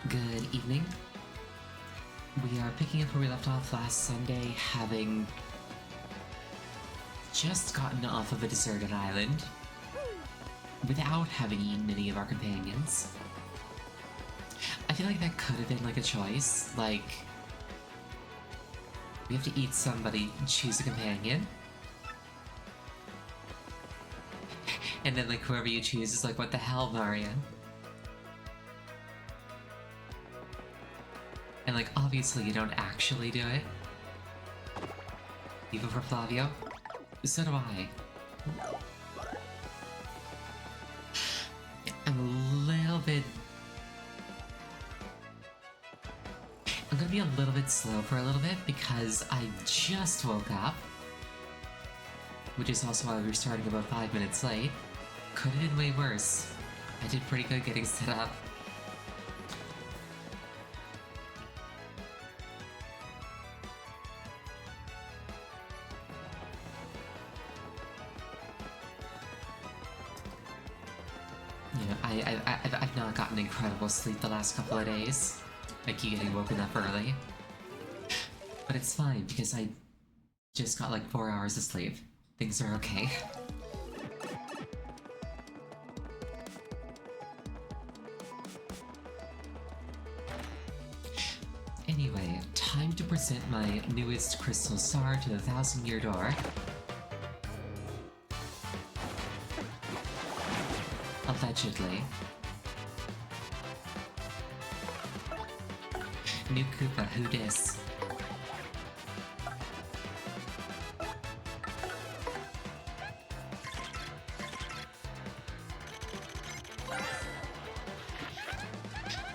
Good evening. We are picking up where we left off last Sunday, having just gotten off of a deserted island without having eaten any of our companions. I feel like that could have been like a choice, like we have to eat somebody, choose a companion. And then like whoever you choose is like, what the hell, Mario? And like obviously you don't actually do it. You go for Flavio? So do I. I'm gonna be a little bit slow for a little bit because I just woke up. Which is also why we were starting about 5 minutes late. Could have been way worse. I did pretty good getting set up. I've not gotten incredible sleep the last couple of days. I keep getting woken up early. But it's fine, because I just got like 4 hours of sleep. Things are okay. Anyway, time to present my newest crystal star to the 1,000-year door. Allegedly. New Koopa, who dis?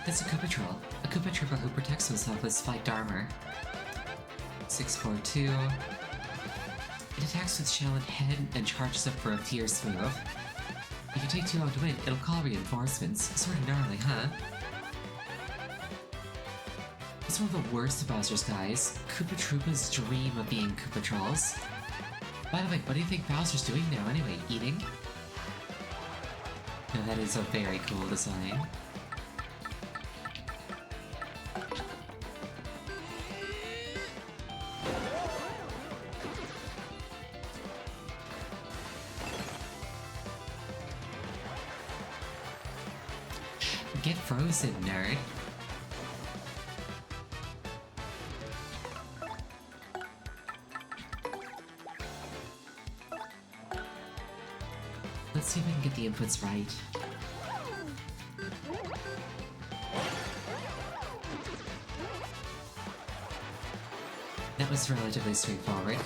That's a Koopa Troll. A Koopa Troopa who protects himself with spiked armor. 642. It attacks with Shallon Head and charges up for a fierce move. If you take too long to win, it'll call reinforcements. Sort of gnarly, huh? It's one of the worst of Bowser's guys. Koopa Troopas dream of being Koopa Trolls. By the way, what do you think Bowser's doing now anyway? Eating? Now that is a very cool design. Get frozen, nerd. Let's see if I can get the inputs right. That was relatively straightforward.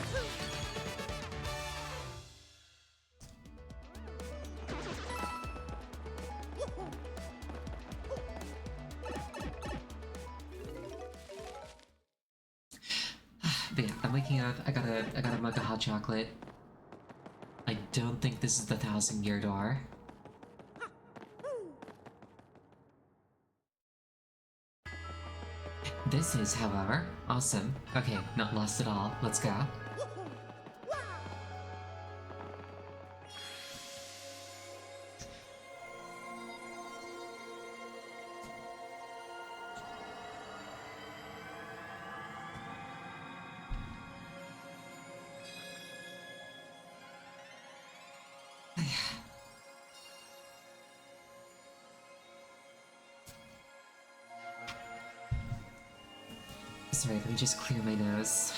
But yeah, I'm waking up. I got a mug of hot chocolate. I don't think this is the 1,000-year door. This is, however, awesome. Okay, not lost at all. Let's go. Sorry, let me just clear my nose.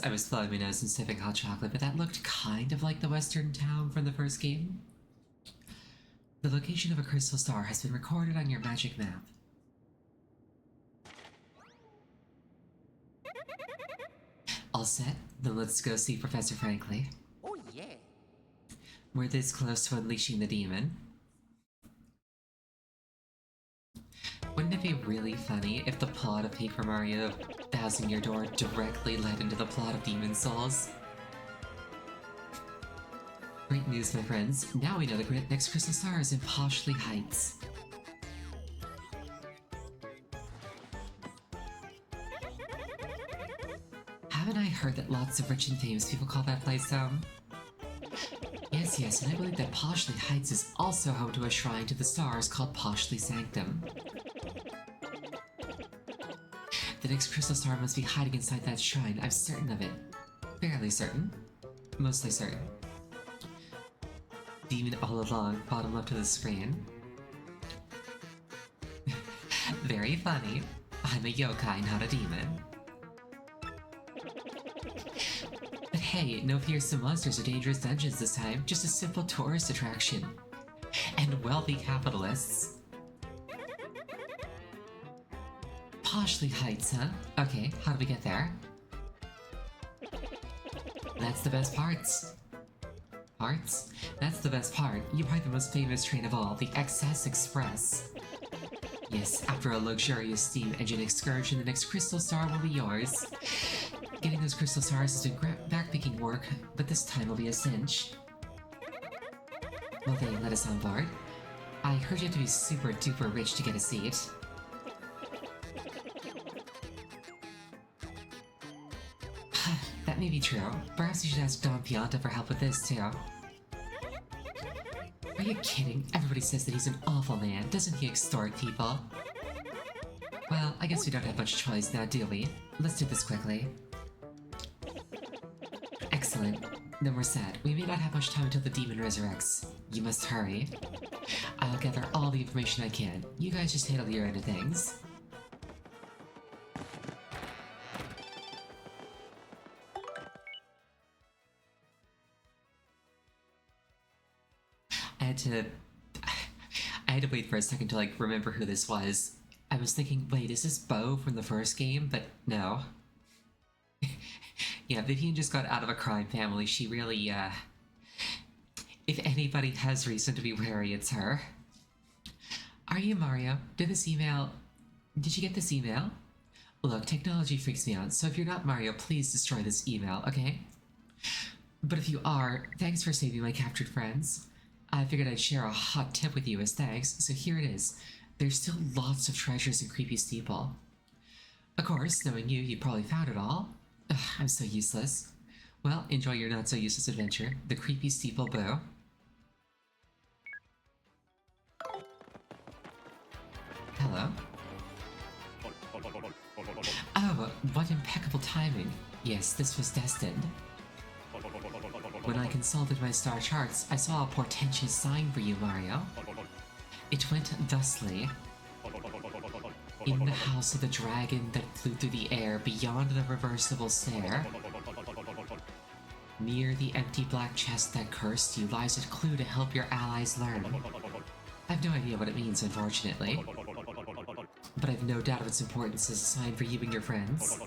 I was blowing my nose and sniffing hot chocolate, but that looked kind of like the western town from the first game. The location of a crystal star has been recorded on your magic map. All set? Then let's go see Professor Frankly. Oh yeah. We're this close to unleashing the demon. Wouldn't it be really funny if the plot of Paper Mario Thousand Year Door directly led into the plot of Demon Souls? Great news, my friends. Now we know the next crystal star is in Poshley Heights. Haven't I heard that lots of rich and famous people call that place home? Yes, and I believe that Poshley Heights is also home to a shrine to the stars called Poshley Sanctum. The next crystal star must be hiding inside that shrine, I'm certain of it. Fairly certain. Mostly certain. Demon all along, bottom left of the screen. Very funny. I'm a yokai, not a demon. But hey, no fearsome monsters or dangerous dungeons this time, just a simple tourist attraction. And wealthy capitalists. Poshley Heights, huh? Okay, how do we get there? That's the best parts. Parts? That's the best part. You ride the most famous train of all, the Excess Express. Yes, after a luxurious steam engine excursion, the next crystal star will be yours. Getting those crystal stars has been backpicking work, but this time will be a cinch. Well, they let us on board. I heard you have to be super duper rich to get a seat. That may be true. Perhaps you should ask Don Pianta for help with this, too. Are you kidding? Everybody says that he's an awful man. Doesn't he extort people? Well, I guess we don't have much choice now, do we? Let's do this quickly. Excellent. Then we're set. We may not have much time until the demon resurrects. You must hurry. I'll gather all the information I can. You guys just handle your end of things. I had to wait for a second to, like, remember who this was. I was thinking, wait, is this Bo from the first game? But no. Yeah, Vivian just got out of a crime family. She really, if anybody has reason to be wary, it's her. Are you Mario? Did you get this email? Look, technology freaks me out, so if you're not Mario, please destroy this email, okay? But if you are, thanks for saving my captured friends. I figured I'd share a hot tip with you as thanks, so here it is. There's still lots of treasures in Creepy Steeple. Of course, knowing you, you probably found it all. Ugh, I'm so useless. Well, enjoy your not-so-useless adventure, the Creepy Steeple Boo. Hello? Oh, what impeccable timing. Yes, this was destined. When I consulted my star charts, I saw a portentous sign for you, Mario. It went thusly. In the house of the dragon that flew through the air beyond the reversible stair, near the empty black chest that cursed you lies a clue to help your allies learn. I have no idea what it means, unfortunately, but I have no doubt of its importance as a sign for you and your friends.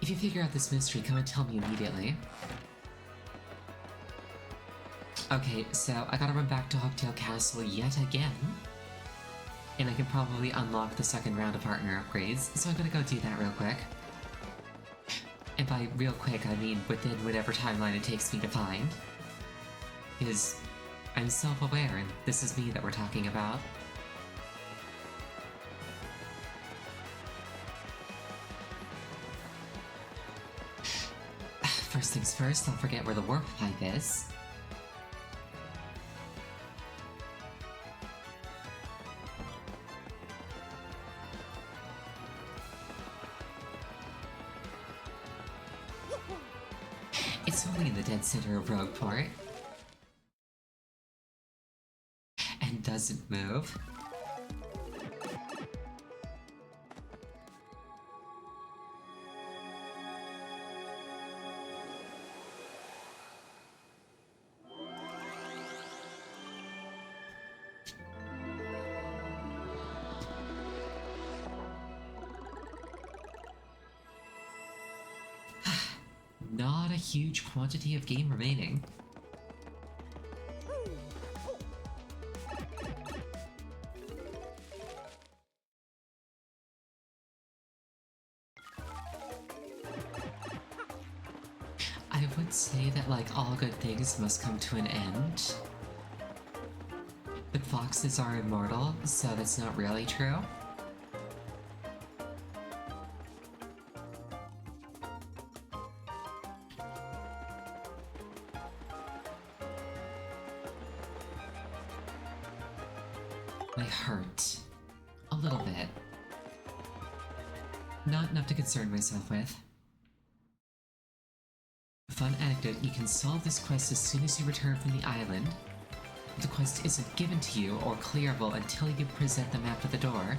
If you figure out this mystery, come and tell me immediately. Okay, so I gotta run back to Hooktail Castle yet again. And I can probably unlock the second round of partner upgrades, so I'm gonna go do that real quick. And by real quick, I mean within whatever timeline it takes me to find. Because I'm self-aware, and this is me that we're talking about. First things first, don't forget where the warp pipe is. It's only in the dead center of Rogueport. And doesn't move. not a huge quantity of game remaining. I would say that, like, all good things must come to an end. But foxes are immortal, so that's not really true. My heart. A little bit. Not enough to concern myself with. Fun anecdote, you can solve this quest as soon as you return from the island. The quest isn't given to you or clearable until you present the map at the door.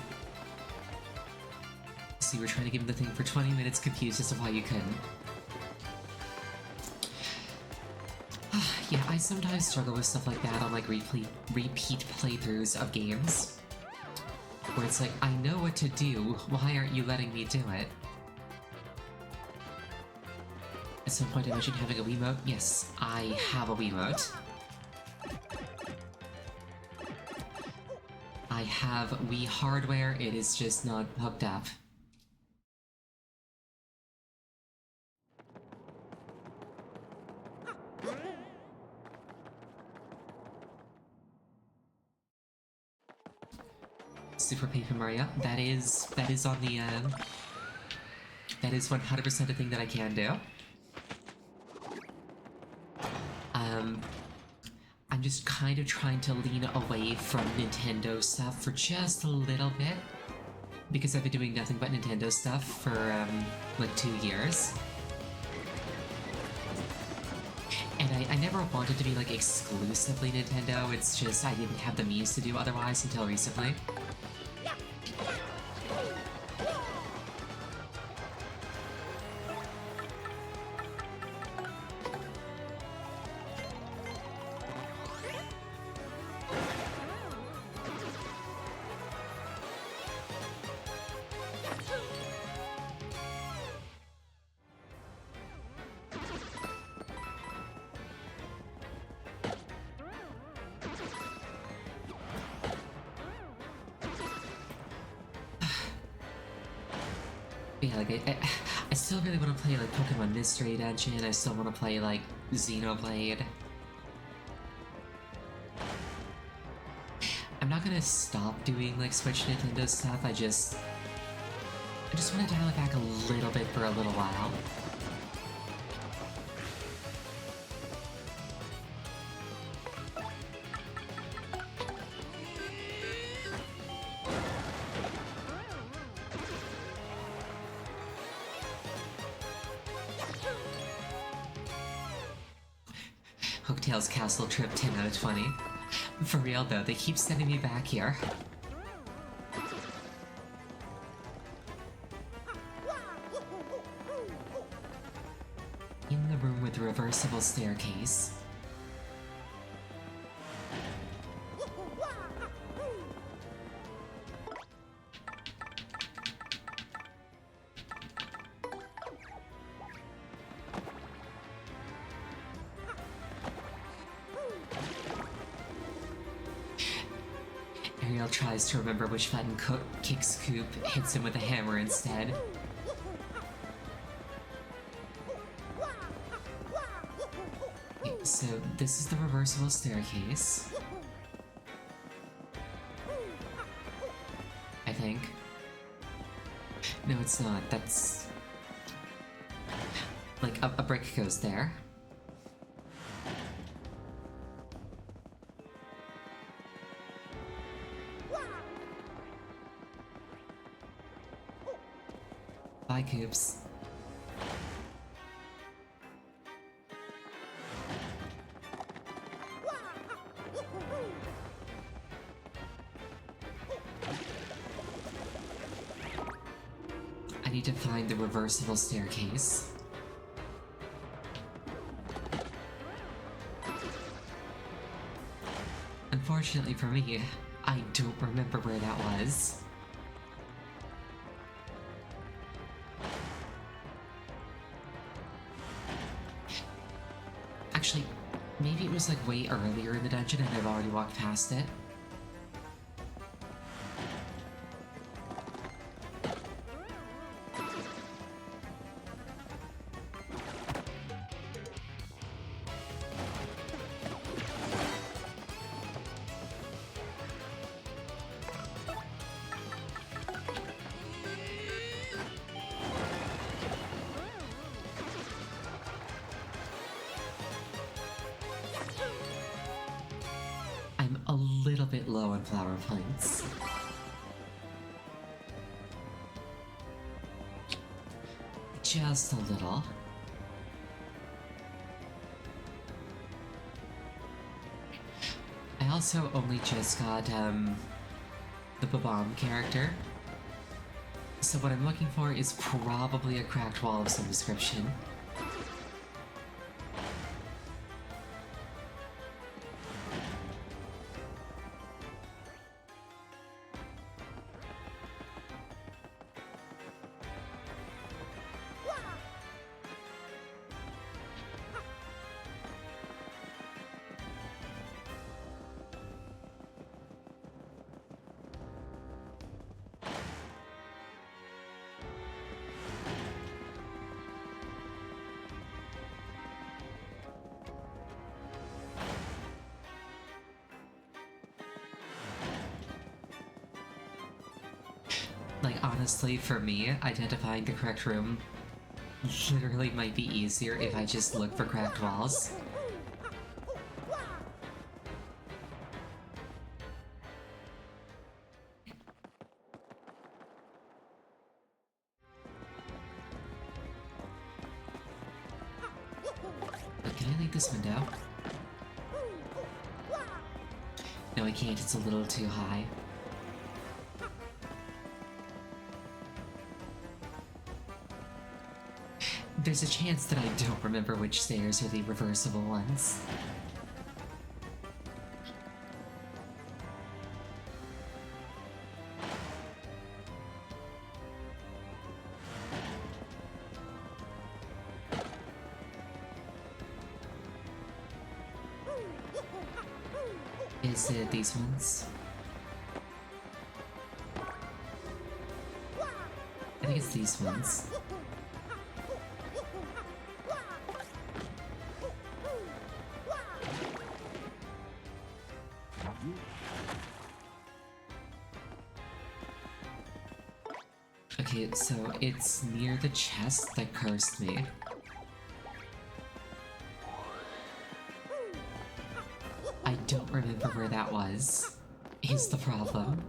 So you were trying to give him the thing for 20 minutes, confused as to why you couldn't. Yeah, I sometimes struggle with stuff like that on like repeat playthroughs of games. Where it's like, I know what to do, why aren't you letting me do it? At some point I mentioned having a Wiimote. Yes, I have a Wiimote. I have Wii hardware, it is just not hooked up. Super Paper Mario, that is on the, that is 100% a thing that I can do. I'm just kind of trying to lean away from Nintendo stuff for just a little bit. Because I've been doing nothing but Nintendo stuff for, like 2 years. And I never wanted to be, like, exclusively Nintendo, it's just I didn't have the means to do otherwise until recently. Yeah, like, I still really want to play, like, Pokemon Mystery Dungeon, I still want to play, like, Xenoblade. I'm not gonna stop doing, like, Switch Nintendo stuff, I just want to dial it back a little bit for a little while. Hooktail's Castle trip 10 out of 20. For real though, they keep sending me back here. In the room with the reversible staircase. Ariel tries to remember which button kicks Coop, hits him with a hammer instead. So, this is the reversible staircase. I think. No, it's not. That's... like, a brick goes there. Bye, Coops. I need to find the reversible staircase. Unfortunately for me, I don't remember where that was. Actually, maybe it was like way earlier in the dungeon and I've already walked past it. I'm a little bit low on flower points. Just a little. I also only just got, the Babam character. So what I'm looking for is probably a cracked wall of some description. Like, honestly, for me, identifying the correct room literally might be easier if I just look for cracked walls. But can I leave this window? No, I can't. It's a little too high. There's a chance that I don't remember which stairs are the reversible ones. Is it these ones? I think it's these ones. Okay, so it's near the chest that cursed me. I don't remember where that was, is the problem.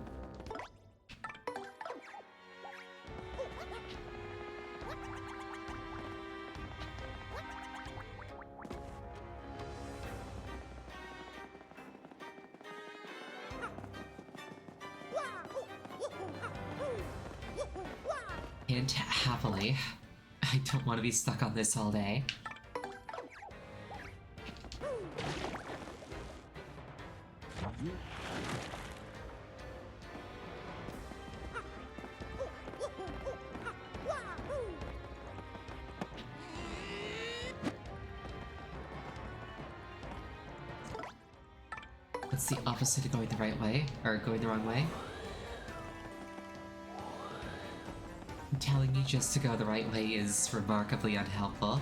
And happily, I don't want to be stuck on this all day. What's the opposite of going the right way? Or going the wrong way? Telling you just to go the right way is remarkably unhelpful.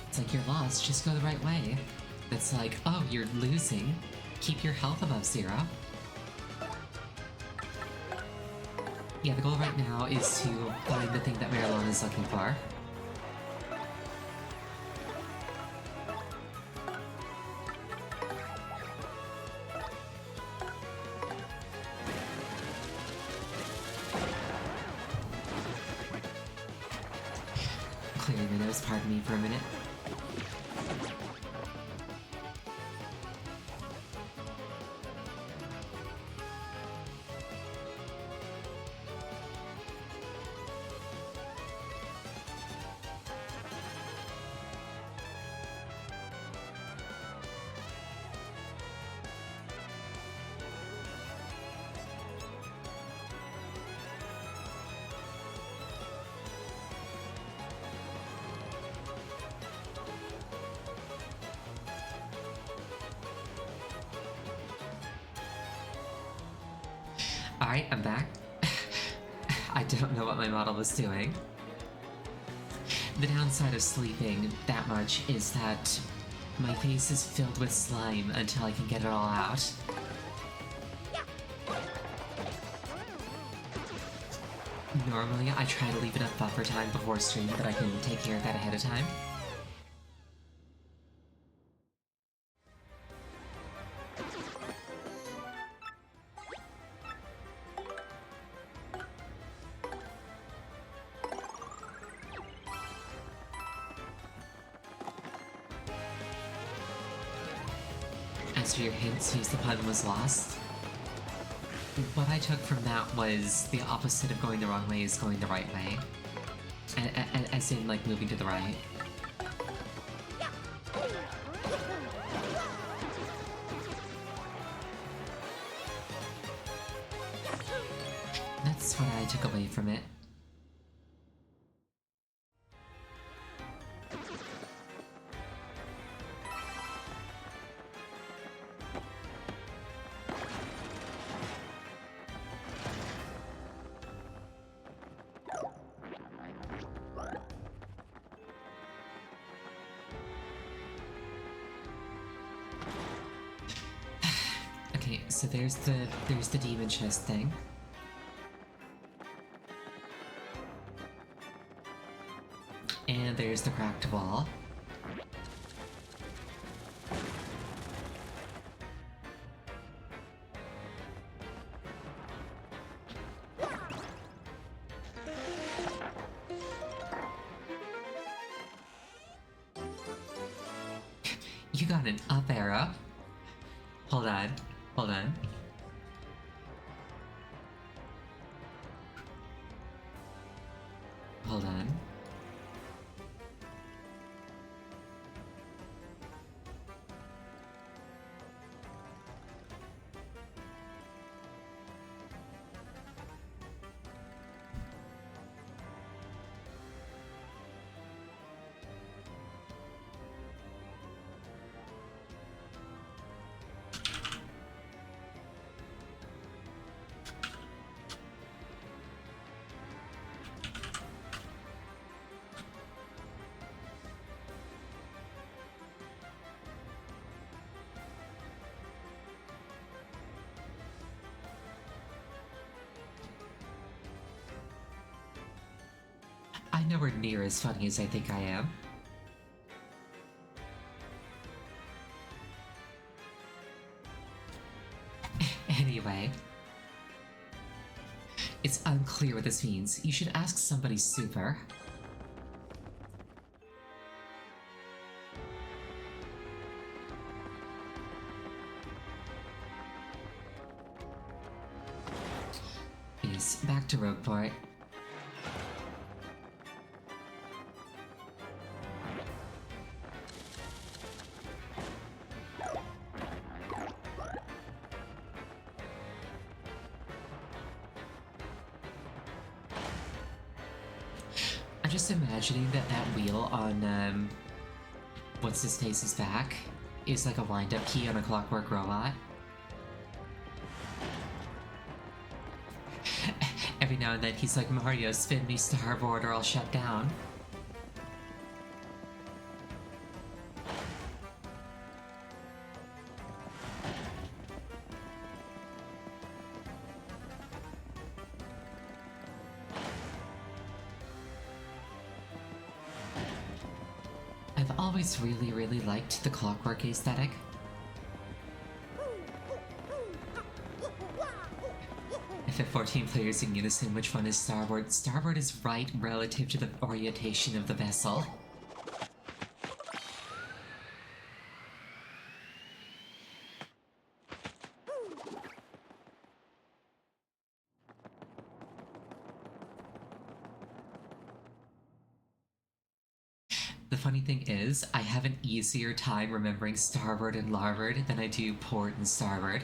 It's like, you're lost, just go the right way. It's like, oh, you're losing. Keep your health above 0. Yeah, the goal right now is to find the thing that Marilyn is looking for. Clearing my nose, pardon me for a minute. Alright, I'm back. I don't know what my model was doing. The downside of sleeping that much is that my face is filled with slime until I can get it all out. Normally, I try to leave enough buffer time before stream that I can take care of that ahead of time. As for your hints, use the pun was lost. What I took from that was the opposite of going the wrong way is going the right way. As in, like, moving to the right. That's what I took away from it. Okay, so there's the demon chest thing. And there's the cracked wall. You got an up arrow. Hold on. Hold on. Hold on. I'm nowhere near as funny as I think I am. Anyway. It's unclear what this means. You should ask somebody super. Yes, back to Rogueport. I'm just imagining that wheel on, what's his face's back is like a wind-up key on a clockwork robot. Every now and then he's like, Mario, spin me starboard or I'll shut down. I've always really liked the clockwork aesthetic. If at 14 players in unison, which one is starboard? Starboard is right relative to the orientation of the vessel. The funny thing is, I have an easier time remembering starboard and larboard than I do port and starboard.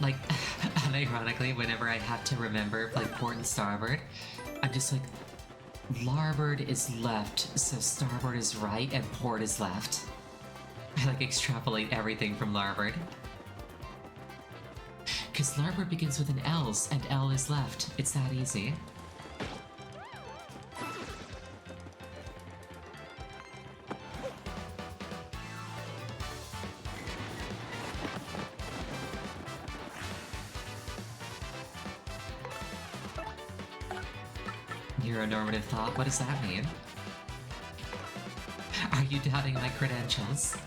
Like, unironically, whenever I have to remember, like, port and starboard, I'm just like, Larboard is left, so starboard is right, and port is left. I like extrapolate everything from larboard. Because larboard begins with an L's, and L is left. It's that easy. Neuronormative thought? What does that mean? Are you doubting my credentials?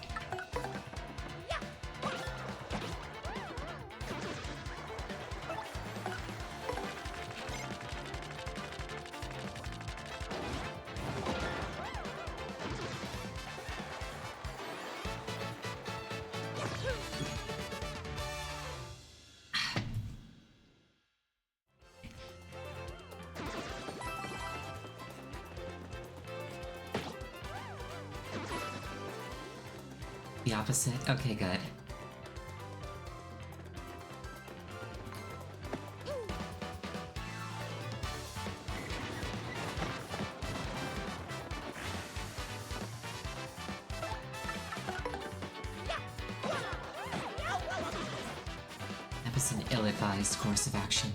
The opposite? Okay, good. That was an ill-advised course of action.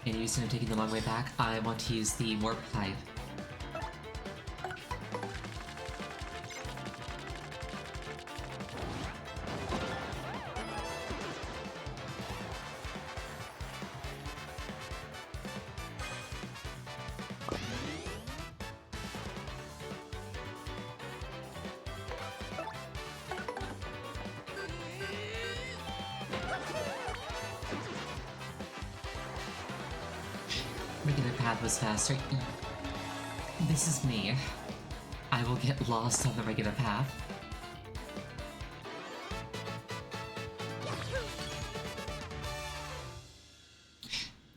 And you said I'm taking the long way back? I want to use the warp pipe. Regular path was faster. This is me. I will get lost on the regular path.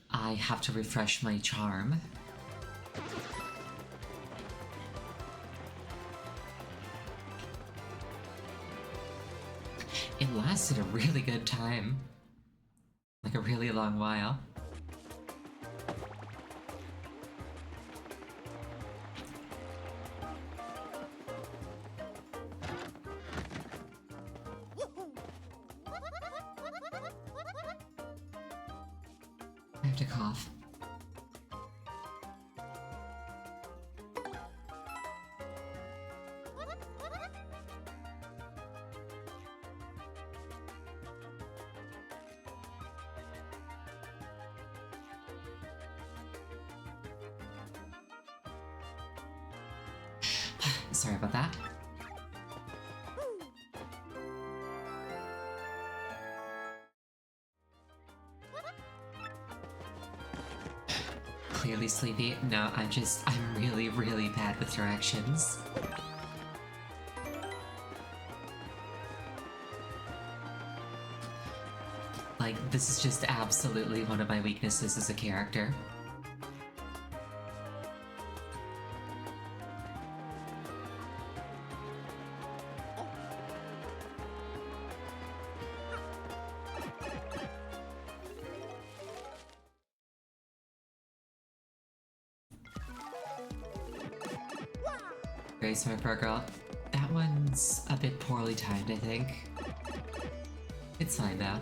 I have to refresh my charm. It lasted a really good time. Like a really long while. I have to cough. Sorry about that. Clearly sleepy. No, I'm really, really bad with directions. Like, this is just absolutely one of my weaknesses as a character. Very smart pro girl. That one's a bit poorly timed, I think. It's fine though.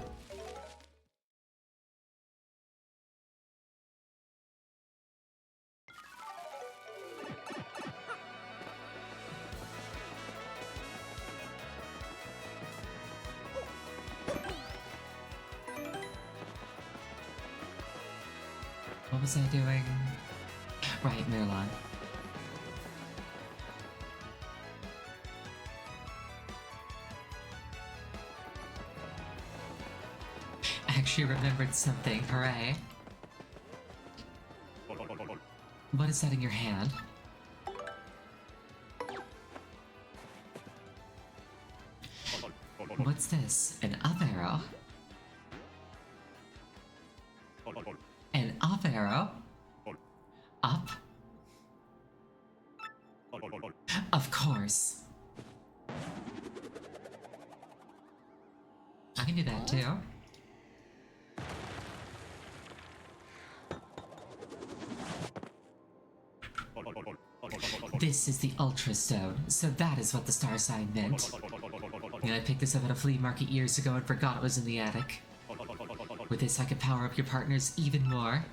What was I doing? Right, Merlon. Actually remembered something, hooray. What is that in your hand? What's this? An up arrow? An up arrow? Up? Of course. I can do that too. This is the Ultra Stone, so that is what the star sign meant. Yeah, I picked this up at a flea market years ago and forgot it was in the attic. With this, I could power up your partners even more.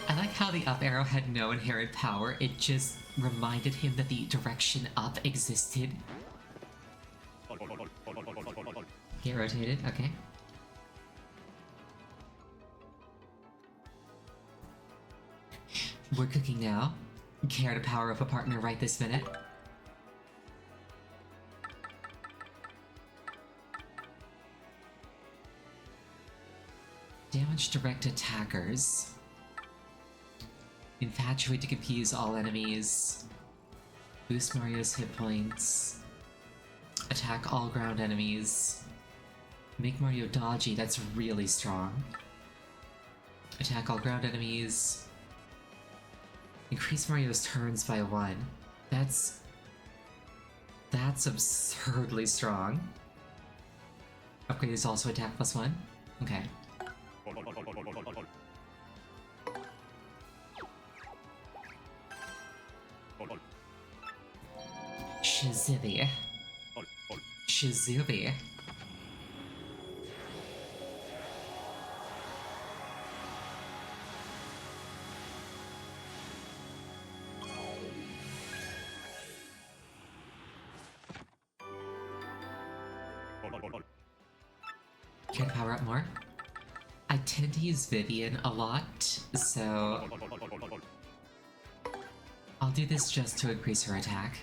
I like how the up arrow had no inherent power, it just reminded him that the direction up existed. Get rotated, okay. We're cooking now. Care to power up a partner right this minute? Damage direct attackers. Infatuate to confuse all enemies. Boost Mario's hit points. Attack all ground enemies. Make Mario dodgy, that's really strong. Attack all ground enemies. Increase Mario's turns by 1. That's absurdly strong. Upgrade is also attack plus 1? Okay. Shizibby. Shizibby. Care to power up more? I tend to use Vivian a lot, so I'll do this just to increase her attack.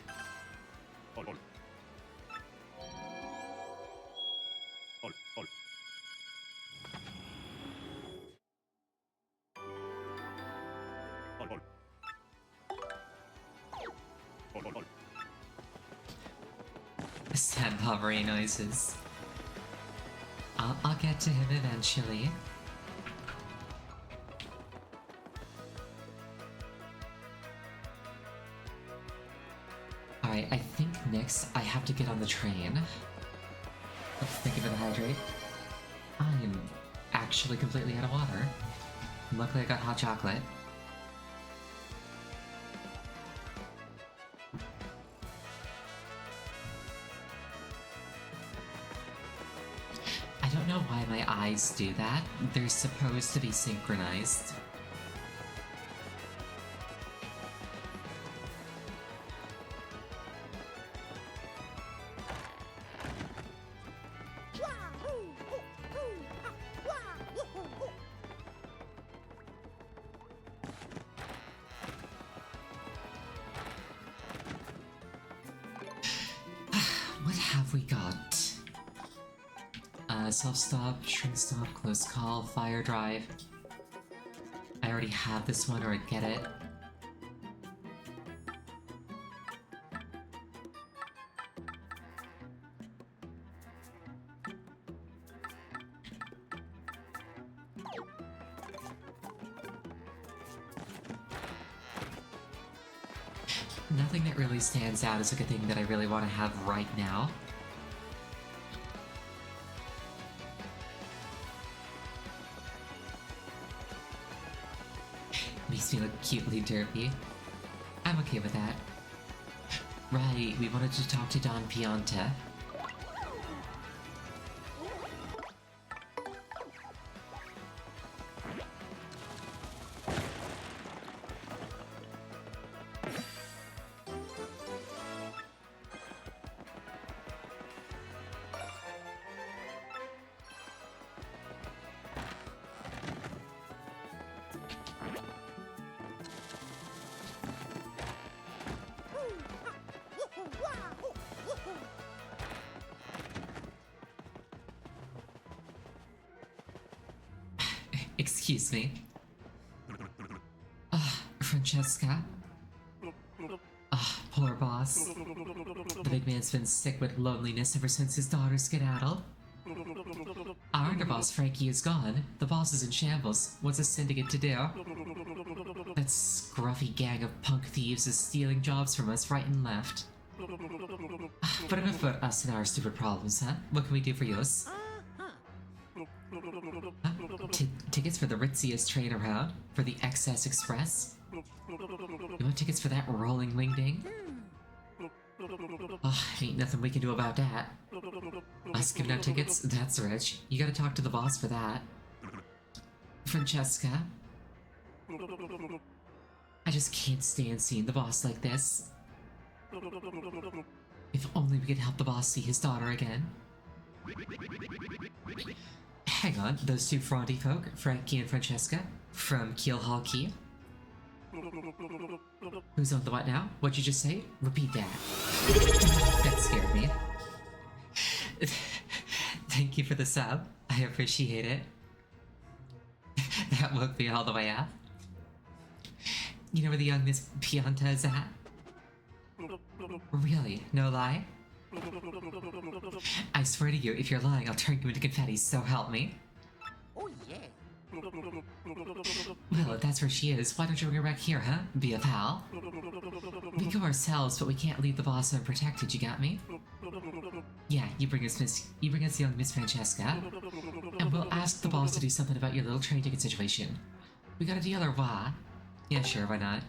Sad hovering noises. I'll get to him eventually. Alright, I think next I have to get on the train. Let's think of it, hydrate. I'm actually completely out of water. Luckily I got hot chocolate. I don't know why my eyes do that. They're supposed to be synchronized. What have we got? Self-stop, shrink stop, close call, fire drive. I already have this one, or I get it. Nothing that really stands out as like a thing that I really want to have right now. Makes me look cutely derpy. I'm okay with that. Right, we wanted to talk to Don Pianta. Excuse me. Francesca? Poor boss. The big man's been sick with loneliness ever since his daughter skedaddled. Our underboss Frankie is gone. The boss is in shambles. What's a syndicate to do? That scruffy gang of punk thieves is stealing jobs from us right and left. But enough about us and our stupid problems, huh? What can we do for yours? tickets for the ritziest train around? For the XS Express? You want tickets for that rolling wingding? Oh, ain't nothing we can do about that. Us giving out tickets? That's rich. You gotta talk to the boss for that. Francesca? I just can't stand seeing the boss like this. If only we could help the boss see his daughter again. Hang on, those two Frondy folk, Frankie and Francesca, from Keelhaul Key. Who's on the what now? What'd you just say? Repeat that. That scared me. Thank you for the sub. I appreciate it. That woke me all the way up. You know where the young Miss Pianta is at? Really? No lie? I swear to you, if you're lying, I'll turn you into confetti, so help me. Oh yeah. Well, if that's where she is, why don't you bring her back here, huh? Be a pal. We go ourselves, but we can't leave the boss unprotected, you got me? Yeah, you bring us young Miss Francesca, and we'll ask the boss to do something about your little train ticket situation. We got a deal or what? Yeah, sure, why not?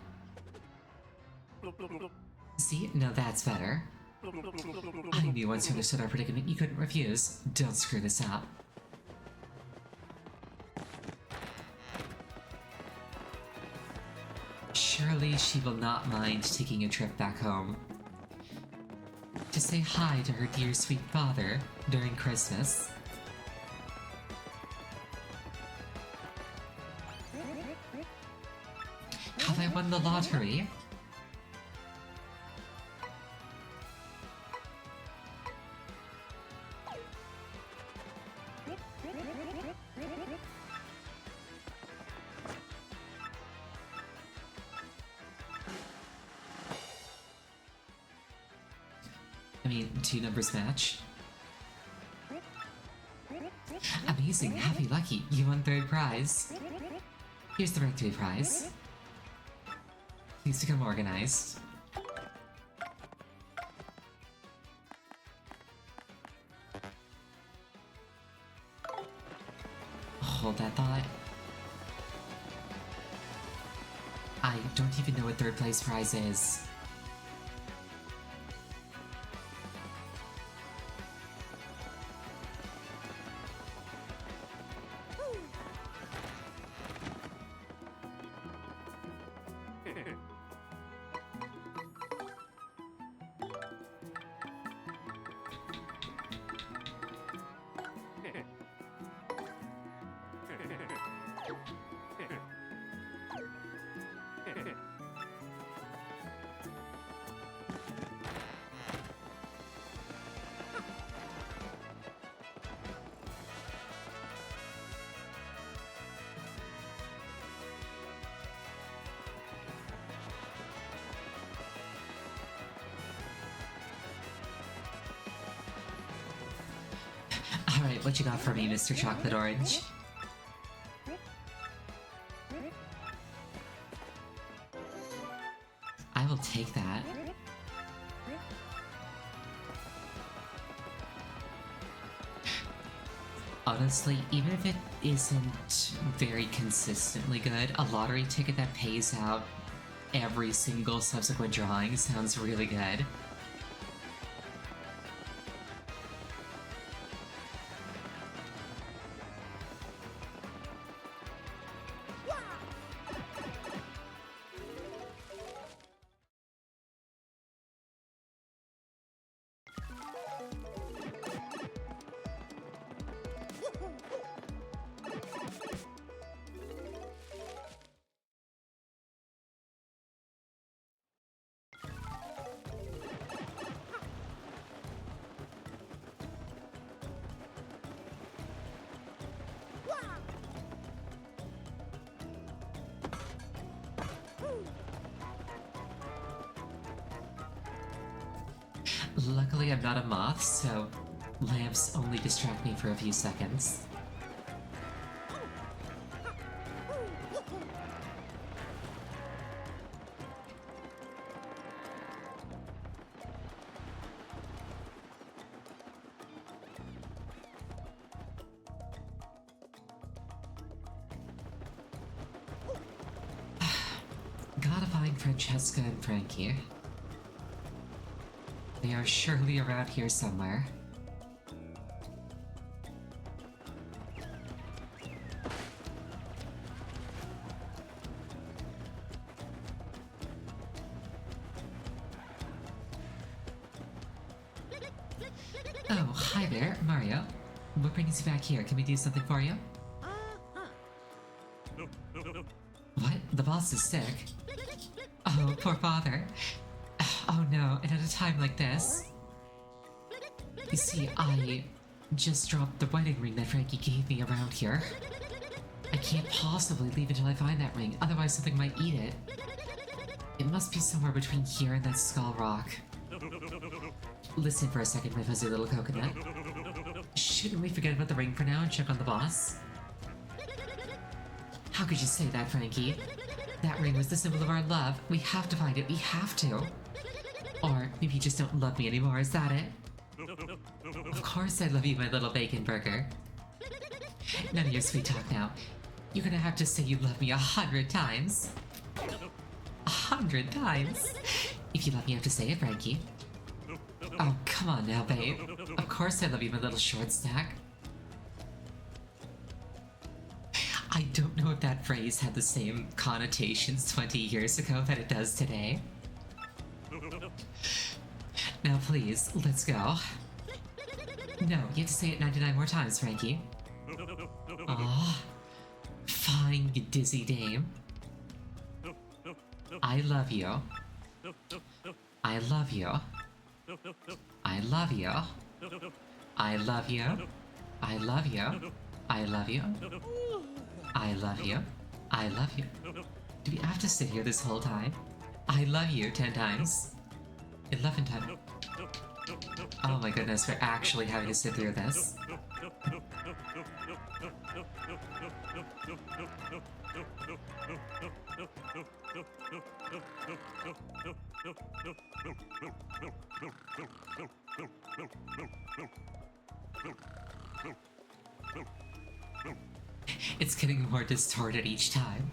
See? Now that's better. I knew once you understood our predicament, you couldn't refuse. Don't screw this up. Surely she will not mind taking a trip back home. To say hi to her dear sweet father during Christmas. Have I won the lottery? I mean, two numbers match. Amazing, happy, lucky, you won third prize. Here's the rectory prize. Please become organized. Hold that thought. I don't even know what third place prize is. Alright, what you got for me, Mr. Chocolate Orange? I will take that. Honestly, even if it isn't very consistently good, a lottery ticket that pays out every single subsequent drawing sounds really good. Luckily, I'm not a moth, so lamps only distract me for a few seconds. find Francesca and Frankie. They are surely around here somewhere. Oh, hi there, Mario. What brings you back here? Can we do something for you? What? The boss is sick? Oh, poor father. Oh no, and at a time like this. You see, I just dropped the wedding ring that Frankie gave me around here. I can't possibly leave until I find that ring, otherwise something might eat it. It must be somewhere between here and that Skull Rock. Listen for a second, my fuzzy little coconut. Shouldn't we forget about the ring for now and check on the boss? How could you say that, Frankie? That ring was the symbol of our love. We have to find it, we have to. Or maybe you just don't love me anymore, is that it? Of course I love you, my little bacon burger. None of your sweet talk now. You're gonna have to say you love me 100 times. 100 times? If you love me, you have to say it, Frankie. Oh, come on now, babe. Of course I love you, my little short stack. I don't know if that phrase had the same connotations 20 years ago that it does today. Now please, let's go. No, you have to say it 99 more times, Frankie. Aw. Fine, you dizzy dame. I love you. I love you. I love you. I love you. I love you. I love you. I love you. I love you. Do we have to sit here this whole time? I love you 10 times. 11 times. Oh my goodness, we're actually having to sit through this. It's getting more distorted each time.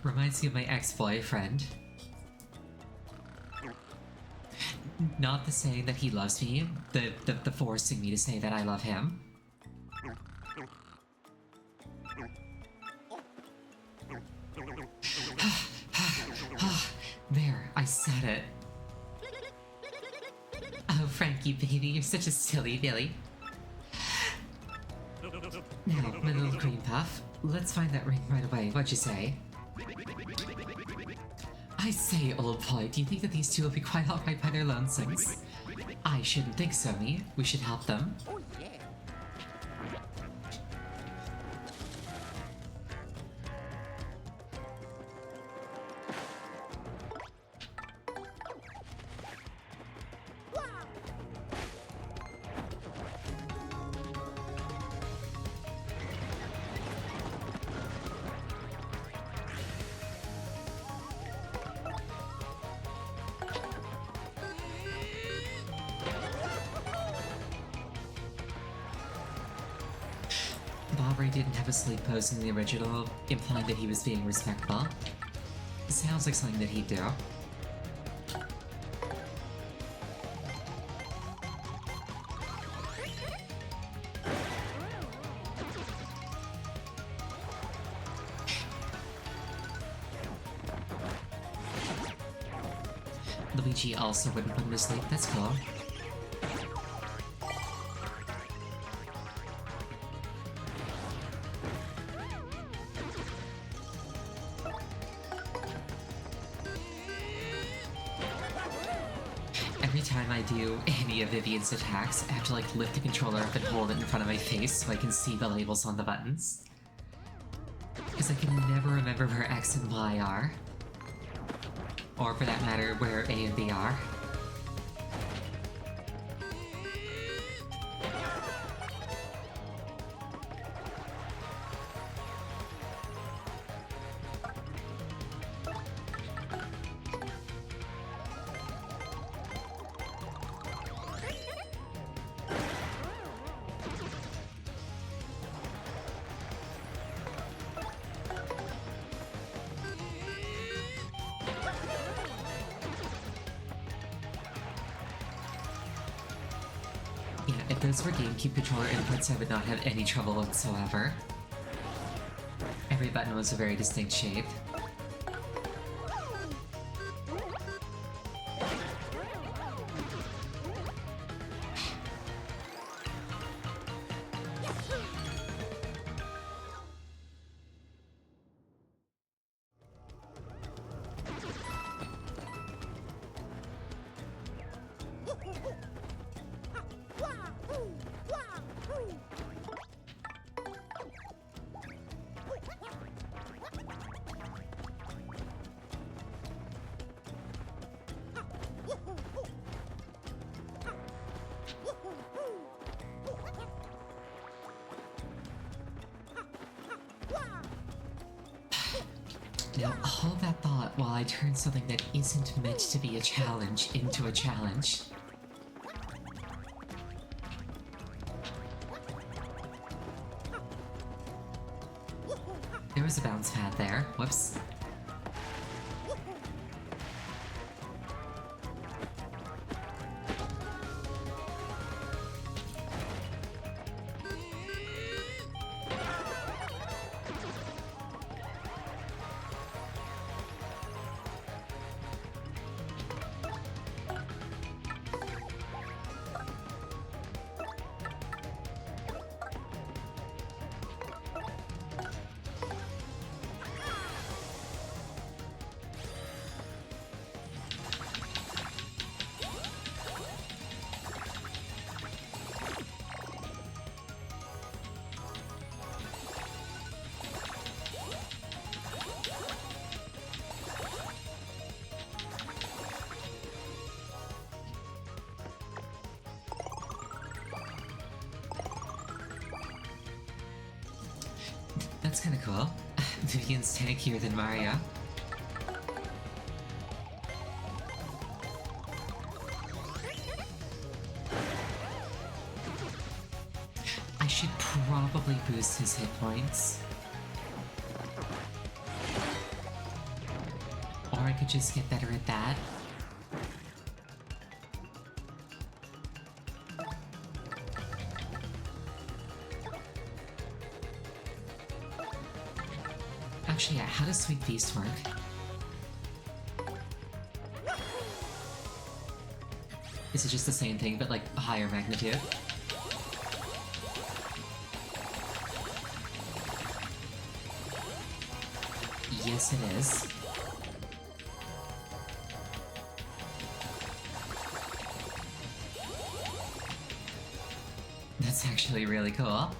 Reminds me of my ex-boyfriend. Not the saying that he loves me, the forcing me to say that I love him. There, I said it. Oh, Frankie, baby, you're such a silly Billy. Now, my little cream puff, let's find that ring right away. What'd you say? I say, old boy, do you think that these two will be quite alright by their lonesomes? I shouldn't think so, me. We should help them. Oh, yeah. Bobbery didn't have a sleep pose in the original, implying that he was being respectful. Sounds like something that he'd do. Luigi also wouldn't put him to sleep, that's cool. Every time I do any of Vivian's attacks, I have to like lift the controller up and hold it in front of my face so I can see the labels on the buttons. Because I can never remember where X and Y are. Or for that matter, where A and B are. those were GameCube controller inputs, I would not have any trouble whatsoever. Every button was a very distinct shape. Now, hold that thought while I turn something that isn't meant to be a challenge into a challenge. There was a bounce pad there. Whoops. That's kinda cool. Vivian's tankier than Mario. I should probably boost his hit points. Or I could just get better at that. Actually, yeah, how does Sweet Feast work? Is it just the same thing, but like a higher magnitude? Yes, it is. That's actually really cool.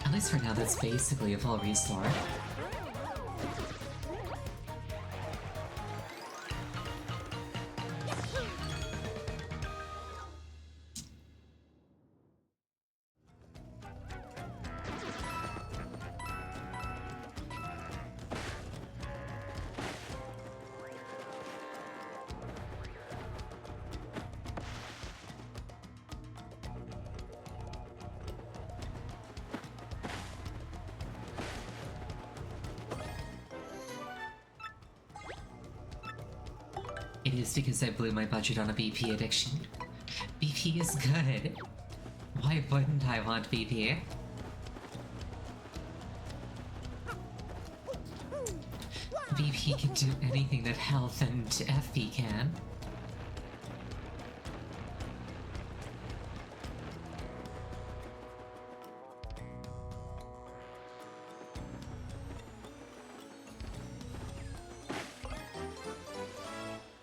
At least for now, that's basically a full restore. It is because I blew my budget on a BP addiction. BP is good. Why wouldn't I want BP? BP can do anything that health and FP can.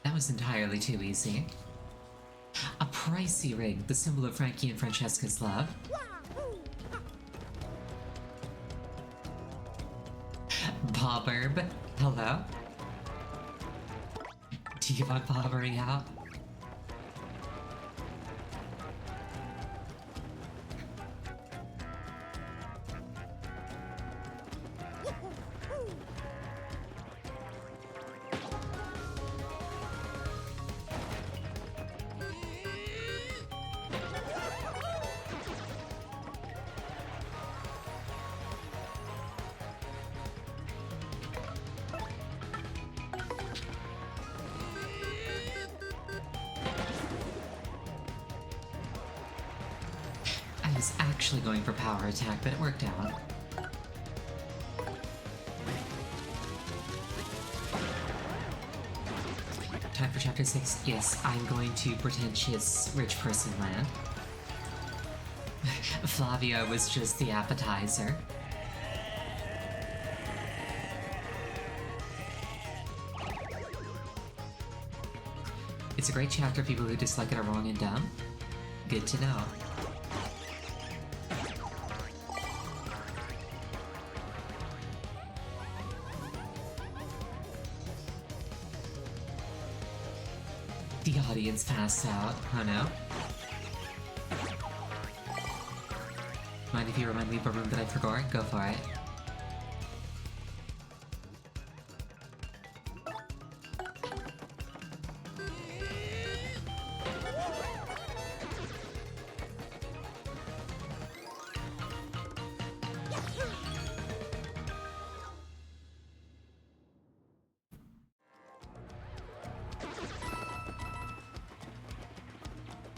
That was entirely too easy. A pricey ring, the symbol of Frankie and Francesca's love. Bobberb, hello? Do you want bobbering out? was actually going for power attack, but it worked out. Time for chapter 6. Yes, I'm going to pretentious rich person land. Flavia was just the appetizer. It's a great chapter for people who dislike it are wrong and dumb. Good to know. The audience passed out. Oh no. Mind if you remind me of a room that I forgot? Go for it.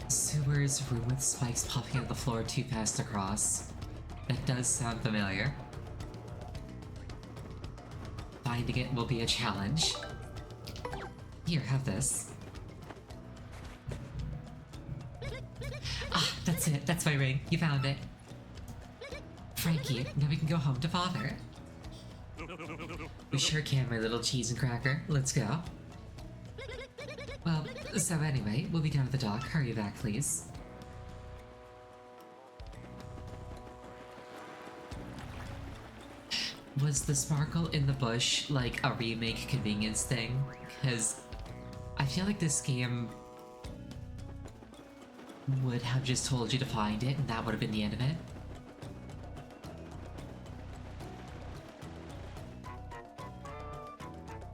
Sewers, room with spikes popping out the floor too fast to cross. That does sound familiar. Finding it will be a challenge. Here, have this. Ah, that's it. That's my ring. You found it. Frankie, now we can go home to father. We sure can, my little cheese and cracker. Let's go. Well, so anyway, we'll be down at the dock. Hurry back, please. Was the sparkle in the bush like a remake convenience thing? Because I feel like this game would have just told you to find it and that would have been the end of it.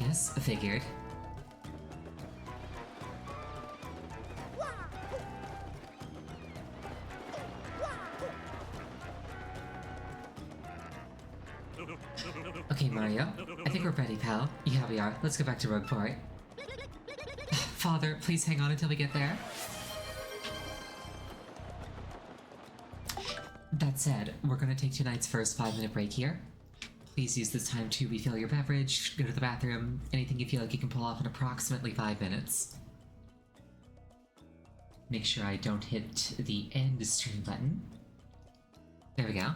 Yes, figured. Okay, Mario. I think we're ready, pal. Yeah, we are. Let's go back to Rogueport. Father, please hang on until we get there. That said, we're gonna take tonight's first 5-minute break here. Please use this time to refill your beverage, go to the bathroom, anything you feel like you can pull off in approximately 5 minutes. Make sure I don't hit the end stream button. There we go.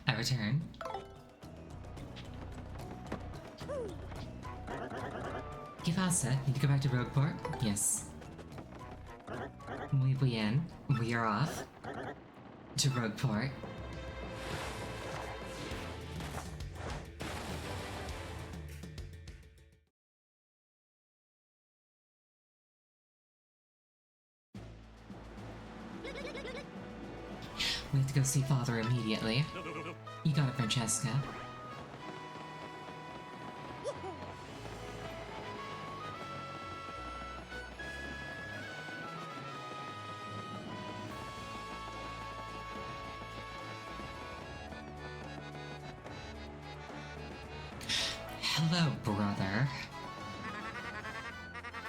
I return. Kivasa, need to go back to Rogueport? Yes. Muy bien. We are off. To Rogueport. We have to go see Father immediately. You got it, Francesca. Hello, brother.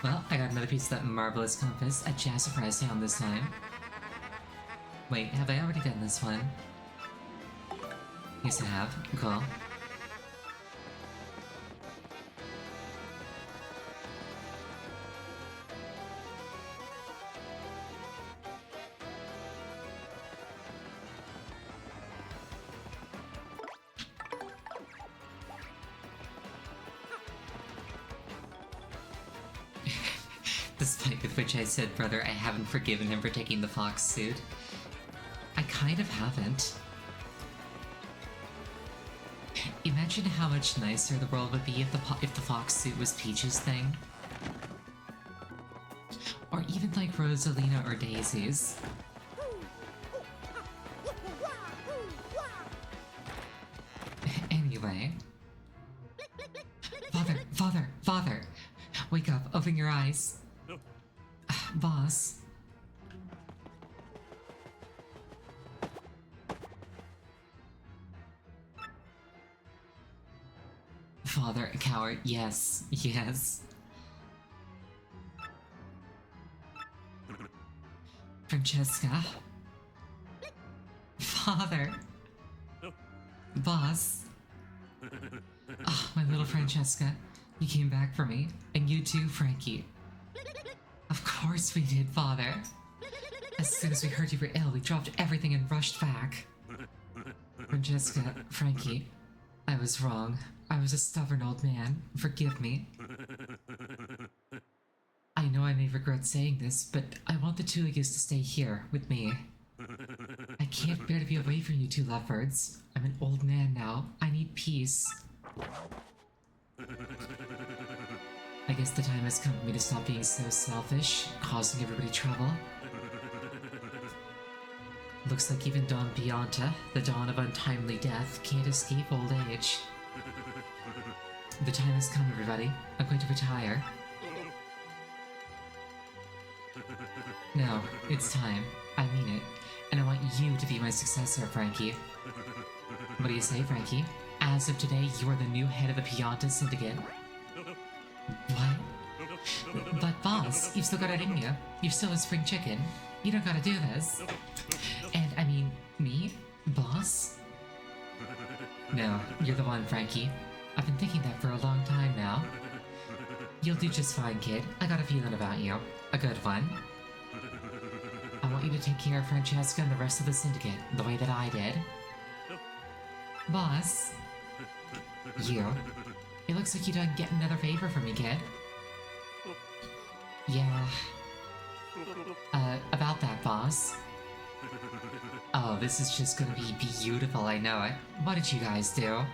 Well, I got another piece of that marvelous compass. A jazz surprise sound this time. Wait, have I already done this one? Yes, I have. Cool. Despite with which I said, brother, I haven't forgiven him for taking the fox suit. I kind of haven't. Imagine how much nicer the world would be if the fox suit was Peach's thing. Or even like Rosalina or Daisy's. Anyway. Father! Wake up, open your eyes. Boss. Father, coward, yes. Francesca. Father. Boss. Oh, my little Francesca. You came back for me. And you too, Frankie. Of course we did, Father. As soon as we heard you were ill, we dropped everything and rushed back. Francesca, Frankie, I was wrong. I was a stubborn old man. Forgive me. I know I may regret saying this, but I want the two of you to stay here, with me. I can't bear to be away from you two lovebirds. I'm an old man now. I need peace. I guess the time has come for me to stop being so selfish, causing everybody trouble. Looks like even Don Pianta, the dawn of untimely death, can't escape old age. The time has come, everybody. I'm going to retire. No, it's time. I mean it. And I want you to be my successor, Frankie. What do you say, Frankie? As of today, you are the new head of the Pianta Syndicate. What? But boss, you've still got it in you. You're still a spring chicken. You don't gotta do this. And I mean, me? Boss? No, you're the one, Frankie. I've been thinking that for a long time now. You'll do just fine, kid. I got a feeling about you. A good one. I want you to take care of Francesca and the rest of the syndicate, the way that I did. Boss? You? It looks like you done get another favor from me, kid. Yeah. About that, boss. Oh, this is just gonna be beautiful, I know it. What did you guys do?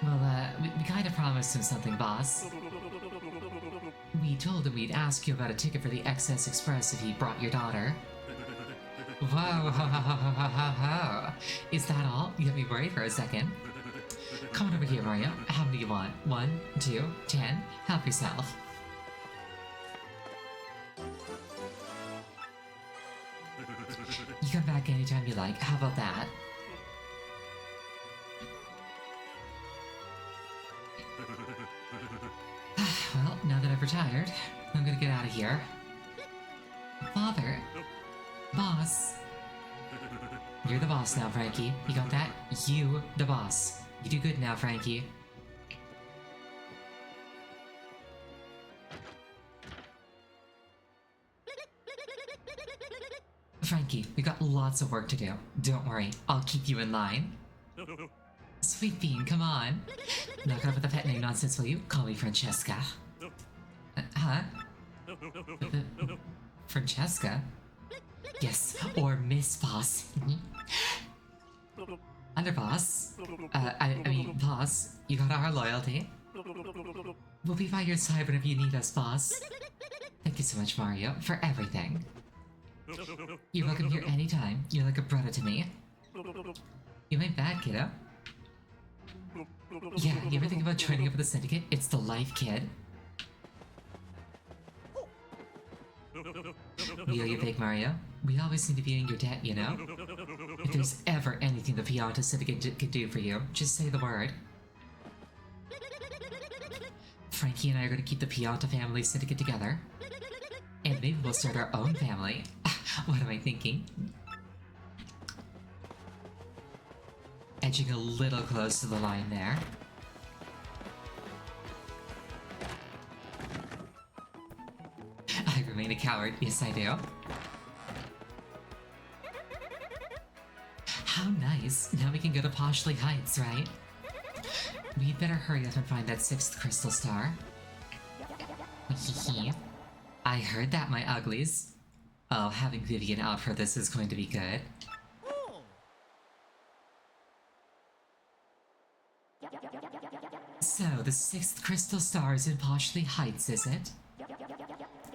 Well, we kinda promised him something, boss. We told him we'd ask you about a ticket for the XS Express if he brought your daughter. Whoa, ho, ho, ho, ho, ho, ho. Is that all? You got me worried for a second. Come on over here, Mario. How many do you want? 1, 2, 10? Help yourself. You come back anytime you like. How about that? Well, now that I've retired, I'm gonna get out of here. Father? Boss? You're the boss now, Frankie. You got that? You, the boss. You do good now, Frankie. Frankie, we got lots of work to do. Don't worry, I'll keep you in line. Sweet Bean, come on. Knock it off with the pet name nonsense, will you? Call me Francesca. Huh? Francesca? Yes, or Miss Boss. Underboss. I mean, Boss, you got our loyalty. We'll be by your side whenever you need us, Boss. Thank you so much, Mario, for everything. You're welcome here anytime. You're like a brother to me. You ain't bad, kiddo. Yeah, you ever think about joining up with the syndicate? It's the life, kid. Wheel you big, Mario. We always seem to be in your debt, you know? If there's ever anything the Pianta Syndicate could do for you, just say the word. Frankie and I are gonna keep the Pianta family syndicate together. And maybe we'll start our own family. What am I thinking? Edging a little close to the line there. I remain a coward, yes I do. How nice, now we can go to Poshley Heights, right? We'd better hurry up and find that 6th crystal star. I heard that, my uglies. Oh, having Vivian out for this is going to be good. So, the 6th crystal star is in Poshley Heights, is it?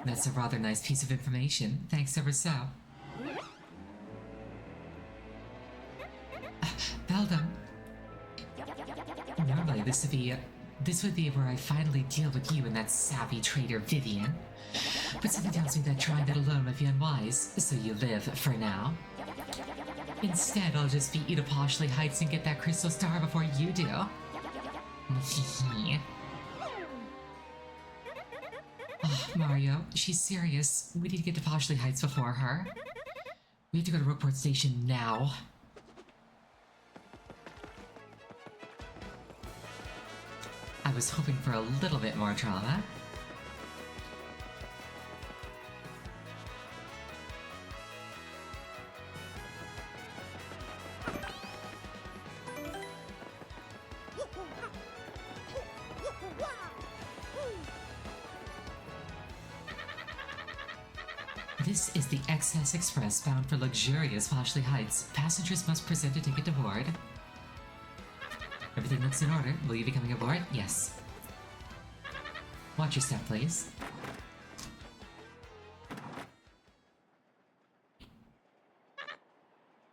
That's a rather nice piece of information. Thanks ever so. Beldam. Normally, this would be where I finally deal with you and that savvy traitor Vivian. But something tells me that trying that alone might be unwise, so you live for now. Instead, I'll just beat you to Poshley Heights and get that crystal star before you do. Oh, Mario, she's serious. We need to get to Poshley Heights before her. We have to go to Rookport Station now. I was hoping for a little bit more drama. This is the XS Express bound for luxurious Poshley Heights. Passengers must present a ticket to board. Everything looks in order. Will you be coming aboard? Yes. Watch your step, please.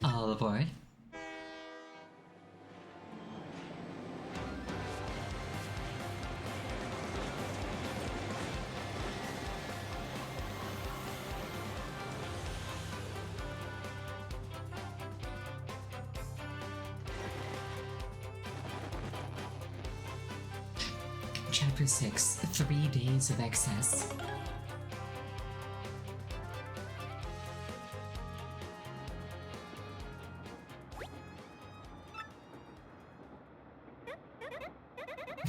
All aboard. Chapter 6, 3 Days of Excess.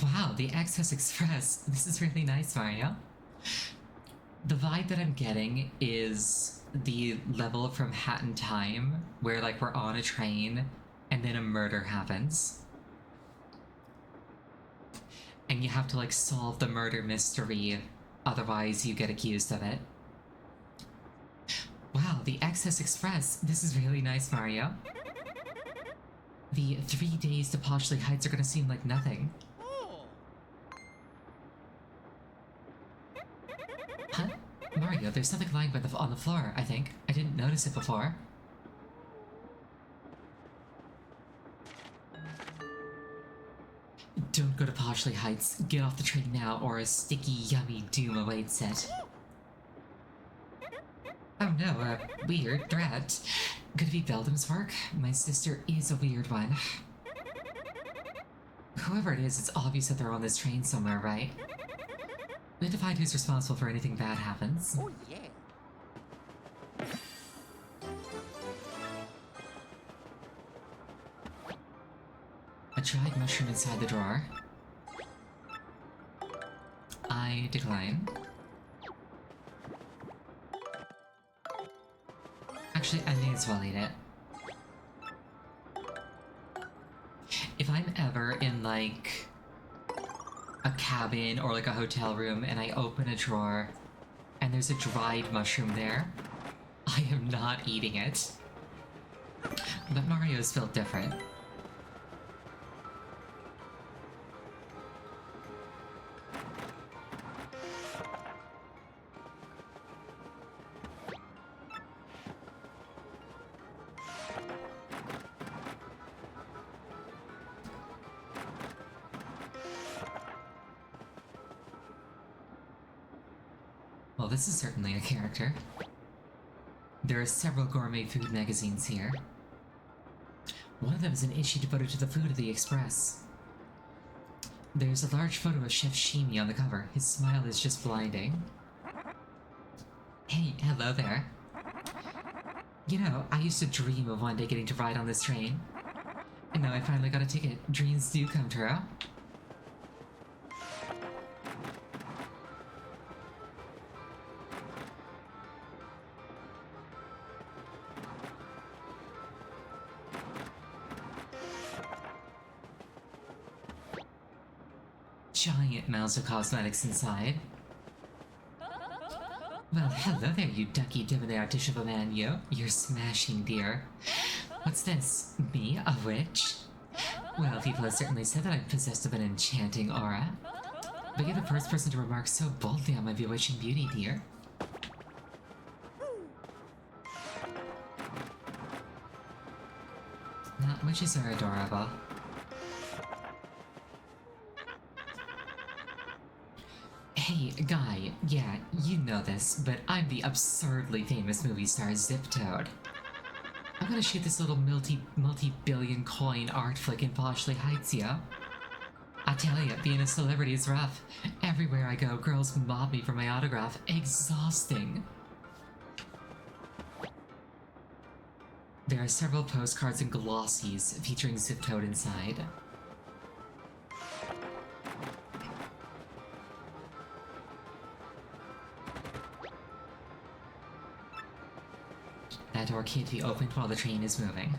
Wow, the Excess Express. This is really nice, Mario. The vibe that I'm getting is the level from Hat in Time, where like we're on a train and then a murder happens. And you have to like solve the murder mystery, otherwise you get accused of it. Wow, the Excess Express. This is really nice, Mario. The 3 days to Poshley Heights are gonna seem like nothing. Huh? Mario, there's something lying on the floor, I think. I didn't notice it before. Don't go to Poshley Heights. Get off the train now, or a sticky, yummy doom awaits it. Oh no, a weird threat. Could it be Beldam's work? My sister is a weird one. Whoever it is, it's obvious that they're on this train somewhere, right? We have to find who's responsible for anything bad happens. Oh, yeah. A dried mushroom inside the drawer. I decline. Actually, Actually, I may as well eat it. If I'm ever in, like, a cabin or, like, a hotel room and I open a drawer and there's a dried mushroom there, I am not eating it. But Mario's felt different. Well, this is certainly a character. There are several gourmet food magazines here. One of them is an issue devoted to the food of the Express. There's a large photo of Chef Shimi on the cover. His smile is just blinding. Hey, hello there. You know, I used to dream of one day getting to ride on this train. And now I finally got a ticket. Dreams do come true. Giant amounts of cosmetics inside. Well, hello there, you ducky debonair dish of a man, you. You're smashing, dear. What's this? Me, a witch? Well, people have certainly said that I'm possessed of an enchanting aura. But you're the first person to remark so boldly on my bewitching beauty, dear. Witches are adorable. Hey, Guy, yeah, you know this, but I'm the absurdly famous movie star Zip Toad. I'm gonna shoot this little multi-billion coin art flick in Poshley Heights, yo. I tell ya, being a celebrity is rough. Everywhere I go, girls mob me for my autograph. Exhausting. There are several postcards and glossies featuring Zip Toad inside. That door can't be opened while the train is moving.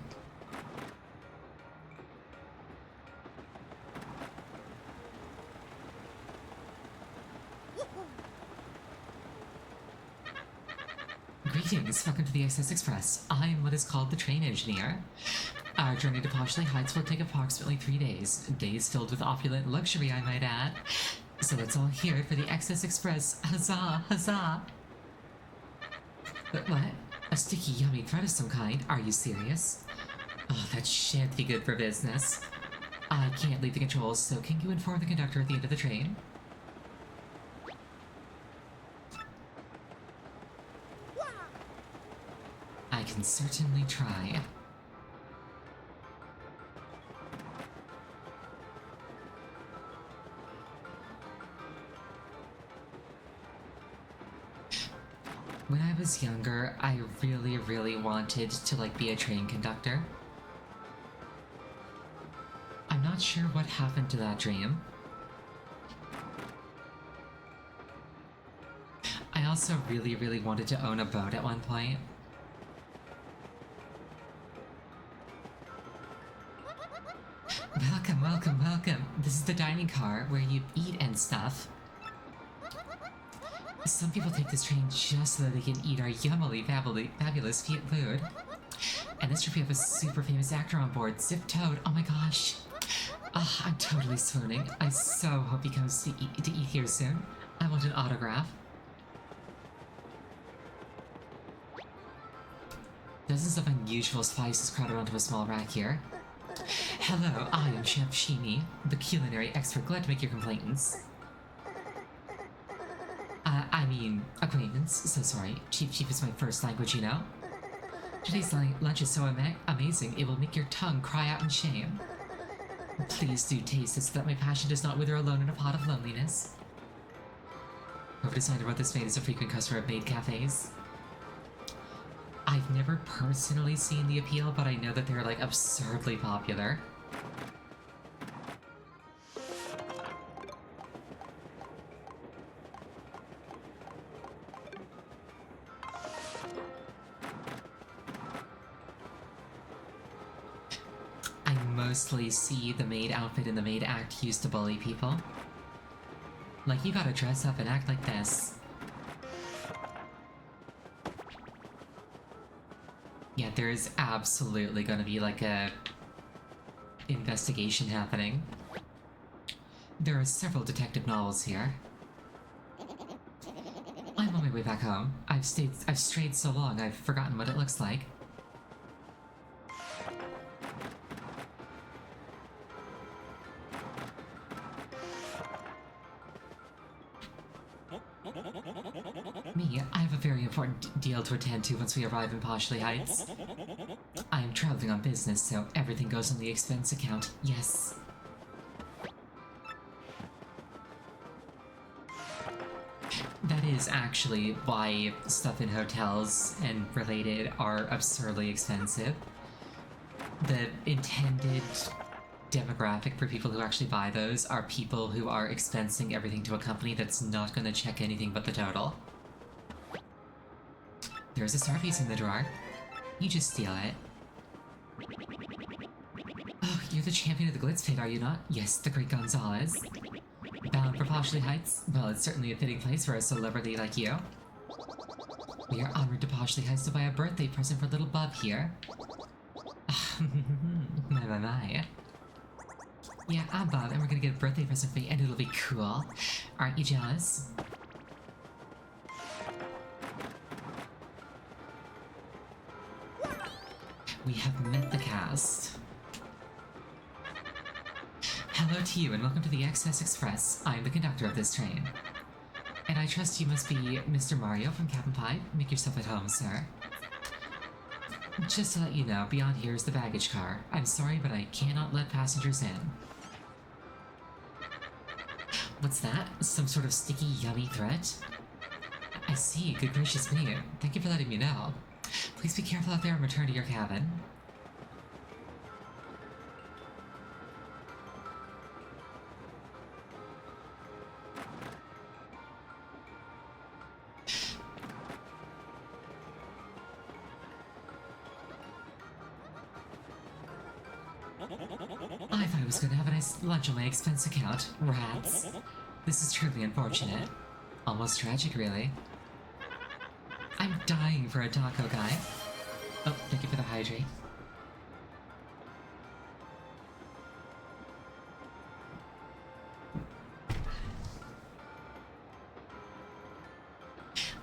Greetings, welcome to the XS Express. I'm what is called the train engineer. Our journey to Poshley Heights will take approximately 3 days. Days filled with opulent luxury, I might add. So let's all hear it for the XS Express. Huzzah, huzzah! But what? A sticky, yummy thread of some kind? Are you serious? Oh, that shan't be good for business. I can't leave the controls, so can you inform the conductor at the end of the train? I can certainly try. When I was younger, I really wanted to, like, be a train conductor. I'm not sure what happened to that dream. I also really wanted to own a boat at one point. Welcome, welcome, welcome. This is the dining car where you eat and stuff. Some people take this train just so that they can eat our yummily fabulous food. And this trip we have a super famous actor on board, Zip Toad. Oh my gosh. Oh, I'm totally swooning. I so hope he comes to eat here soon. I want an autograph. Dozens of unusual spices crowded onto a small rack here. Hello, I am Chef Shimi, the culinary expert. Glad to make your acquaintance. Acquaintance. So sorry. Cheap is my first language, you know? Today's lunch is so amazing, it will make your tongue cry out in shame. Please do taste it so that my passion does not wither alone in a pot of loneliness. Whoever designed and wrote this maid is a frequent customer of maid cafes. I've never personally seen the appeal, but I know that they're, like, absurdly popular. mostly see the maid outfit and the maid act used to bully people. Like, you gotta dress up and act like this. Yeah, there is absolutely gonna be like a investigation happening. There are several detective novels here. I'm on my way back home. I've strayed so long, I've forgotten what it looks like. Me, I have a very important deal to attend to once we arrive in Poshley Heights. I am traveling on business, so everything goes on the expense account. Yes. That is actually why stuff in hotels and related are absurdly expensive. The intended demographic for people who actually buy those are people who are expensing everything to a company that's not going to check anything but the total. There's a starpiece in the drawer. You just steal it. Oh, you're the champion of the Glitz Pit, are you not? Yes, the great Gonzalez. Bound for Poshley Heights? Well, it's certainly a fitting place for a celebrity like you. We are honored to Poshley Heights to buy a birthday present for little Bub here. My. Yeah, I'm Bob, and we're gonna get a birthday present for you, and it'll be cool. Aren't you jealous? We have met the cast. Hello to you, and welcome to the Excess Express. I'm the conductor of this train. And I trust you must be Mr. Mario from Cap'n Pie. Make yourself at home, sir. Just to let you know, beyond here is the baggage car. I'm sorry, but I cannot let passengers in. What's that? Some sort of sticky, yummy threat? I see. Good gracious me. Thank you for letting me know. Please be careful out there and return to your cabin. I thought I was gonna have a nice lunch on my expense account. Rats. This is truly unfortunate. Almost tragic, really. I'm dying for a taco guy. Oh, thank you for the hydrate.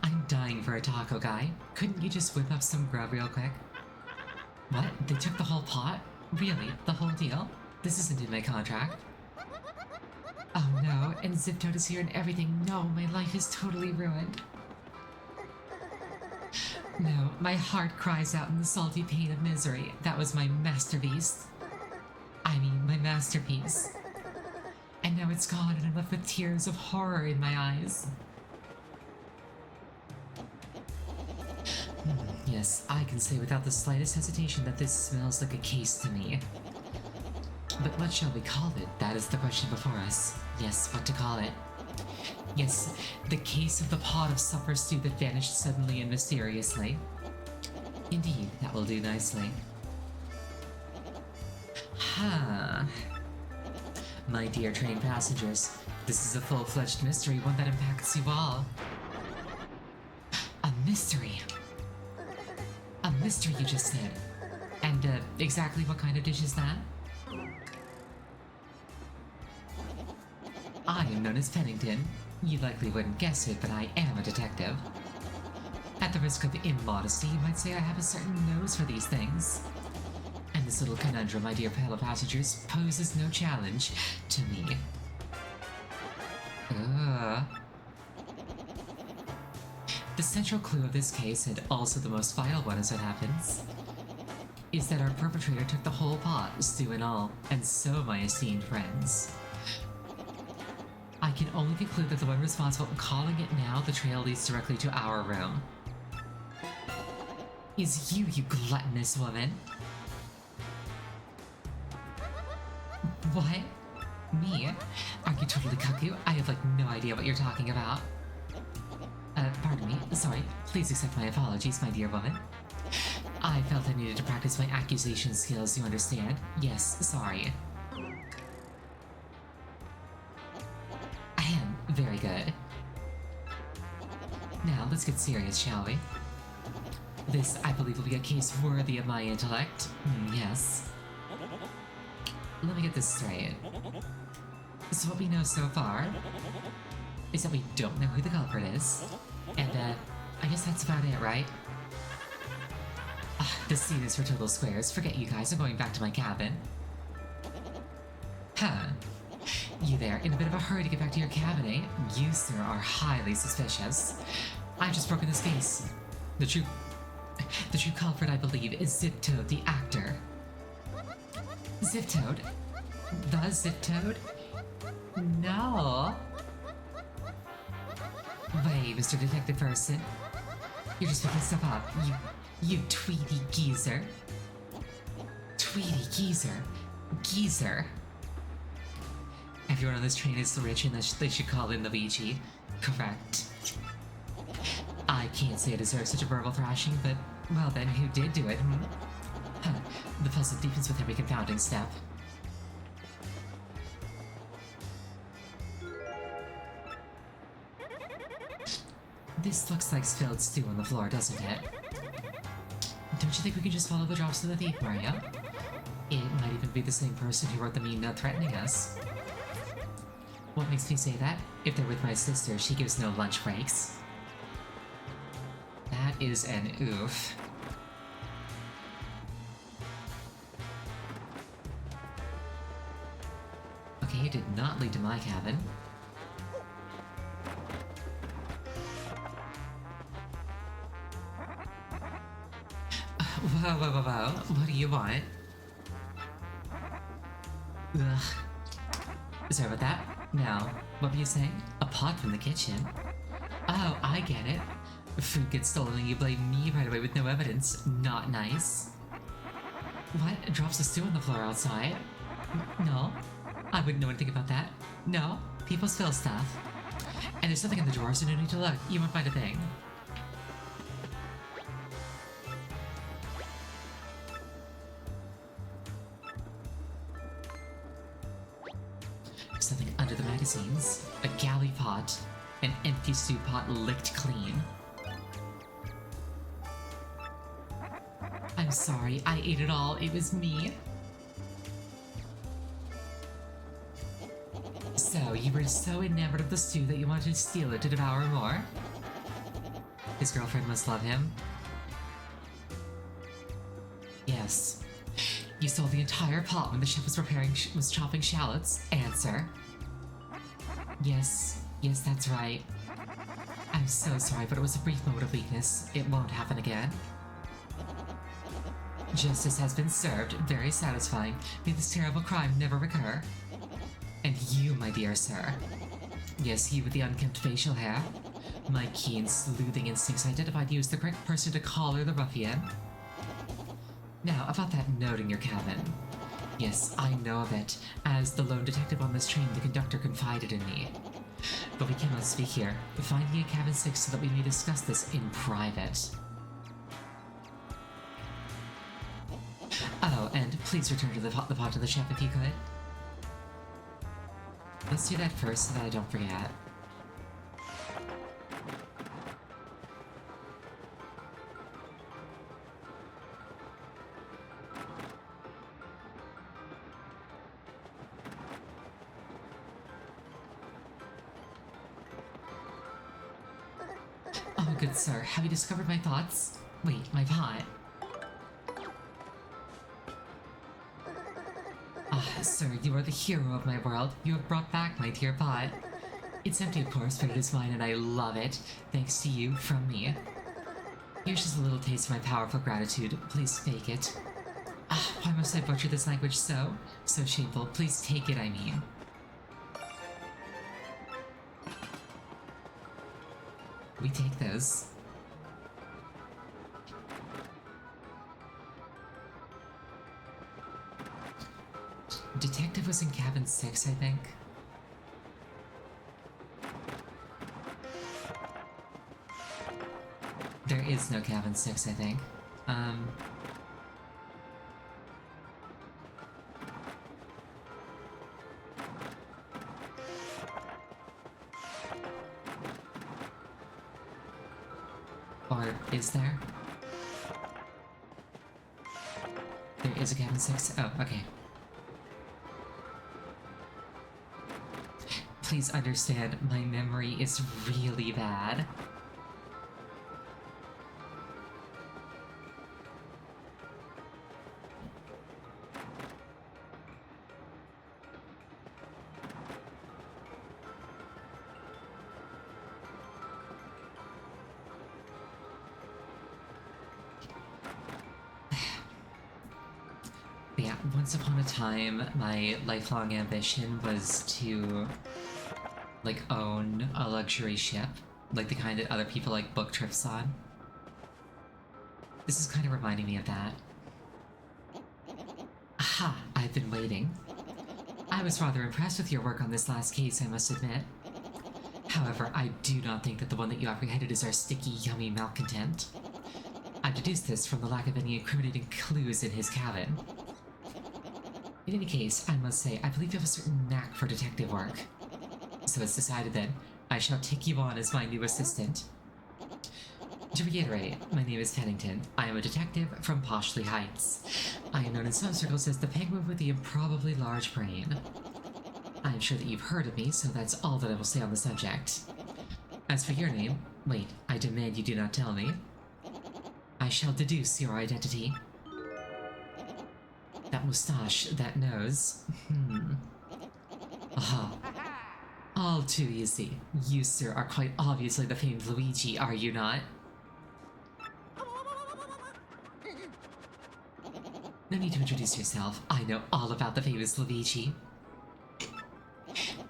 I'm dying for a taco guy. Couldn't you just whip up some grub real quick? What? They took the whole pot? Really? The whole deal? This isn't in my contract. Oh no, and Ziptoad is here and everything. No, my life is totally ruined. No, my heart cries out in the salty pain of misery. That was my masterpiece. I mean, my masterpiece. And now it's gone and I'm left with tears of horror in my eyes. Yes, I can say without the slightest hesitation that this smells like a case to me. But what shall we call it? That is the question before us. Yes, what to call it? Yes, the case of the pot of supper stew that vanished suddenly and mysteriously. Indeed, that will do nicely. Ha! My dear train passengers, this is a full-fledged mystery, one that impacts you all. A mystery! A mystery, you just said. And, exactly what kind of dish is that? I am known as Pennington. You likely wouldn't guess it, but I am a detective. At the risk of immodesty, you might say I have a certain nose for these things. And this little conundrum, my dear fellow passengers, poses no challenge to me. The central clue of this case, and also the most vital one as it happens, is that our perpetrator took the whole pot, stew and all, and so, my esteemed friends, I can only conclude that the one responsible for calling it now, the trail leads directly to our room, is you, you gluttonous woman. What? Me? Are you totally cuckoo? I have, like, no idea what you're talking about. Pardon me. Sorry. Please accept my apologies, my dear woman. I felt I needed to practice my accusation skills, you understand? Yes, sorry. Ahem, very good. Now, let's get serious, shall we? This, I believe, will be a case worthy of my intellect. Yes. Let me get this straight. So what we know so far is that we don't know who the culprit is. And, I guess that's about it, right? This scene is for total squares. Forget you guys, I'm going back to my cabin. Huh. You there, in a bit of a hurry to get back to your cabin, eh? You, sir, are highly suspicious. I've just broken this case. The true culprit, I believe, is Ziptoad, the actor. Ziptoad? The Ziptoad? No. Wait, Mr. Detective Person. You're just picking stuff up. You Tweety geezer. Tweety geezer. Geezer. Everyone on this train is so rich and they should call in Luigi. Correct. I can't say I deserve such a verbal thrashing, but, well then, who did do it, Huh. The puzzle deepens with every confounding step. This looks like spilled stew on the floor, doesn't it? Don't you think we can just follow the drops to the thief, Mario? It might even be the same person who wrote the mean note threatening us. What makes me say that? If they're with my sister, she gives no lunch breaks. That is an oof. Okay, it did not lead to my cabin. Whoa. What do you want? Ugh. Sorry about that. Now, what were you saying? A pot from the kitchen? Oh, I get it. Food gets stolen and you blame me right away with no evidence. Not nice. What? Drops of stew on the floor outside? No. I wouldn't know anything about that. No. People spill stuff. And there's nothing in the drawer, so no need to look. You won't find a thing. Something under the magazines. A galley pot. An empty stew pot licked clean. I'm sorry, I ate it all. It was me. So, you were so enamored of the stew that you wanted to steal it to devour more? His girlfriend must love him. Yes. You sold the entire pot when the chef was chopping shallots. Answer. Yes, that's right. I'm so sorry, but it was a brief moment of weakness. It won't happen again. Justice has been served. Very satisfying. May this terrible crime never recur. And you, my dear sir. Yes, you with the unkempt facial hair. My keen sleuthing instincts identified you as the correct person to collar the ruffian. Now, about that note in your cabin. Yes, I know of it. As the lone detective on this train, the conductor confided in me. But we cannot speak here. Find me at cabin 6 so that we may discuss this in private. Oh, and please return to the pot to the chef if you could. Let's do that first so that I don't forget. Oh, good sir, have you discovered my thoughts? Wait, my pot. Sir, you are the hero of my world. You have brought back my dear pot. It's empty, of course, but it is mine and I love it. Thanks to you, from me. Here's just a little taste of my powerful gratitude. Please fake it. Why must I butcher this language so? So shameful. Please take it, I mean. We take those. Detective was in cabin 6, I think. There is no cabin 6, I think. Or is there? There is a cabin 6? Oh, okay. Please understand, my memory is really bad. Yeah, once upon a time, my lifelong ambition was to, like, own a luxury ship, like the kind that other people like book trips on. This is kind of reminding me of that. Aha! I've been waiting. I was rather impressed with your work on this last case, I must admit. However, I do not think that the one that you apprehended is our sticky, yummy malcontent. I deduced this from the lack of any incriminating clues in his cabin. In any case, I must say, I believe you have a certain knack for detective work. So it's decided that I shall take you on as my new assistant. To reiterate, my name is Pennington. I am a detective from Poshley Heights. I am known in some circles as the penguin with the improbably large brain. I am sure that you've heard of me, so that's all that I will say on the subject. As for your name, wait, I demand you do not tell me. I shall deduce your identity. That moustache, that nose. Aha. All too easy. You, sir, are quite obviously the famed Luigi, are you not? No need to introduce yourself. I know all about the famous Luigi.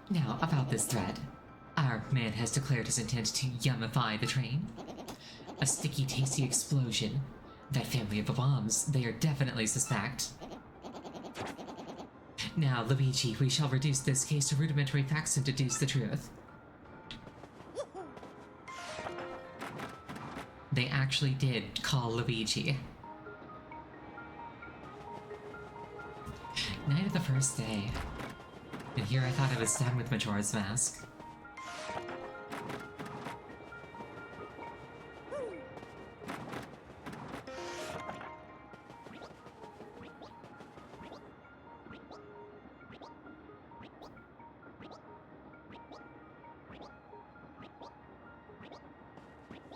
Now, about this thread. Our man has declared his intent to yummify the train. A sticky, tasty explosion. That family of bombs, they are definitely suspect. Now, Luigi, we shall reduce this case to rudimentary facts and deduce the truth. They actually did call Luigi. Night of the first day. And here I thought I was done with Majora's Mask.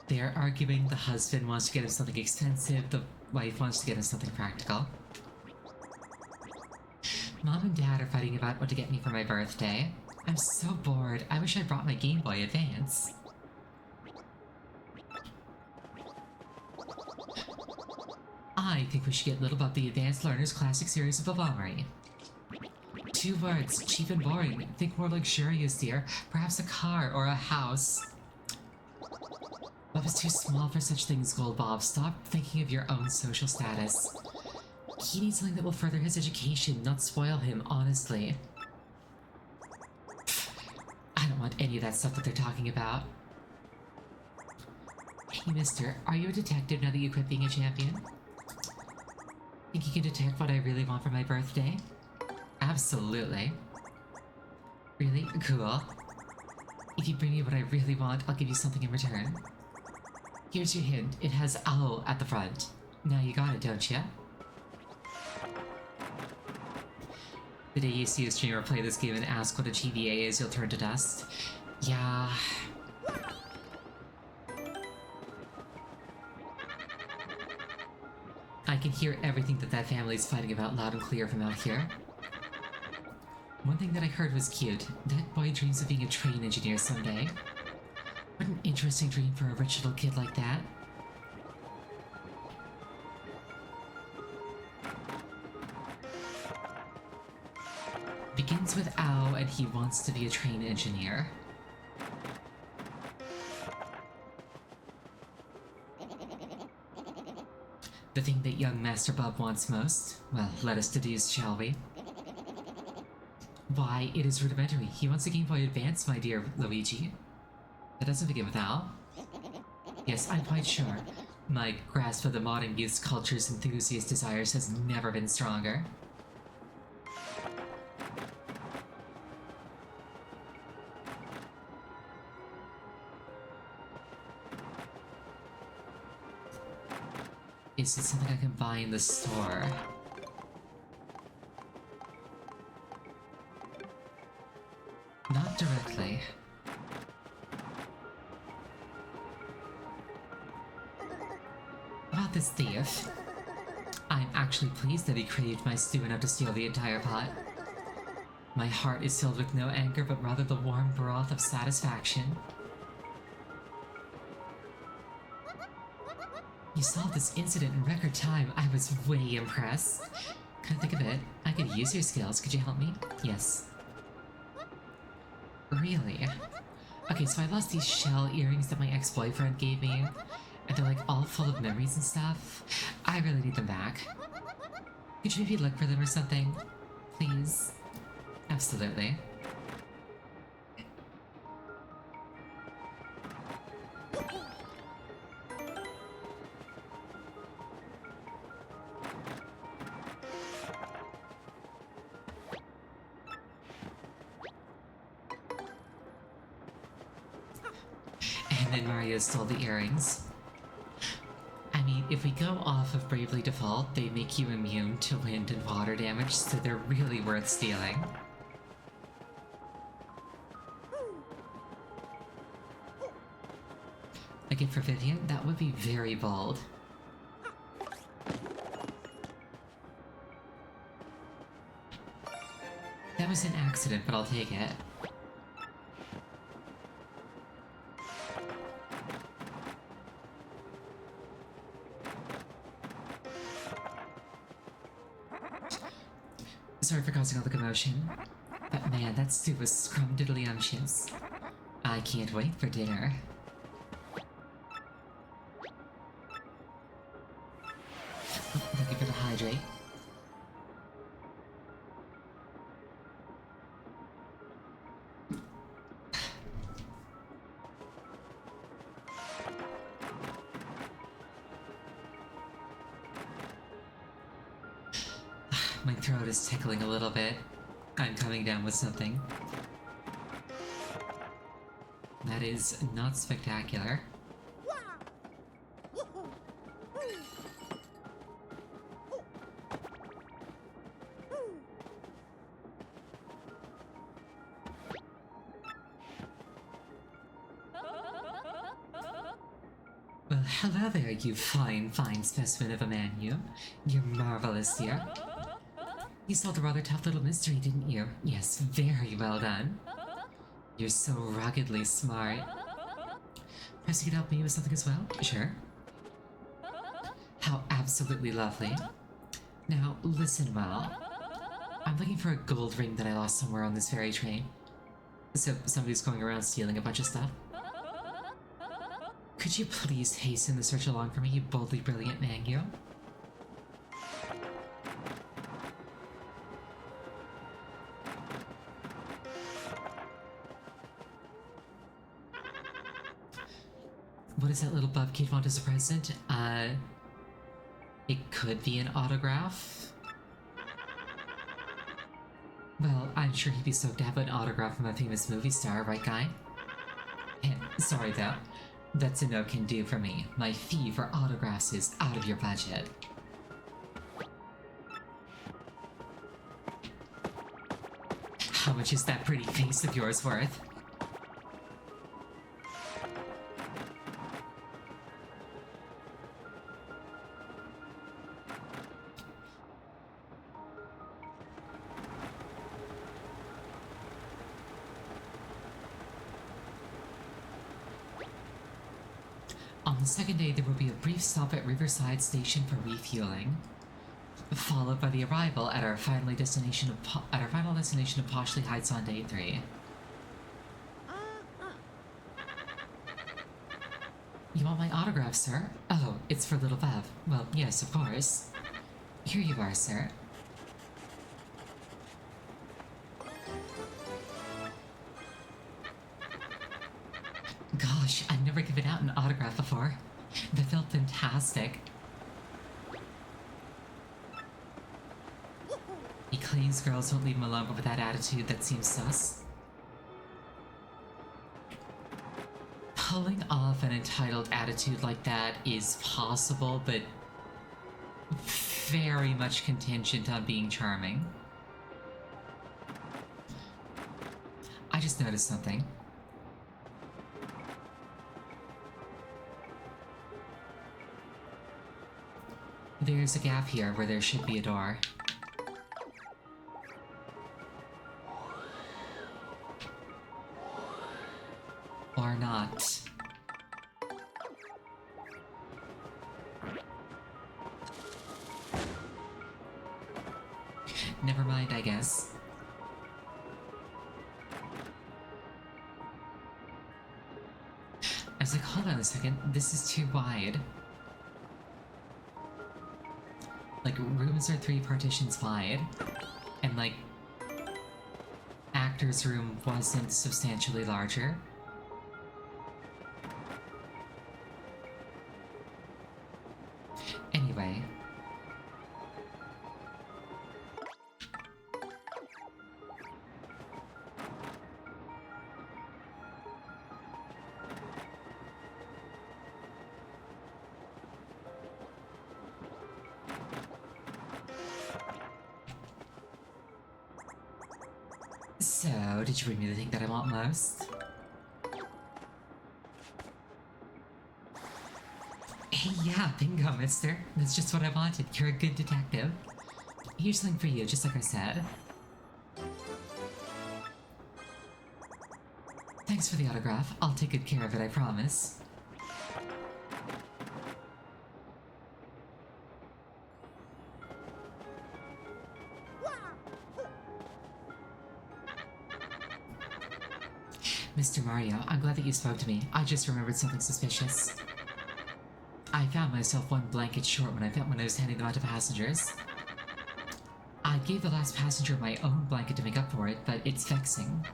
They're arguing the husband wants to get him something expensive, the wife wants to get him something practical. Mom and Dad are fighting about what to get me for my birthday. I'm so bored. I wish I brought my Game Boy Advance. I think we should get Little Bub the Advanced Learners Classic Series of Bobommery. 2 words, cheap and boring. Think more luxurious, dear. Perhaps a car or a house. Bob is too small for such things, Gold Bob. Stop thinking of your own social status. He needs something that will further his education, not spoil him, honestly. I don't want any of that stuff that they're talking about. Hey, mister, are you a detective now that you quit being a champion? Think you can detect what I really want for my birthday? Absolutely. Really? Cool. If you bring me what I really want, I'll give you something in return. Here's your hint. It has owl at the front. Now you got it, don't ya? The day you see a streamer play this game and ask what a GBA is, you'll turn to dust. Yeah. I can hear everything that family's fighting about loud and clear from out here. One thing that I heard was cute. That boy dreams of being a train engineer someday. What an interesting dream for a rich little kid like that. Begins with Ow and he wants to be a train engineer. The thing that young Master Bob wants most? Well, let us deduce, shall we? Why, it is rudimentary. He wants a Game Boy Advance, my dear Luigi. That doesn't begin with Ow. Yes, I'm quite sure. My grasp of the modern youth's culture's enthusiast desires has never been stronger. Is it something I can buy in the store? Not directly. About this thief. I'm actually pleased that he craved my stew enough to steal the entire pot. My heart is filled with no anger, but rather the warm broth of satisfaction. You solved this incident in record time. I was way impressed. Can I think of it? I could use your skills. Could you help me? Yes. Really? Okay, so I lost these shell earrings that my ex-boyfriend gave me, and they're like all full of memories and stuff. I really need them back. Could you maybe look for them or something? Please? Absolutely. And then Mario stole the earrings. I mean, if we go off of Bravely Default, they make you immune to wind and water damage, so they're really worth stealing. A gift for Vivian? That would be very bold. That was an accident, but I'll take it. Sorry for causing all the commotion. But man, that stew was scrumdiddlyumptious. I can't wait for dinner. Looking for the hydrate. My throat is tickling a little bit. I'm coming down with something. That is not spectacular. Well, hello there, you fine specimen of a man, you. You're marvelous, dear. You solved a rather tough little mystery, didn't you? Yes, very well done. You're so ruggedly smart. Perhaps you could help me with something as well? Sure. How absolutely lovely. Now, listen well. I'm looking for a gold ring that I lost somewhere on this ferry train. So, somebody's going around stealing a bunch of stuff. Could you please hasten the search along for me, you boldly brilliant Mangyo? What does that little bub kid want as a present? It could be an autograph. Well, I'm sure he'd be stoked to have an autograph from a famous movie star, right, guy? Sorry though, that's a no can do for me. My fee for autographs is out of your budget. How much is that pretty face of yours worth? On the second day, there will be a brief stop at Riverside Station for refueling, followed by the arrival at our final destination of Poshley Heights on day 3. You want my autograph, sir? Oh, it's for Little Bev. Well, yes, of course. Here you are, sir. Gosh, I've never given out an autograph before. That felt fantastic. He claims girls won't leave him alone, but with that attitude, that seems sus. Pulling off an entitled attitude like that is possible, but very much contingent on being charming. I just noticed something. There's a gap here where there should be a door. Or not. Never mind, I guess. I was like, hold on a second, this is too wide. Like, rooms are 3 partitions wide, and like, actor's room wasn't substantially larger. Anyway. So, did you bring me the thing that I want most? Hey, yeah, bingo, mister. That's just what I wanted. You're a good detective. Here's something for you, just like I said. Thanks for the autograph. I'll take good care of it, I promise. Mr. Mario, I'm glad that you spoke to me. I just remembered something suspicious. I found myself one blanket short when I was handing them out to passengers. I gave the last passenger my own blanket to make up for it, but it's vexing.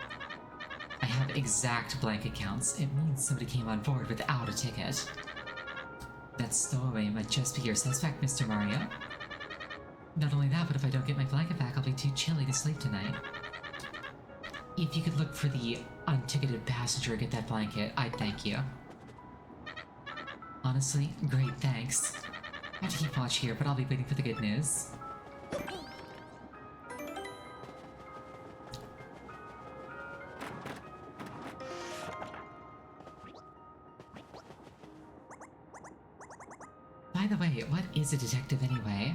I have exact blanket counts. It means somebody came on board without a ticket. That stowaway might just be your suspect, Mr. Mario. Not only that, but if I don't get my blanket back, I'll be too chilly to sleep tonight. If you could look for the unticketed passenger and get that blanket, I'd thank you. Honestly, great, thanks. I have to keep watch here, but I'll be waiting for the good news. By the way, what is a detective anyway?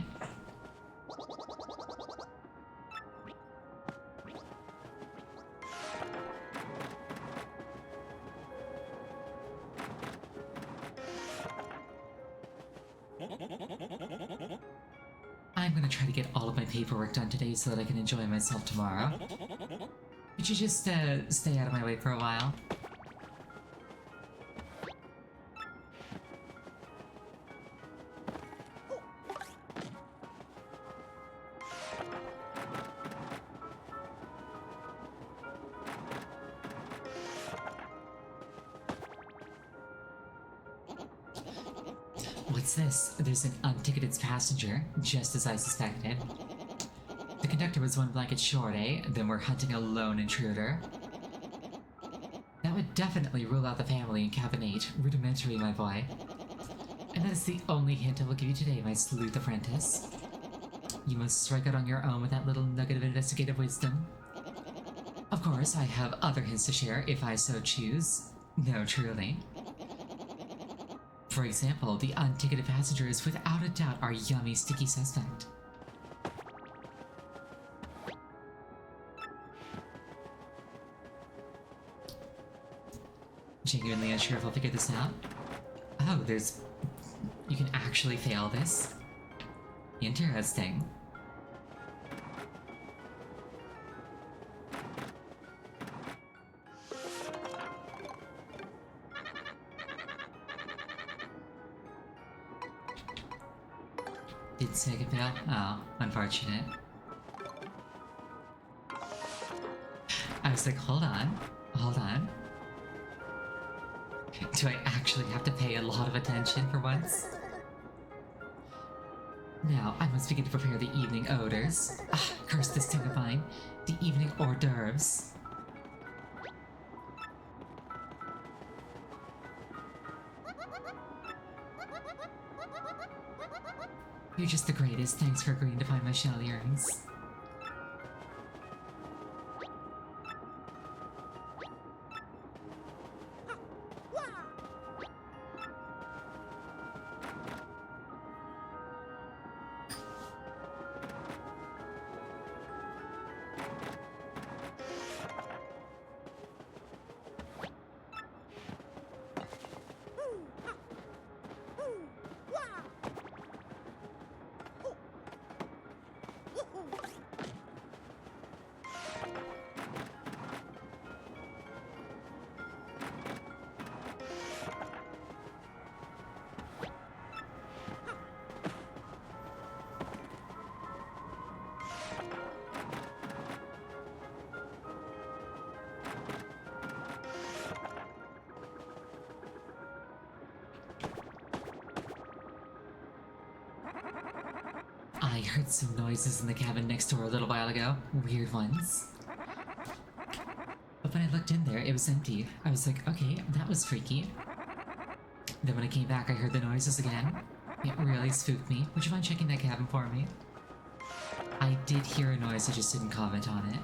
I'm gonna try to get all of my paperwork done today so that I can enjoy myself tomorrow. Could you just, stay out of my way for a while? What's this? There's an unticketed passenger, just as I suspected. The conductor was one blanket short, eh? Then we're hunting a lone intruder. That would definitely rule out the family in cabin 8. Rudimentary, my boy. And that is the only hint I will give you today, my sleuth apprentice. You must strike out on your own with that little nugget of investigative wisdom. Of course, I have other hints to share if I so choose. No, truly. For example, the unticketed passenger is without a doubt our yummy, sticky suspect. Genuinely unsure if I'll figure this out. Oh, there's... You can actually fail this? Interesting. Didn't say I could fail? Oh, unfortunate. I was like, hold on. Hold on. Do I actually have to pay a lot of attention for once? Now, I must begin to prepare the evening odors. Ah, curse this tongue of mine. The evening hors d'oeuvres. You're just the greatest. Thanks for agreeing to find my shell earrings. I heard some noises in the cabin next door a little while ago. Weird ones. But when I looked in there, it was empty. I was like, okay, that was freaky. Then when I came back, I heard the noises again. It really spooked me. Would you mind checking that cabin for me? I did hear a noise, I just didn't comment on it.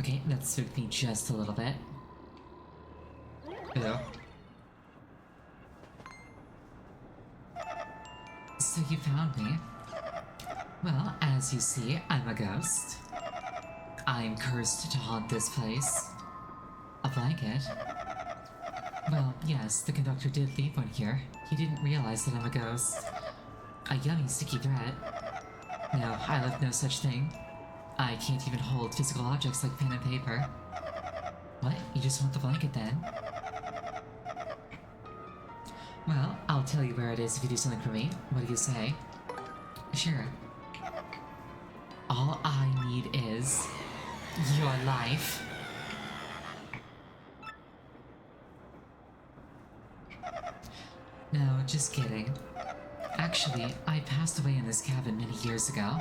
Okay, that spooked me just a little bit. Ew. So you found me. Well, as you see, I'm a ghost. I'm cursed to haunt this place. A blanket? Well, yes, the conductor did leave one here. He didn't realize that I'm a ghost. A yummy sticky threat. No, I left no such thing. I can't even hold physical objects like pen and paper. What? You just want the blanket then? Well, I'll tell you where it is if you do something for me. What do you say? Sure. All I need is your life. No, just kidding. Actually, I passed away in this cabin many years ago.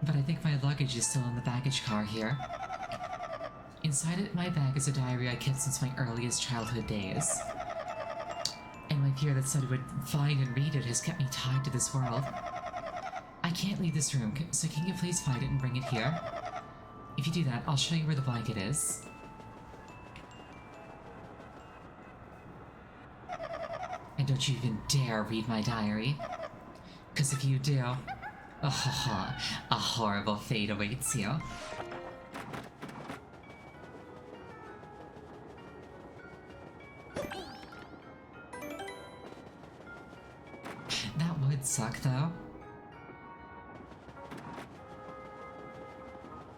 But I think my luggage is still in the baggage car here. Inside it, my bag is a diary I kept since my earliest childhood days. And my fear that someone would find and read it has kept me tied to this world. I can't leave this room, so can you please find it and bring it here? If you do that, I'll show you where the blanket is. And don't you even dare read my diary. Because if you do, oh, a horrible fate awaits you. That would suck, though.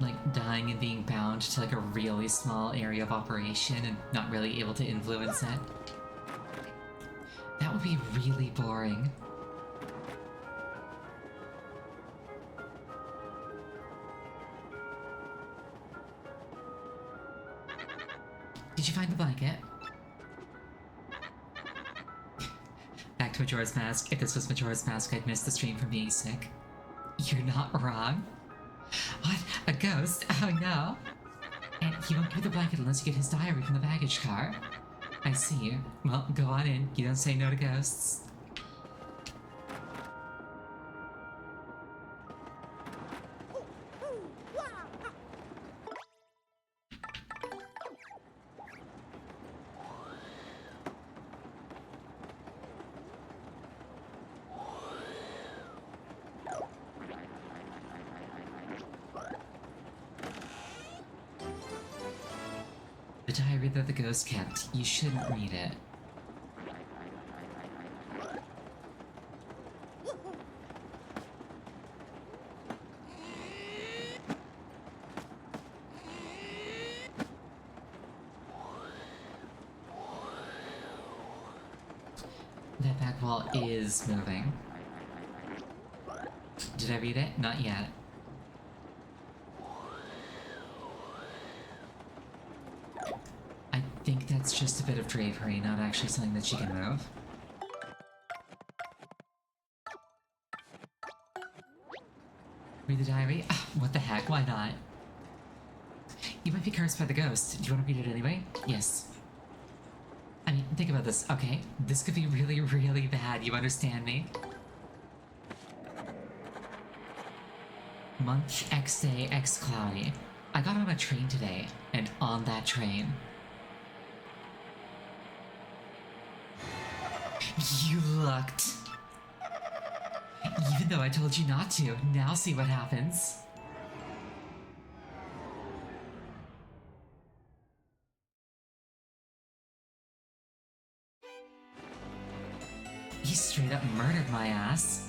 Like, dying and being bound to, like, a really small area of operation and not really able to influence it. That would be really boring. Did you find the blanket? Back to Majora's Mask. If this was Majora's Mask, I'd miss the stream from being sick. You're not wrong. What? A ghost? Oh no. And he won't give you the blanket unless you get his diary from the baggage car. I see. Well, go on in. You don't say no to ghosts. The diary that the ghost kept. You shouldn't read it. That back wall is moving. Did I read it? Not yet. just a bit of drapery, not actually something that she can move. Read the diary? Ah, what the heck, why not? You might be cursed by the ghost. Do you want to read it anyway? Yes. I mean, think about this, okay? This could be really, really bad, you understand me? Month X day X cloudy. I got on a train today, and on that train... You looked! Even though I told you not to, now see what happens. He straight up murdered my ass.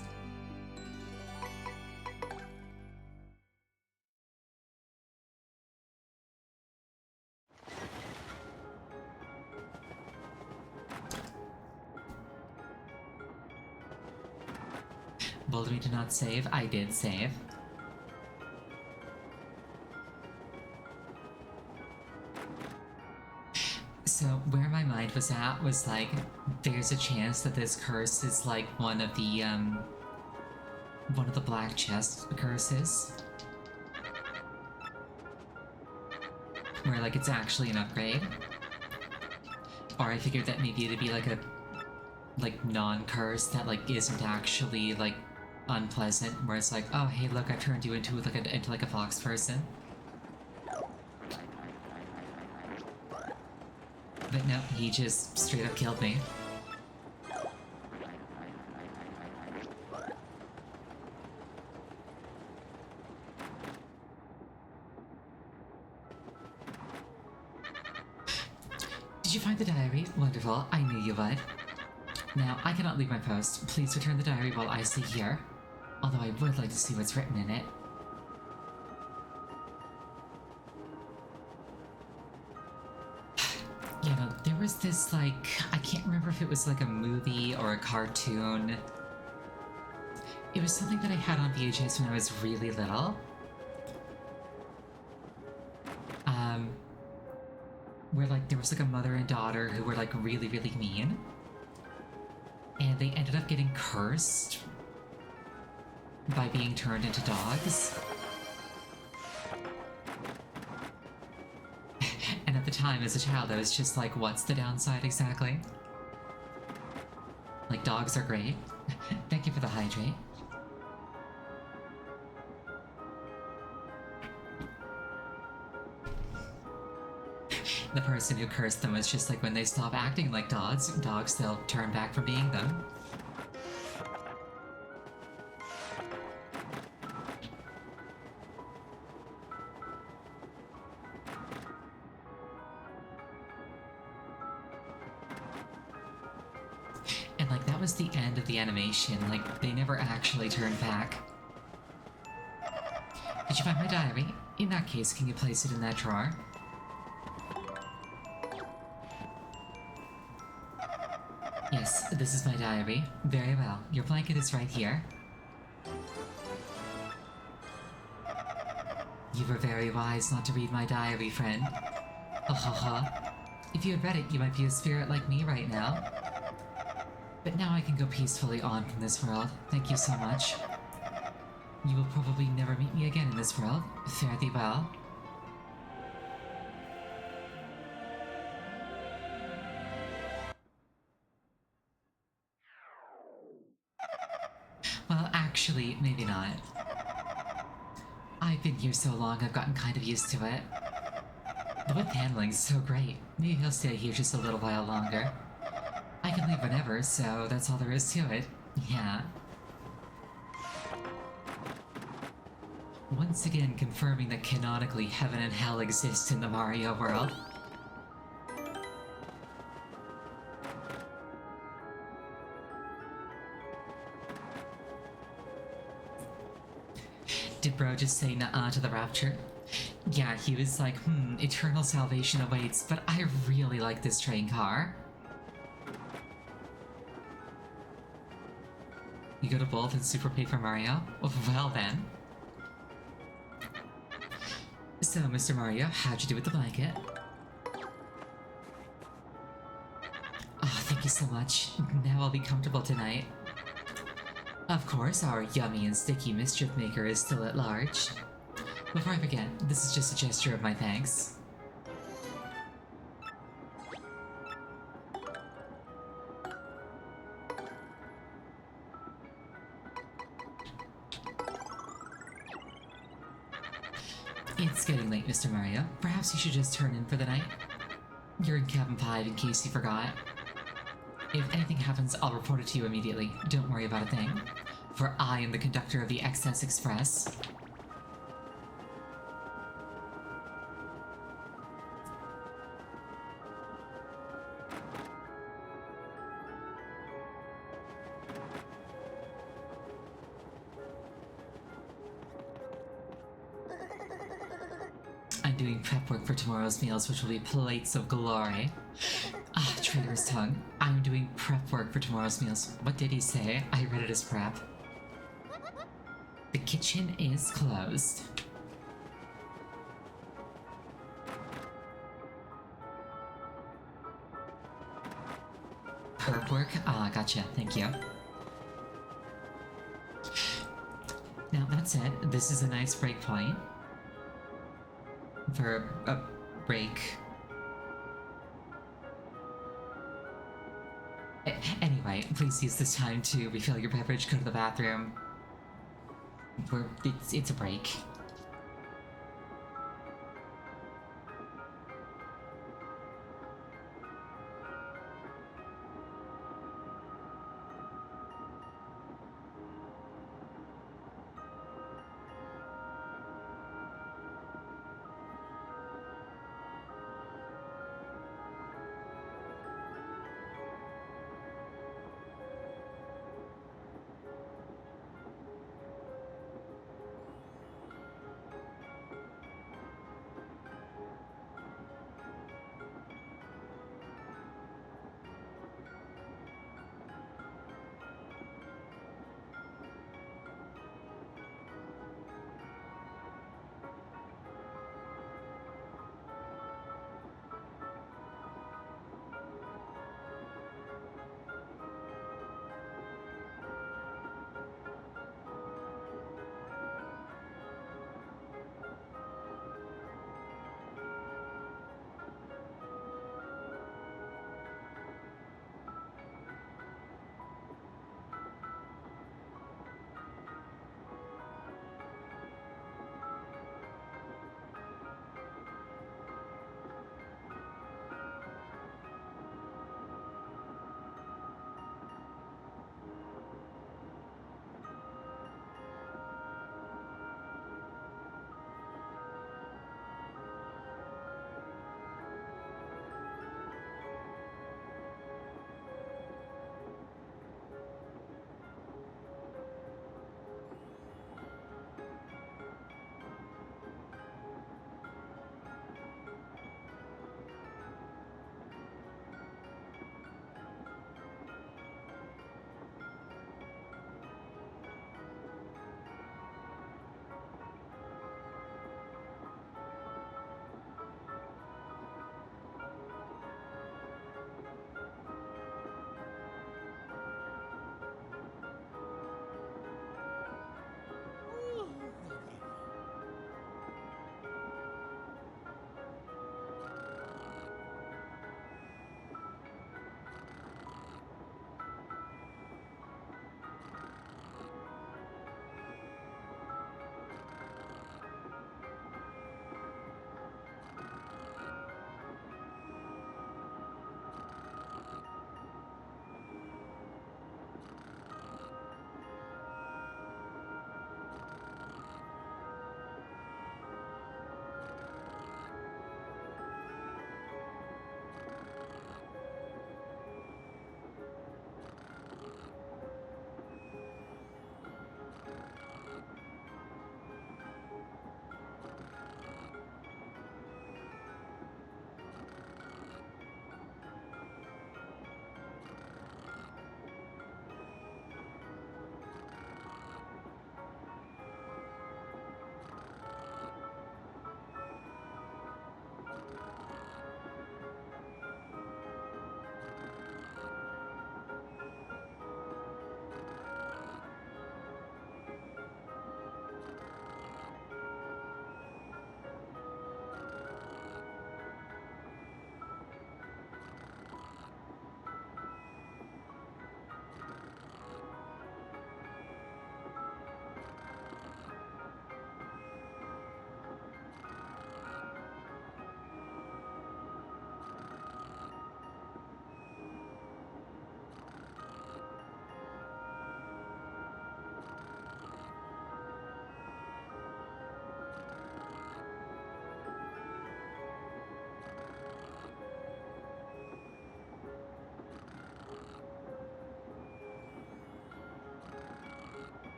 Bold of me to not save. I did save. So where my mind was at was like, there's a chance that this curse is like one of the black chest curses. Where like it's actually an upgrade. Or I figured that maybe it'd be like a non-curse that like isn't actually like unpleasant, where it's like, oh hey look, I turned you into like a fox person. But no, he just straight up killed me. Did you find the diary? Wonderful, I knew you would. Now, I cannot leave my post. Please return the diary while I stay here. Although I would like to see what's written in it. You know, there was this, like... I can't remember if it was like a movie or a cartoon. It was something that I had on VHS when I was really little. Where, like, there was like a mother and daughter who were, like, really, really mean. And they ended up getting cursed by being turned into dogs. And at the time, as a child, I was just like, what's the downside exactly? Like, dogs are great. Thank you for the hydrate. The person who cursed them was just like, when they stop acting like dogs, they'll turn back from being them. And like, that was the end of the animation, like, they never actually turned back. Did you find my diary? In that case, can you place it in that drawer? Yes, this is my diary. Very well. Your blanket is right here. You were very wise not to read my diary, friend. Oh ha ha. If you had read it, you might be a spirit like me right now. But now I can go peacefully on from this world. Thank you so much. You will probably never meet me again in this world. Fare thee well. Well, actually, maybe not. I've been here so long, I've gotten kind of used to it. The whip handling's so great. Maybe he'll stay here just a little while longer. I can leave whenever, so that's all there is to it. Yeah. Once again confirming that canonically heaven and hell exist in the Mario world. Did bro just say nah to the rapture? Yeah, he was like, eternal salvation awaits, but I really like this train car. You go to both and Super Paper Mario? Well then. So, Mr. Mario, how'd you do with the blanket? Thank you so much. Now I'll be comfortable tonight. Of course, our yummy and sticky mischief maker is still at large. Before I forget, this is just a gesture of my thanks. It's getting late, Mr. Mario. Perhaps you should just turn in for the night? You're in cabin 5 in case you forgot. If anything happens, I'll report it to you immediately. Don't worry about a thing. For I am the conductor of the XS Express. I'm doing prep work for tomorrow's meals, which will be plates of glory. Ah, traitor's tongue. I'm doing prep work for tomorrow's meals. What did he say? I read it as prep. The kitchen is closed. Prep work? Ah, gotcha. Thank you. Now, that said, this is a nice break point. For a break. Anyway, please use this time to refill your beverage, go to the bathroom. It's a break.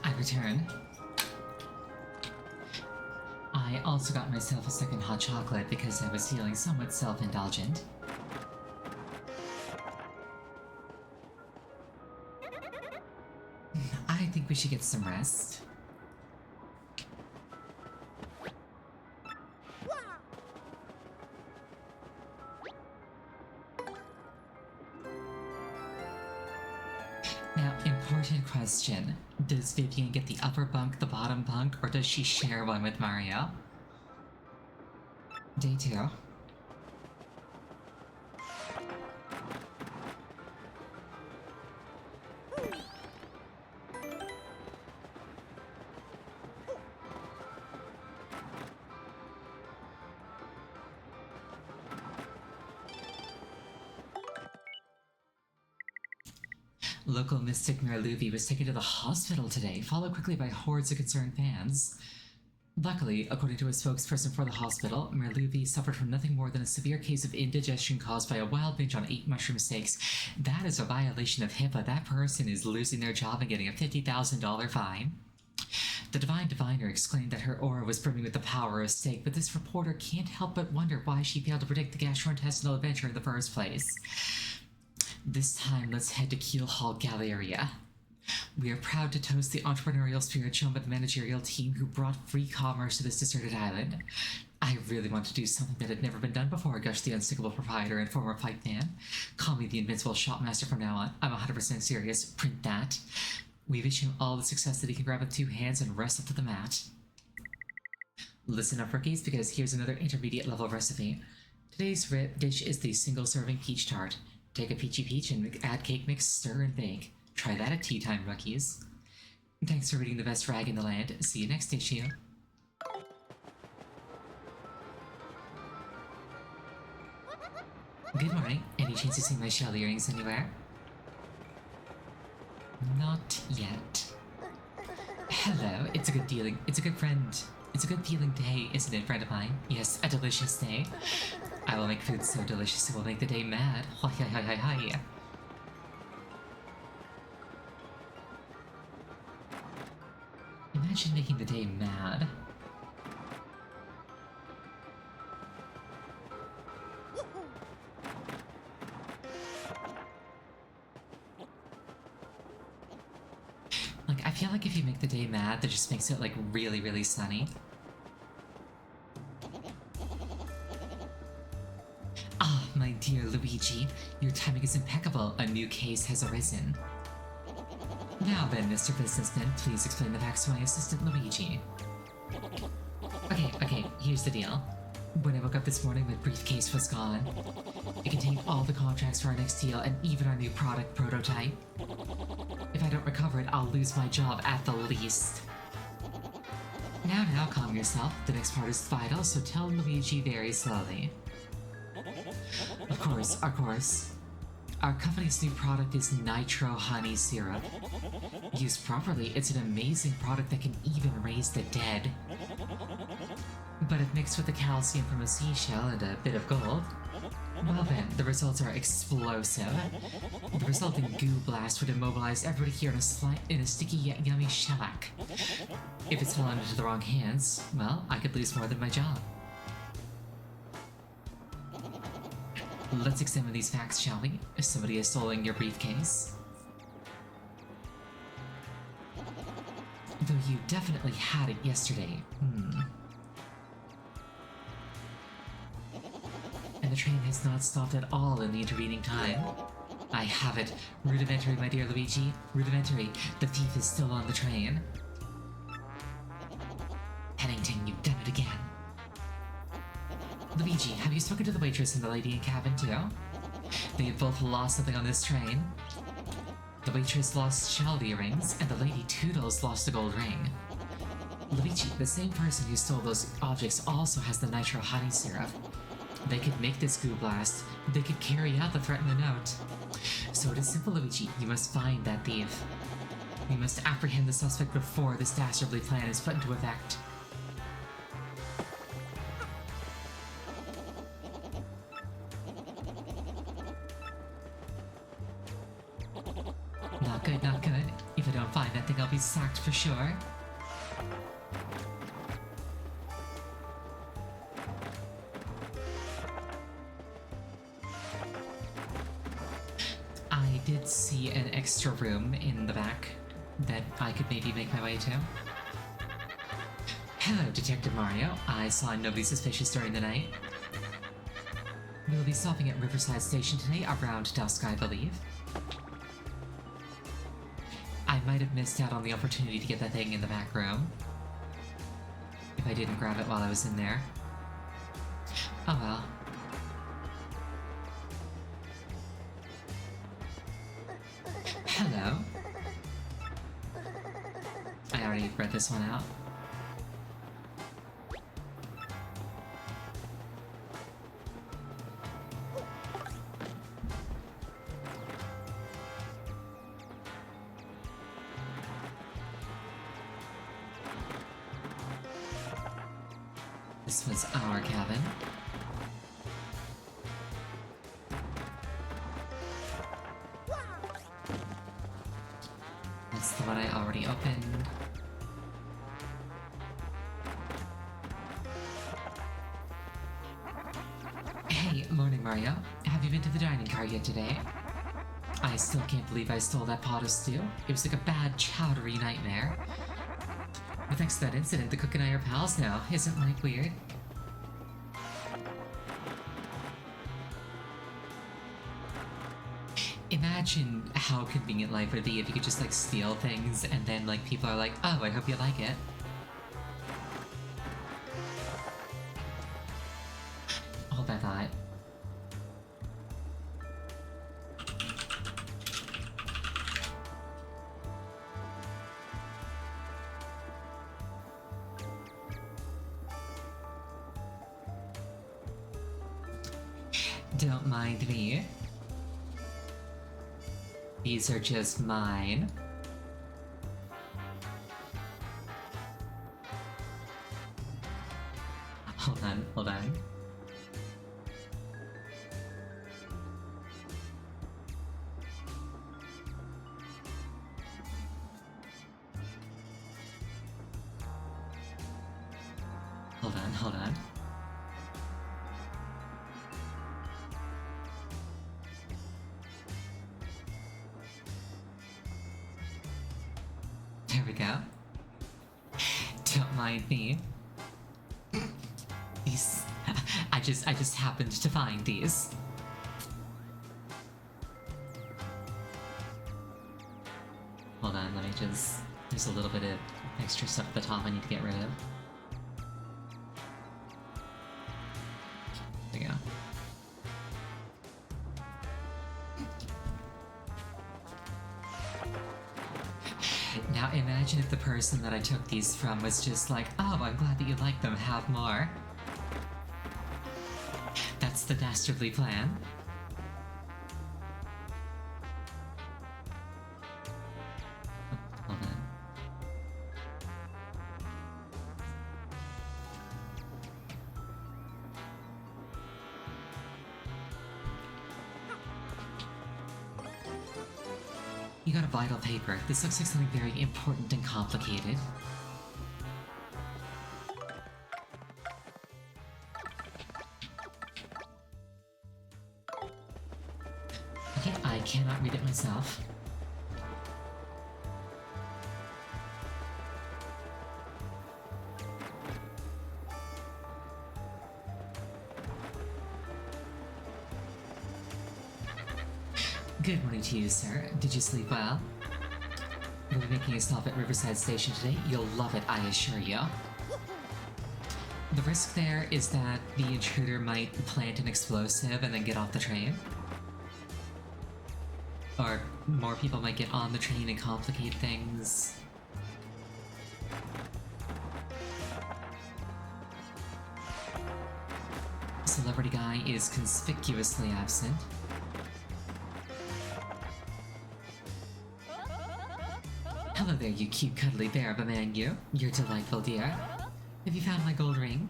I return. I also got myself a second hot chocolate because I was feeling somewhat self-indulgent. I think we should get some rest. Now, important question. Does Vivian get the upper bunk, the bottom bunk, or does she share one with Mario? Day 2. Local mystic Merluvi was taken to the hospital today, followed quickly by hordes of concerned fans. Luckily, according to a spokesperson for the hospital, Merluvi suffered from nothing more than a severe case of indigestion caused by a wild binge on 8 mushroom steaks. That is a violation of HIPAA. That person is losing their job and getting a $50,000 fine. The Divine Diviner exclaimed that her aura was brimming with the power of steak, but this reporter can't help but wonder why she failed to predict the gastrointestinal adventure in the first place. This time, let's head to Keel Hall Galleria. We are proud to toast the entrepreneurial spirit shown by the managerial team who brought free commerce to this deserted island. I really want to do something that had never been done before, gushed the unsinkable proprietor and former pipe man. Call me the invincible shopmaster from now on. I'm 100% serious. Print that. We wish him all the success that he can grab with 2 hands and wrestle to the mat. Listen up, rookies, because here's another intermediate level recipe. Today's dish is the single-serving peach tart. Take a peachy peach and add cake mix, stir, and bake. Try that at tea time, rookies. Thanks for reading the best rag in the land. See you next issue. Good morning. Any chance you've seen my shell earrings anywhere? Not yet. Hello, it's a good dealing. It's a good friend. It's a good feeling day, isn't it, friend of mine? Yes, a delicious day. I will make food so delicious it will make the day mad. Hi hi hi hi hi. Imagine making the day mad. Like, I feel like if you make the day mad, that just makes it, like, really, really sunny. Ah, my dear Luigi, your timing is impeccable. A new case has arisen. Now then, Mr. Businessman, please explain the facts to my assistant Luigi. Okay, here's the deal. When I woke up this morning, my briefcase was gone. It contained all the contracts for our next deal and even our new product prototype. If I don't recover it, I'll lose my job at the least. Now, calm yourself. The next part is vital, so tell Luigi very slowly. Of course. Our company's new product is Nitro Honey Syrup. Used properly, it's an amazing product that can even raise the dead. But if mixed with the calcium from a seashell and a bit of gold, well then, the results are explosive. The resulting goo blast would immobilize everybody here in a sticky yet yummy shellac. If it's fallen into the wrong hands, well, I could lose more than my job. Let's examine these facts, shall we? If somebody has stolen your briefcase. Though you definitely had it yesterday. And the train has not stopped at all in the intervening time. I have it. Rudimentary, my dear Luigi. Rudimentary. The thief is still on the train. Pennington, you've done it again. Luigi, have you spoken to the waitress and the lady in cabin too? They have both lost something on this train. The waitress lost shell earrings, and the lady Toodles lost a gold ring. Luigi, the same person who stole those objects also has the Nitro Honey Syrup. They could make this goo blast. They could carry out the threat in the note. So it is simple, Luigi. You must find that thief. We must apprehend the suspect before this dastardly plan is put into effect. Not good. If I don't find that thing, I'll be He's sacked for sure. I did see an extra room in the back that I could maybe make my way to. Hello, Detective Mario. I saw nobody suspicious during the night. We'll be stopping at Riverside Station today around dusk, I believe. I might have missed out on the opportunity to get that thing in the back room if I didn't grab it while I was in there. Oh well. Hello. I already read this one out. This was our cabin. That's the one I already opened. Hey, morning Mario. Have you been to the dining car yet today? I still can't believe I stole that pot of stew. It was like a bad, chowdery nightmare. But thanks to that incident, the cook and I are pals now. Isn't life weird? Imagine how convenient life would be if you could just like steal things and then like people are like, oh, I hope you like it. Hold that thought. Don't mind me. These are just mine. Hold on, hold on. Hold on, hold on. There we go. Don't mind me. These... I just happened to find these. Hold on, let me just... There's a little bit of extra stuff at the top I need to get rid of. There we go. Now imagine if the person that I took these from was just like, oh, I'm glad that you like them, have more. That's the dastardly plan. Oh, hold on. You got a vital paper. This looks like something very important and complicated. Okay, I cannot read it myself. Good morning to you, sir. Did you sleep well? We'll be making a stop at Riverside Station today. You'll love it, I assure you. The risk there is that the intruder might plant an explosive and then get off the train. Or more people might get on the train and complicate things. Celebrity guy is conspicuously absent. Hello there, you cute cuddly bear of a man, you. You're delightful, dear. Have you found my gold ring?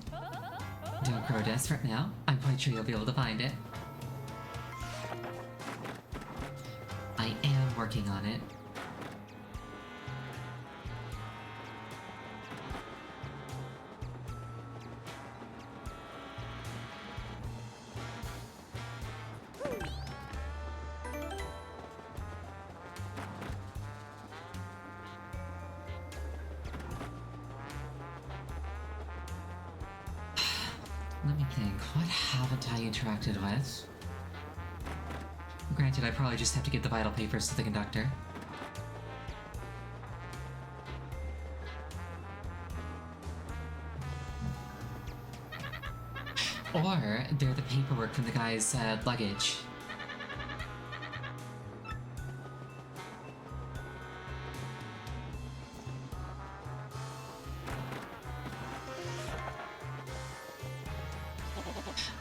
Don't grow desperate now. I'm quite sure you'll be able to find it. I am working on it. Let me think. What haven't I interacted with? Granted, I probably just have to give the vital papers to the conductor. Or they're the paperwork from the guy's luggage.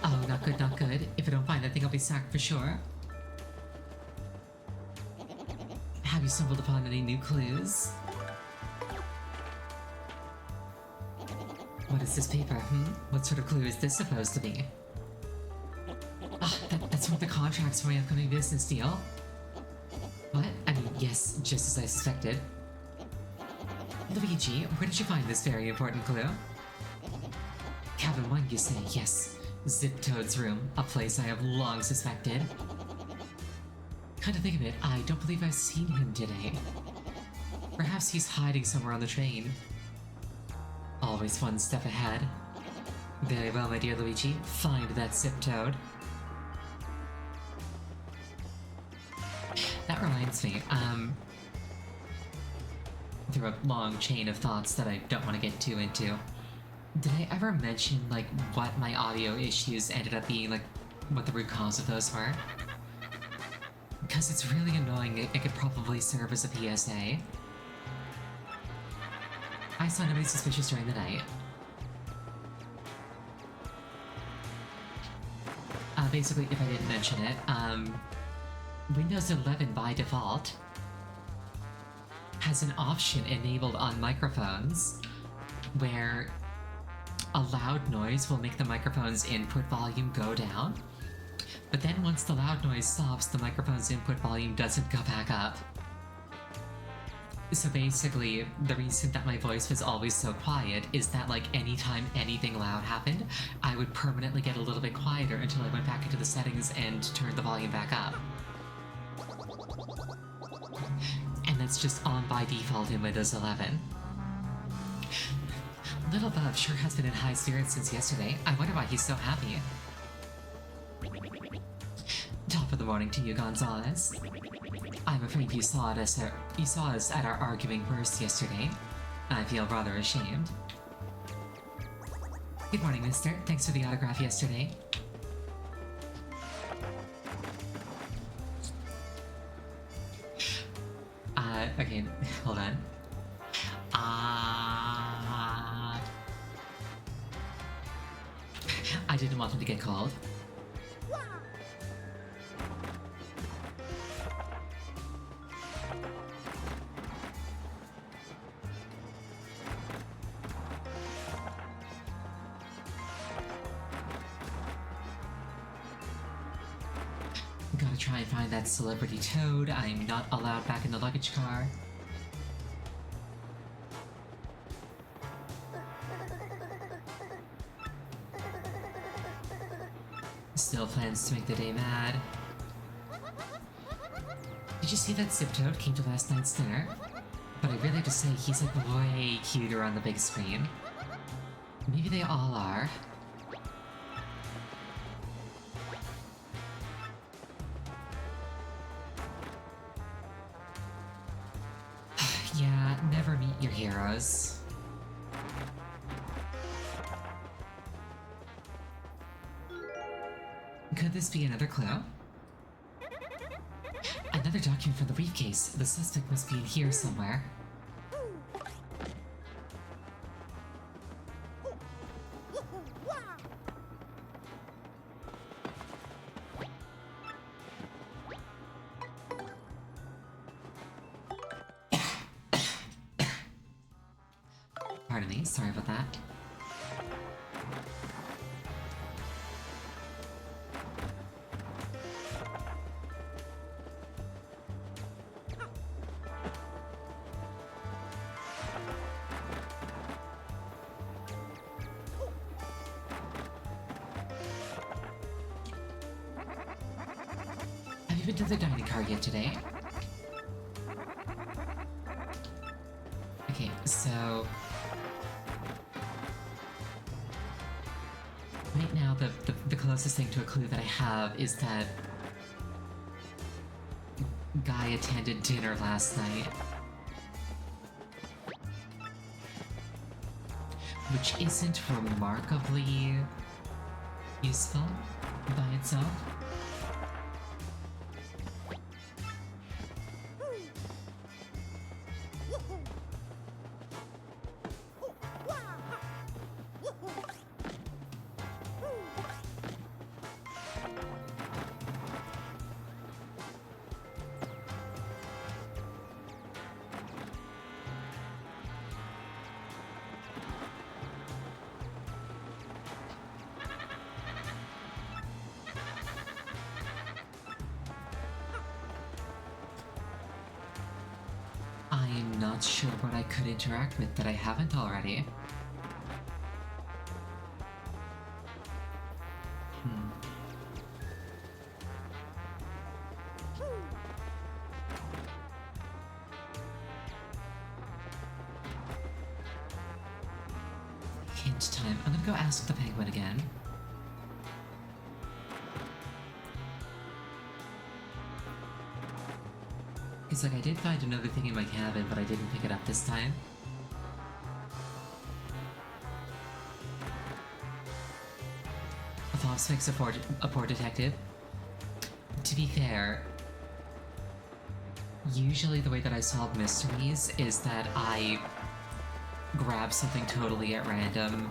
Oh, not good, not good. If I don't find that thing, I'll be sacked for sure. Have you stumbled upon any new clues? What is this paper, What sort of clue is this supposed to be? Ah, that's one of the contracts for my upcoming business deal. What? I mean, yes, just as I suspected. Luigi, where did you find this very important clue? Cabin 1, you say, yes. Zip Toad's room, a place I have long suspected. Come to think of it, I don't believe I've seen him today. Perhaps he's hiding somewhere on the train. Always one step ahead. Very well, my dear Luigi. Find that Zip Toad. That reminds me, through a long chain of thoughts that I don't want to get too into. Did I ever mention, like, what my audio issues ended up being, like, what the root cause of those were? Because it's really annoying, it could probably serve as a PSA. I saw nobody suspicious during the night. Basically, if I didn't mention it, Windows 11 by default has an option enabled on microphones where a loud noise will make the microphone's input volume go down, but then once the loud noise stops, the microphone's input volume doesn't go back up. So basically, the reason that my voice was always so quiet is that, like, anytime anything loud happened, I would permanently get a little bit quieter until I went back into the settings and turned the volume back up. And that's just on by default in Windows 11. Little Bub sure has been in high spirits since yesterday. I wonder why he's so happy. Top of the morning to you, Gonzalez. I'm afraid you saw us at our arguing burst yesterday. I feel rather ashamed. Good morning, mister. Thanks for the autograph yesterday. Okay, hold on. I didn't want him to get called. Gotta try and find that celebrity Toad. I'm not allowed back in the luggage car. Still plans to make the day mad. Did you see that Zip Toad came to last night's dinner? But I really have to say, he's like way cuter on the big screen. Maybe they all are. Yeah, never meet your heroes. Could this be another clue? Another document from the briefcase. The suspect must be in here somewhere. Pardon me, sorry about that. Have you been to the dining car yet today? Okay, so right now the closest thing to a clue that I have is that Guy attended dinner last night. Which isn't remarkably useful by itself. I'm not sure what I could interact with that I haven't already. Hint time. I'm gonna go ask the penguin again. It's like I did find another thing in my cabin, but I didn't pick it up this time. Fox makes a poor detective. To be fair, usually the way that I solve mysteries is that I grab something totally at random,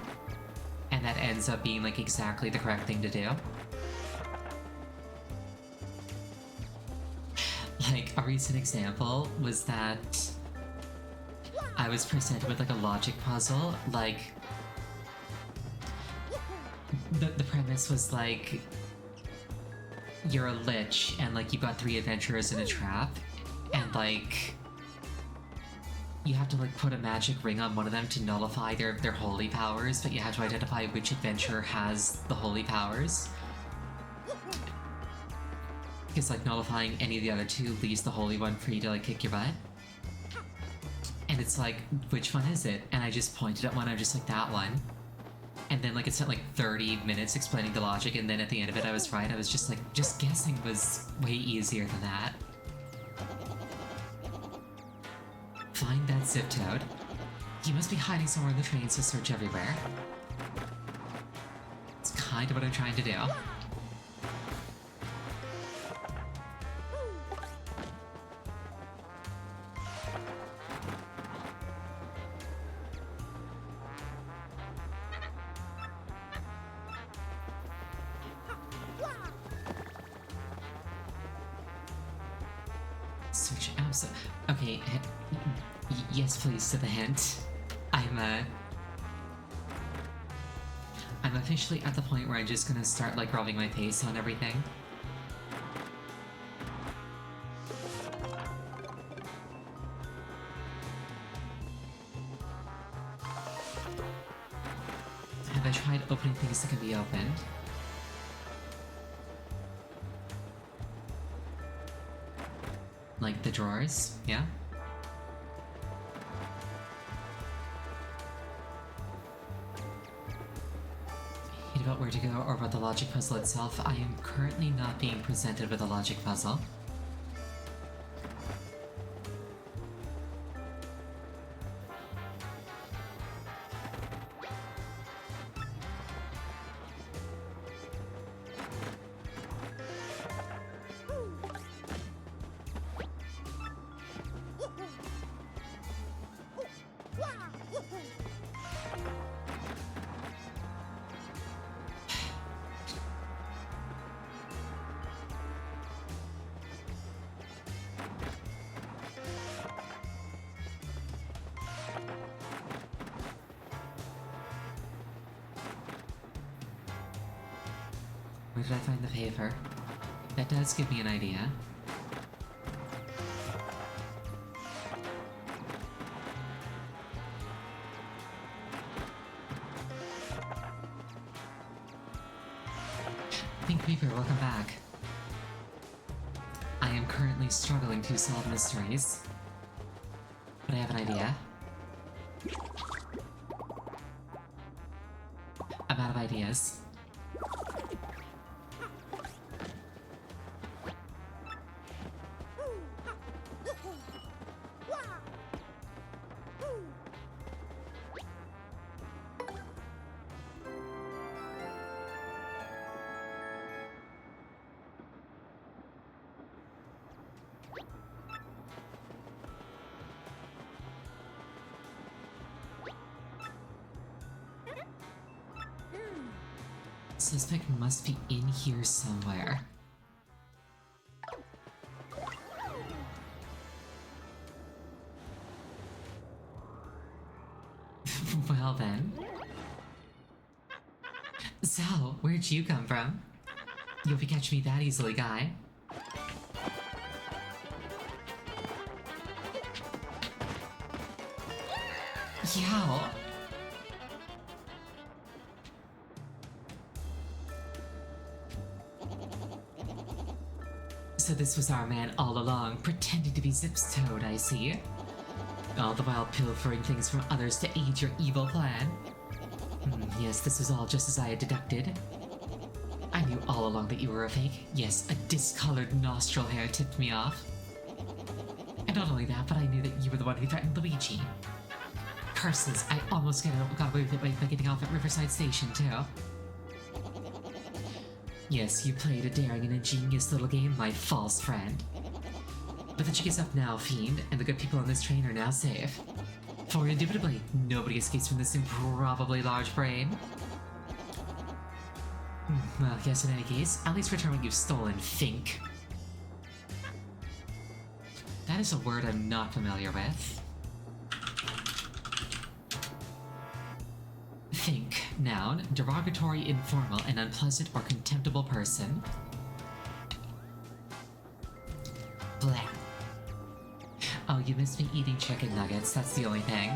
and that ends up being like exactly the correct thing to do. Like, a recent example was that I was presented with like a logic puzzle. Like, the premise was like, you're a lich and like you've got 3 adventurers in a trap, and like you have to like put a magic ring on one of them to nullify their holy powers, but you have to identify which adventurer has the holy powers. Because like nullifying any of the other 2 leaves the holy one for you to like kick your butt. And it's like, which one is it? And I just pointed at one, I'm just like, that one. And then like it spent like 30 minutes explaining the logic, and then at the end of it I was right. I was just like, just guessing was way easier than that. Find that zip toad. He must be hiding somewhere in the train, so search everywhere. It's kind of what I'm trying to do. Search absent. Okay, yes please to the hint. I'm officially at the point where I'm just gonna start like rubbing my face on everything. Have I tried opening things that can be opened? Like the drawers, yeah? Hint about where to go or about the logic puzzle itself. I am currently not being presented with a logic puzzle. Where did I find the paper? That does give me an idea. Pink Creeper, welcome back. I am currently struggling to solve mysteries, but I have an idea. I'm out of ideas. Suspect must be in here somewhere. Well then. So, where'd you come from? You'll be catching me that easily, guy. Yow! So this was our man all along, pretending to be Zip's toad, I see. All the while pilfering things from others to aid your evil plan. Yes, this was all just as I had deducted. I knew all along that you were a fake. Yes, a discolored nostril hair tipped me off. And not only that, but I knew that you were the one who threatened Luigi. Curses, I almost got away with it by getting off at Riverside Station, too. Yes, you played a daring and ingenious little game, my false friend. But the jig is up now, Fiend, and the good people on this train are now safe. For indubitably, nobody escapes from this improbably large brain. Well, yes, in any case, at least return what you've stolen, Fink. That is a word I'm not familiar with. Fink, noun, derogatory, informal, and unpleasant or contemptible person. Blah. Oh, you missed me eating chicken nuggets, that's the only thing.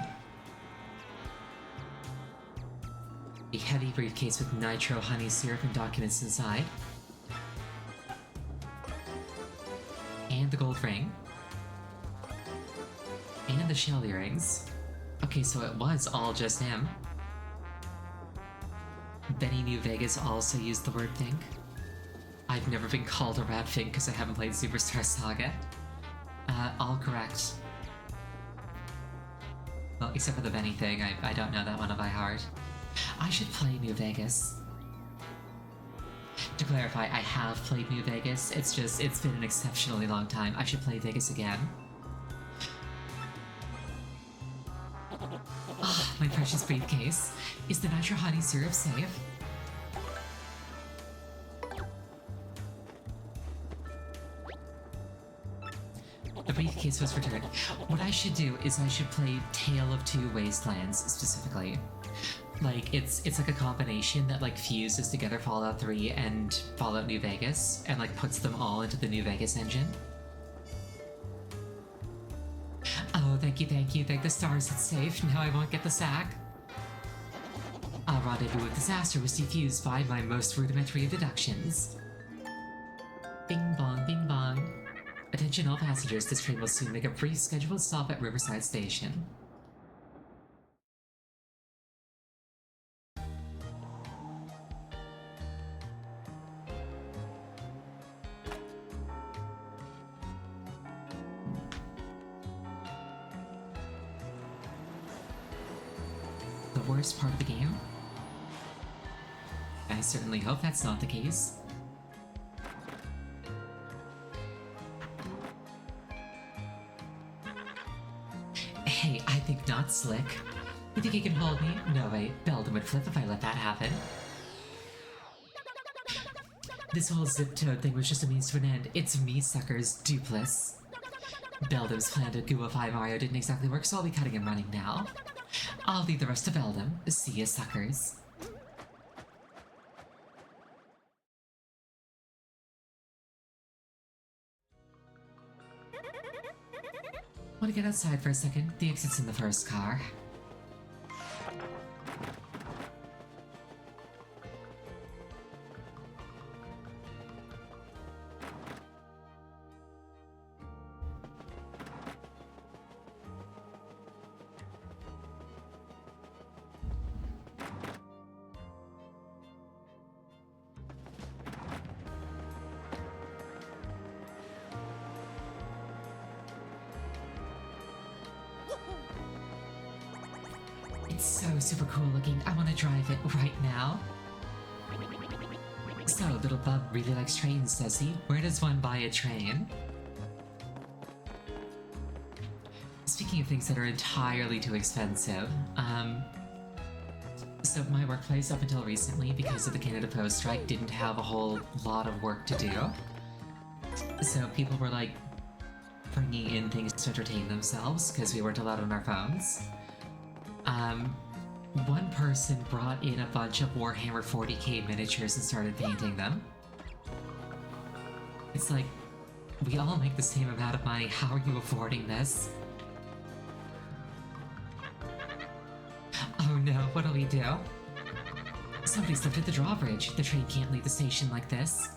A heavy briefcase with nitro honey syrup and documents inside. And the gold ring. And the shell earrings. Okay, so it was all just him. Benny New Vegas also used the word Fink. I've never been called a rat Fink because I haven't played Superstar Saga. All correct. Well, except for the Benny thing, I don't know that one by heart. I should play New Vegas. To clarify, I have played New Vegas, it's been an exceptionally long time. I should play Vegas again. Ah, my precious briefcase. Is the nitro honey syrup safe? The briefcase was returned. What I should do is I should play Tale of Two Wastelands, specifically. Like, it's like a combination that, like, fuses together Fallout 3 and Fallout New Vegas, and, like, puts them all into the New Vegas engine. Oh, thank you, thank the stars, it's safe, now I won't get the sack. Our rendezvous with disaster was defused by my most rudimentary of deductions. Bing bong, bing bong. Attention all passengers, this train will soon make a brief scheduled stop at Riverside Station. The worst part of the game? I certainly hope that's not the case. Hey, I think not, Slick. You think you can hold me? No way, Beldum would flip if I let that happen. This whole Zip Toad thing was just a means to an end. It's me, suckers, Dupless. Beldum's plan to gooify Mario didn't exactly work, so I'll be cutting and running now. I'll leave the rest to Beldum. See ya, suckers. Want to get outside for a second? The exit's in the first car. It's so super cool looking. I want to drive it right now. So, little bub really likes trains, does he? Where does one buy a train? Speaking of things that are entirely too expensive, So my workplace, up until recently, because of the Canada Post strike, didn't have a whole lot of work to do. So people were like bringing in things to entertain themselves because we weren't allowed on our phones. One person brought in a bunch of Warhammer 40k miniatures and started painting them. It's like, we all make the same amount of money, how are you affording this? Oh no, what'll we do? Somebody's lifted the drawbridge. The train can't leave the station like this.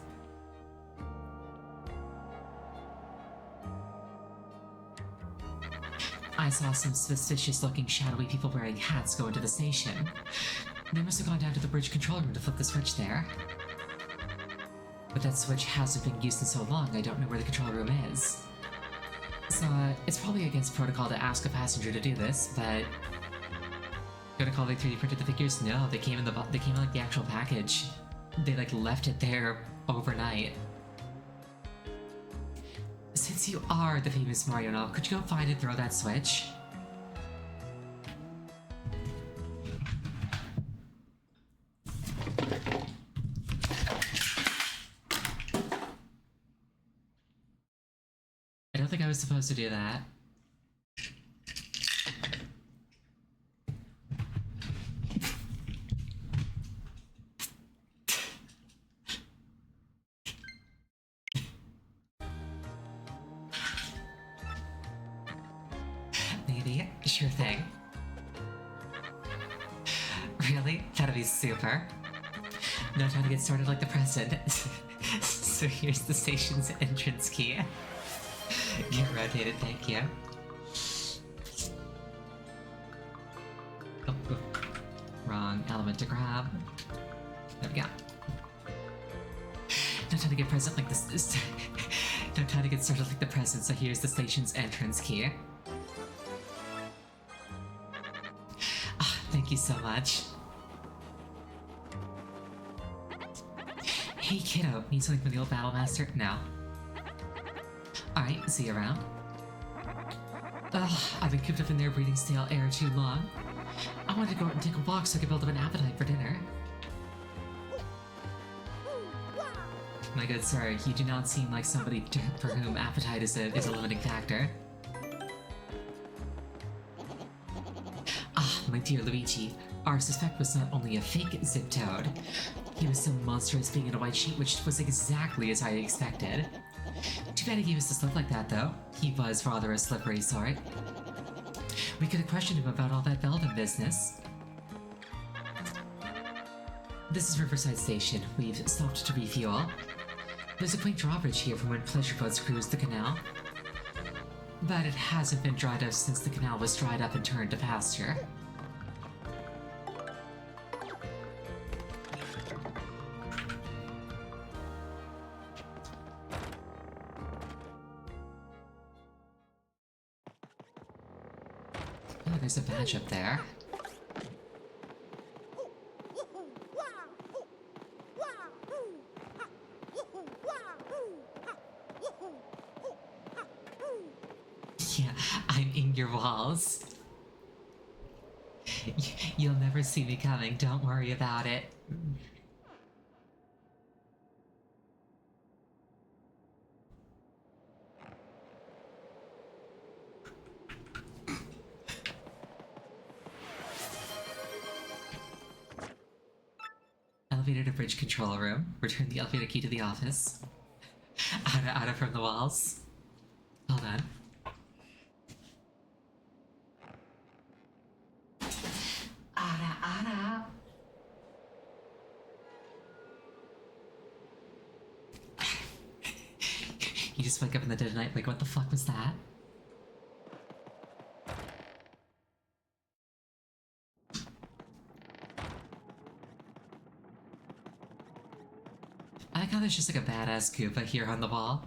I saw some suspicious-looking shadowy people wearing hats go into the station. They must have gone down to the bridge control room to flip the switch there. But that switch hasn't been used in so long, I don't know where the control room is. So, it's probably against protocol to ask a passenger to do this, but... Gonna call they 3D printed the figures? No, they came in like the actual package. They like left it there overnight. Since you are the famous Mario now, could you go find and throw that switch? I don't think I was supposed to do that. Maybe. Sure thing. Really? That'd be super. No time to get started like the president. So here's the station's entrance key. Get rotated, thank you. Oh, oh. Wrong element to grab. There we go. No time to get present like this. No time to get started like the present, so here's the station's entrance key. Thank you so much. Hey kiddo, need something from the old Battlemaster? No. Alright, see you around. Ugh, I've been cooped up in there breathing stale air too long. I wanted to go out and take a walk so I could build up an appetite for dinner. My good sir, you do not seem like somebody for whom appetite is a limiting factor. My dear Luigi, our suspect was not only a fake Zip Toad, he was so monstrous being in a white sheet, which was exactly as I expected. Too bad he gave us a slip like that, though. He was rather a slippery sort. We could have questioned him about all that Belden business. This is Riverside Station. We've stopped to refuel. There's a quaint drawbridge here from when pleasure boats cruised the canal. But it hasn't been dried up since the canal was dried up and turned to pasture. Oh, there's a badge up there. Yeah, I'm in your walls. You'll never see me coming, don't worry about it. Elevator to bridge control room. Return the elevator key to the office. Ada from the walls. Hold on. Ada. You just wake up in the dead of night like, what the fuck was that? I like how there's just like a badass Koopa here on the wall.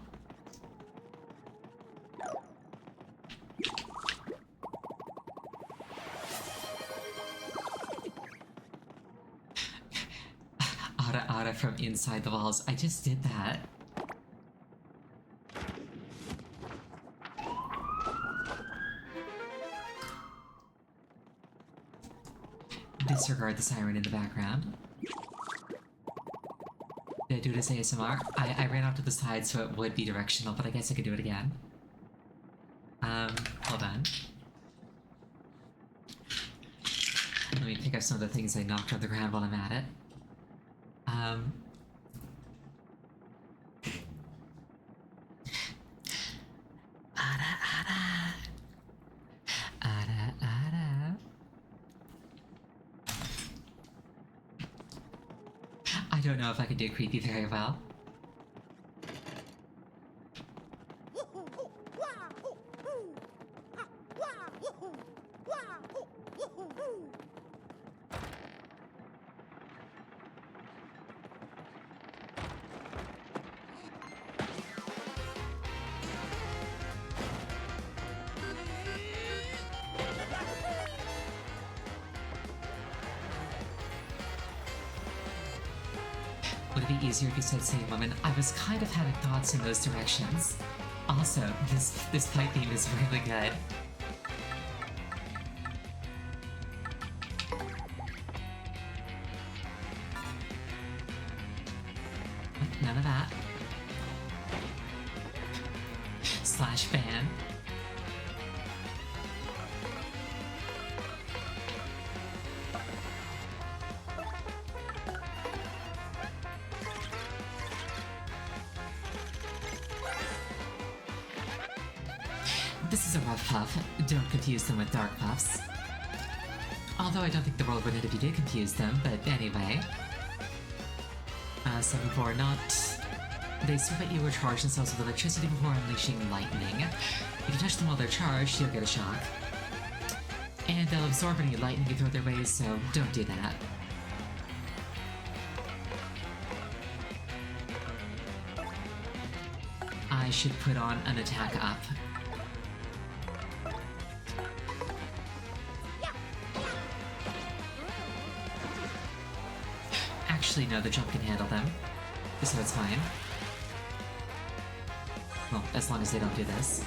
Ada from inside the walls. I just did that. disregard the siren in the background. Did I do this ASMR? I ran off to the side so it would be directional, but I guess I could do it again. Hold on. Let me pick up some of the things I knocked on the ground while I'm at it. Ada, ada. Ada, ada. I don't know if I can do creepy very well. Would it be easier if you said same woman? I was kind of having thoughts in those directions. Also, this fight theme is really good. None of that. Slash ban. This is a rough puff. Don't confuse them with dark puffs. Although I don't think the world would end if you did confuse them, but anyway. 7-4, not... They sweep at you or charge themselves with electricity before unleashing lightning. If you touch them while they're charged, you'll get a shock. And they'll absorb any lightning you throw their way, so don't do that. I should put on an attack up. Actually, no, the jump can handle them, so it's fine. Well, as long as they don't do this.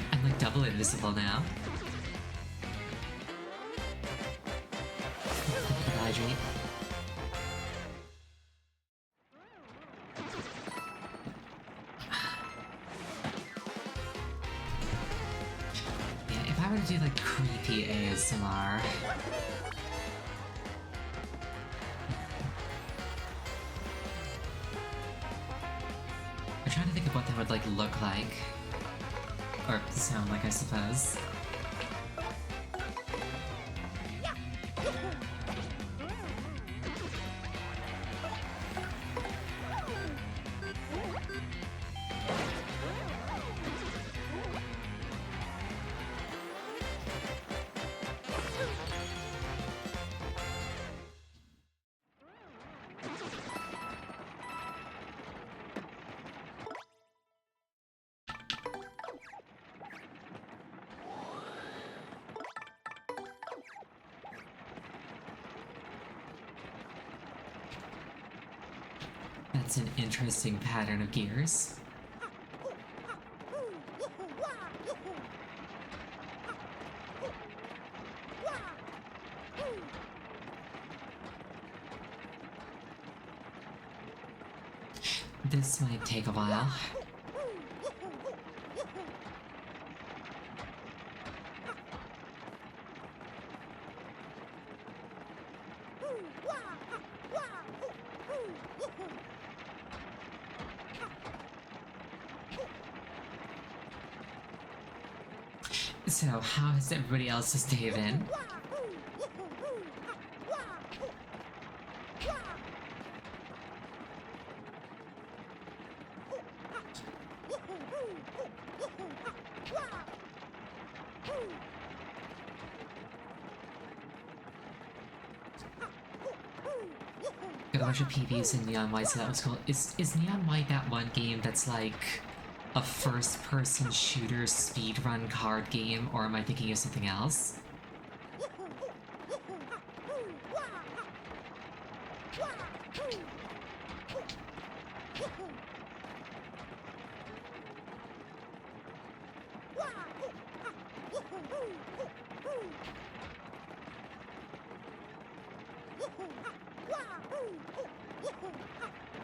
I'm like double invisible now. Hydrate. Yeah, if I were to do like creepy ASMR. I'm trying to think of what that would like look like. Or sound like, I suppose. That's an interesting pattern of gears. This might take a while. So, how has everybody else's day been? Got a bunch of PVs in Neon White, so that was cool. Is Neon White that one game that's like a first-person shooter speedrun card game, or am I thinking of something else?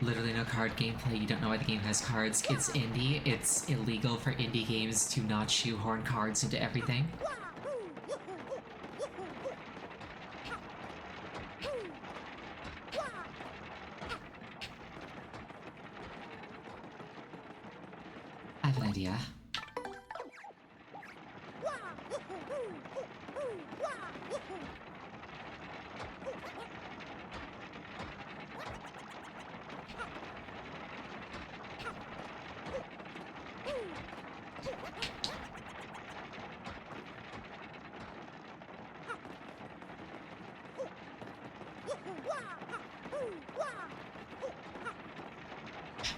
Literally no card gameplay, you don't know why the game has cards. It's indie, it's illegal for indie games to not shoehorn cards into everything. I have an idea.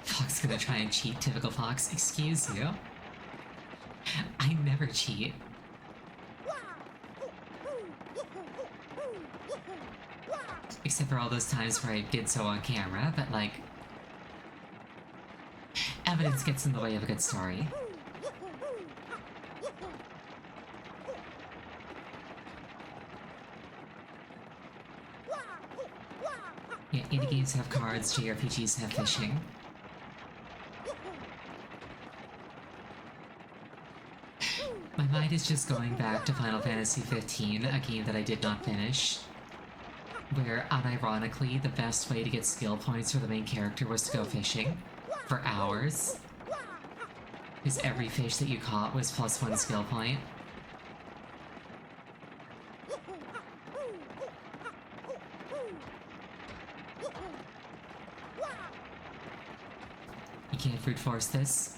Fox gonna try and cheat, typical Fox. Excuse you? I never cheat. Except for all those times where I did so on camera, but like... evidence gets in the way of a good story. Yeah, indie games have cards, JRPGs have fishing. My mind is just going back to Final Fantasy XV, a game that I did not finish, where, unironically, the best way to get skill points for the main character was to go fishing for hours, because every fish that you caught was +1 skill point. You can't brute force this.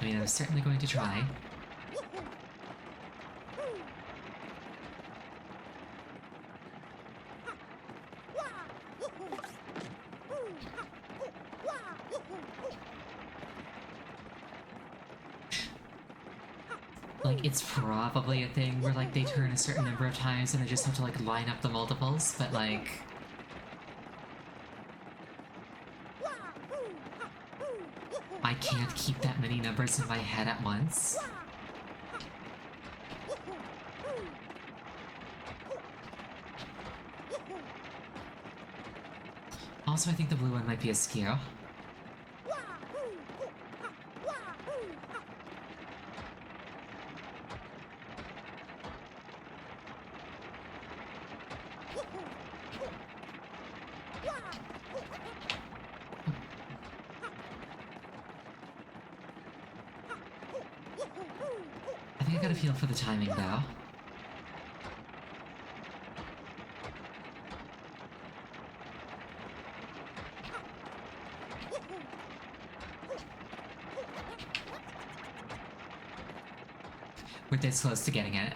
I mean, I was certainly going to try. Like, it's probably a thing where, like, they turn a certain number of times and I just have to, like, line up the multiples, but, like... I can't keep that many numbers in my head at once. Also, I think the blue one might be a skew. I think I got a feel for the timing, though. We're this close to getting it.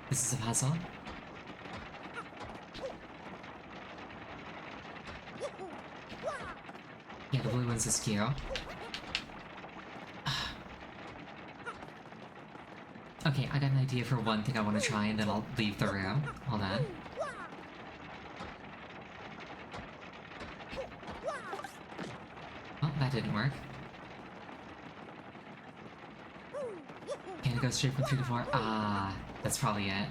This is a puzzle. Yeah, the blue one's a skew. Okay, I got an idea for one thing I want to try and then I'll leave the room. Hold on. Oh, that didn't work. Can it go straight from 3 to 4? Ah, that's probably it.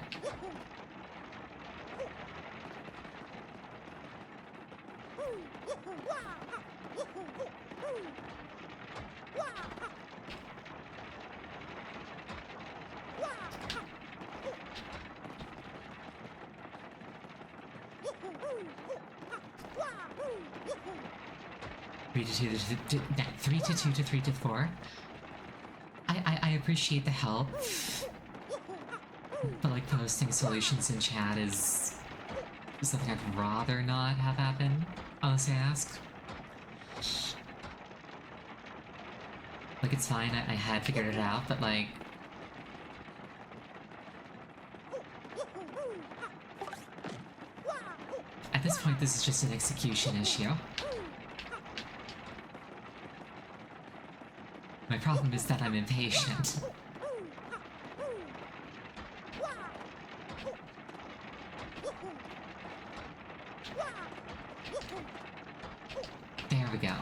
Three to 2 to 3 to 4. I appreciate the help, but like posting solutions in chat is something I'd rather not have happen, honestly ask. Like, it's fine, I had figured it out, but like... At this point, this is just an execution issue. My problem is that I'm impatient. There we go.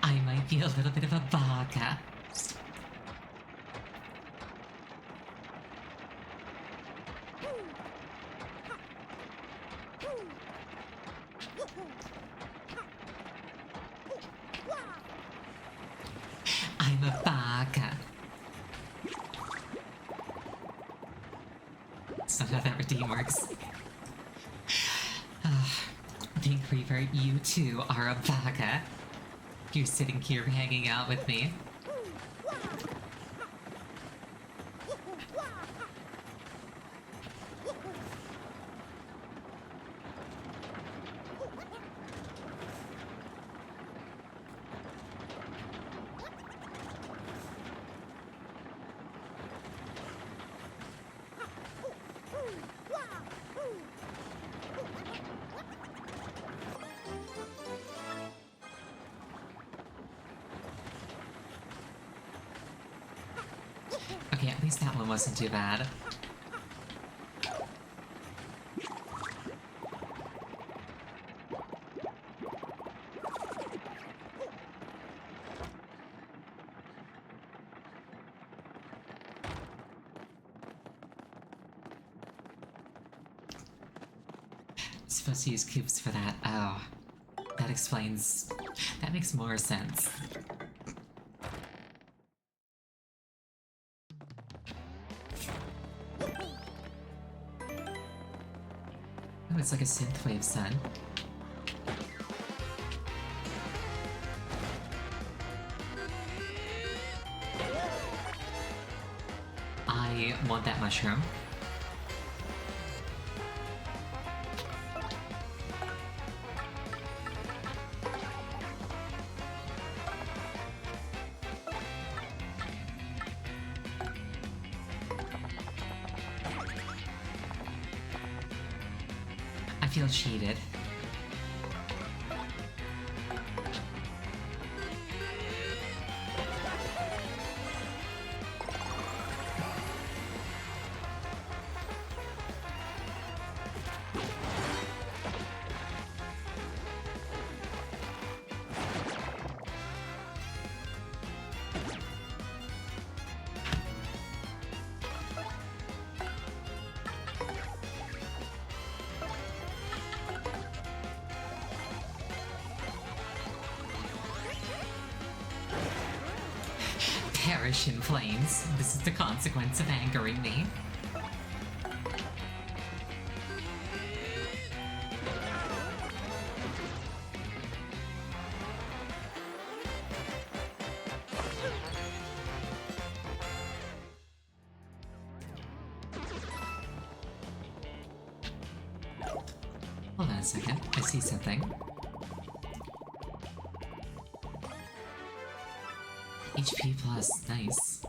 I might be a little bit of a baka. I'm a baka. That's not how that redeem works. Pink Reaper, you too are a baka. You're sitting here hanging out with me. Okay, at least that one wasn't too bad. Supposed to use cubes for that. Oh. That explains... That makes more sense. Oh, it's like a synthwave sun. I want that mushroom. I feel cheated. Perish in flames. This is the consequence of angering me. Hold on a second. I see something. HP plus, nice.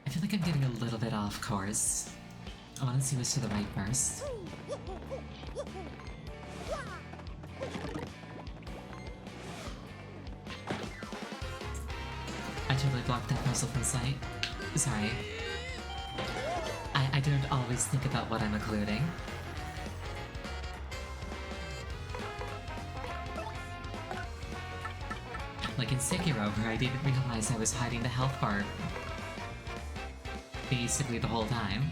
I feel like I'm getting a little bit off course. I want to see what's to the right first. I totally blocked that puzzle from sight. Sorry. I don't always think about what I'm including. Like in Sekiro, where I didn't realize I was hiding the health bar basically the whole time.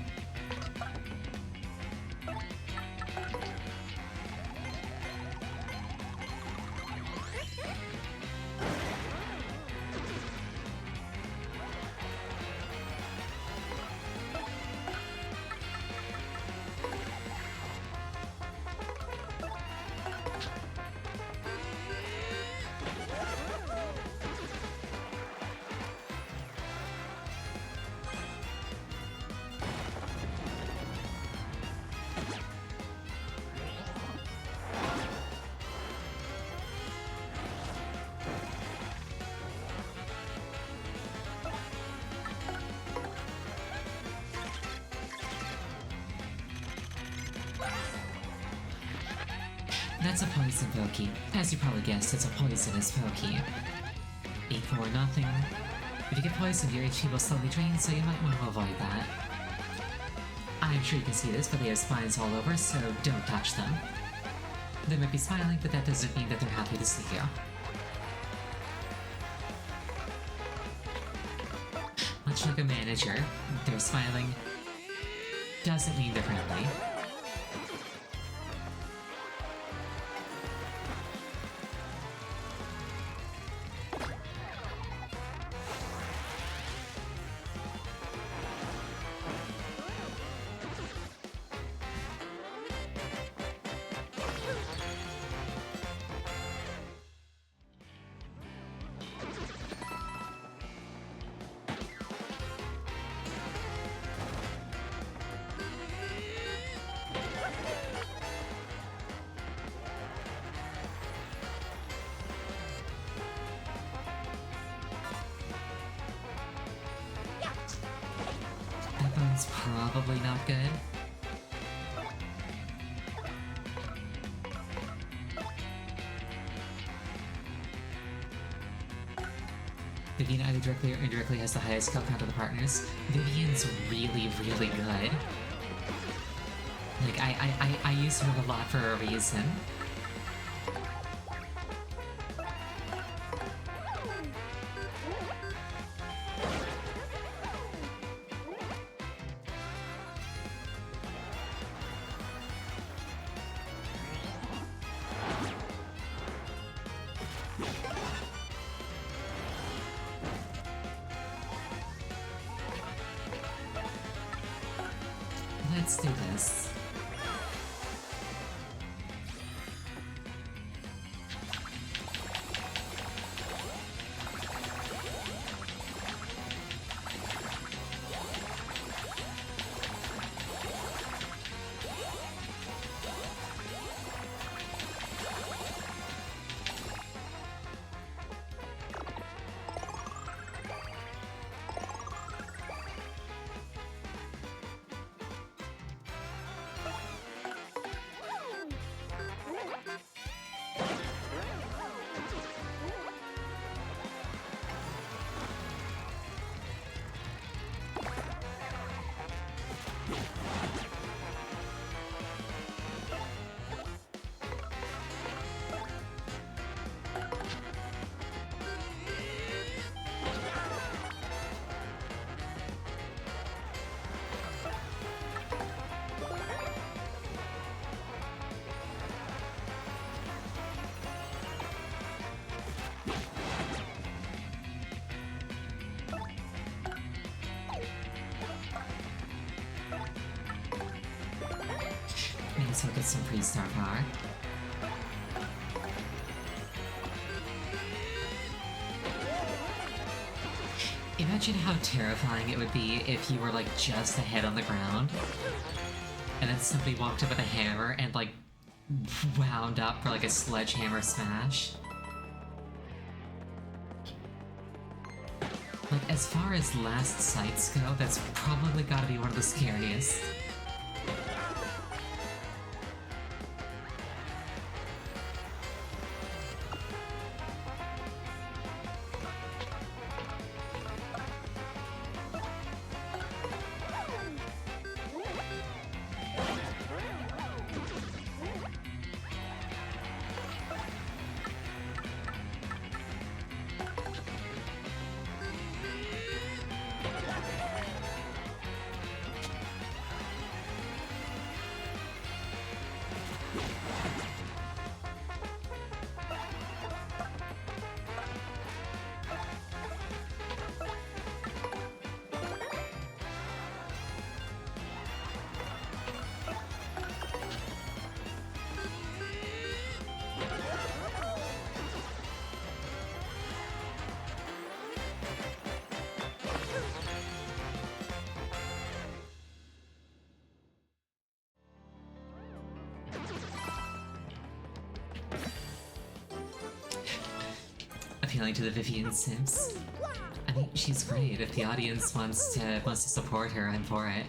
That's a poison Poke. As you probably guessed, it's a poisonous Poke. 8 for nothing. If you get poisoned, your HP will slowly drain, so you might want to avoid that. I'm sure you can see this, but they have spines all over, so don't touch them. They might be smiling, but that doesn't mean that they're happy to see you. Much like a manager, they're smiling doesn't mean they're friendly. That's probably not good. Vivian either directly or indirectly has the highest skill count of the partners. Vivian's really, really good. Like, I use her a lot for a reason. Let's do this. Maybe so get some pre-star power. Imagine how terrifying it would be if you were like just a head on the ground and then somebody walked up with a hammer and like wound up for like a sledgehammer smash. Like, as far as last sights go, that's probably gotta be one of the scariest. appealing to the Vivian Sims. I mean, she's great. If the audience wants to support her, I'm for it.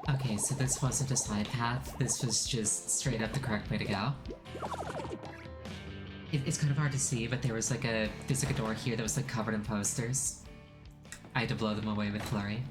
Okay, so this wasn't a side path, this was just straight up the correct way to go. It's kind of hard to see, but there's like a door here that was like covered in posters. I had to blow them away with Flurry.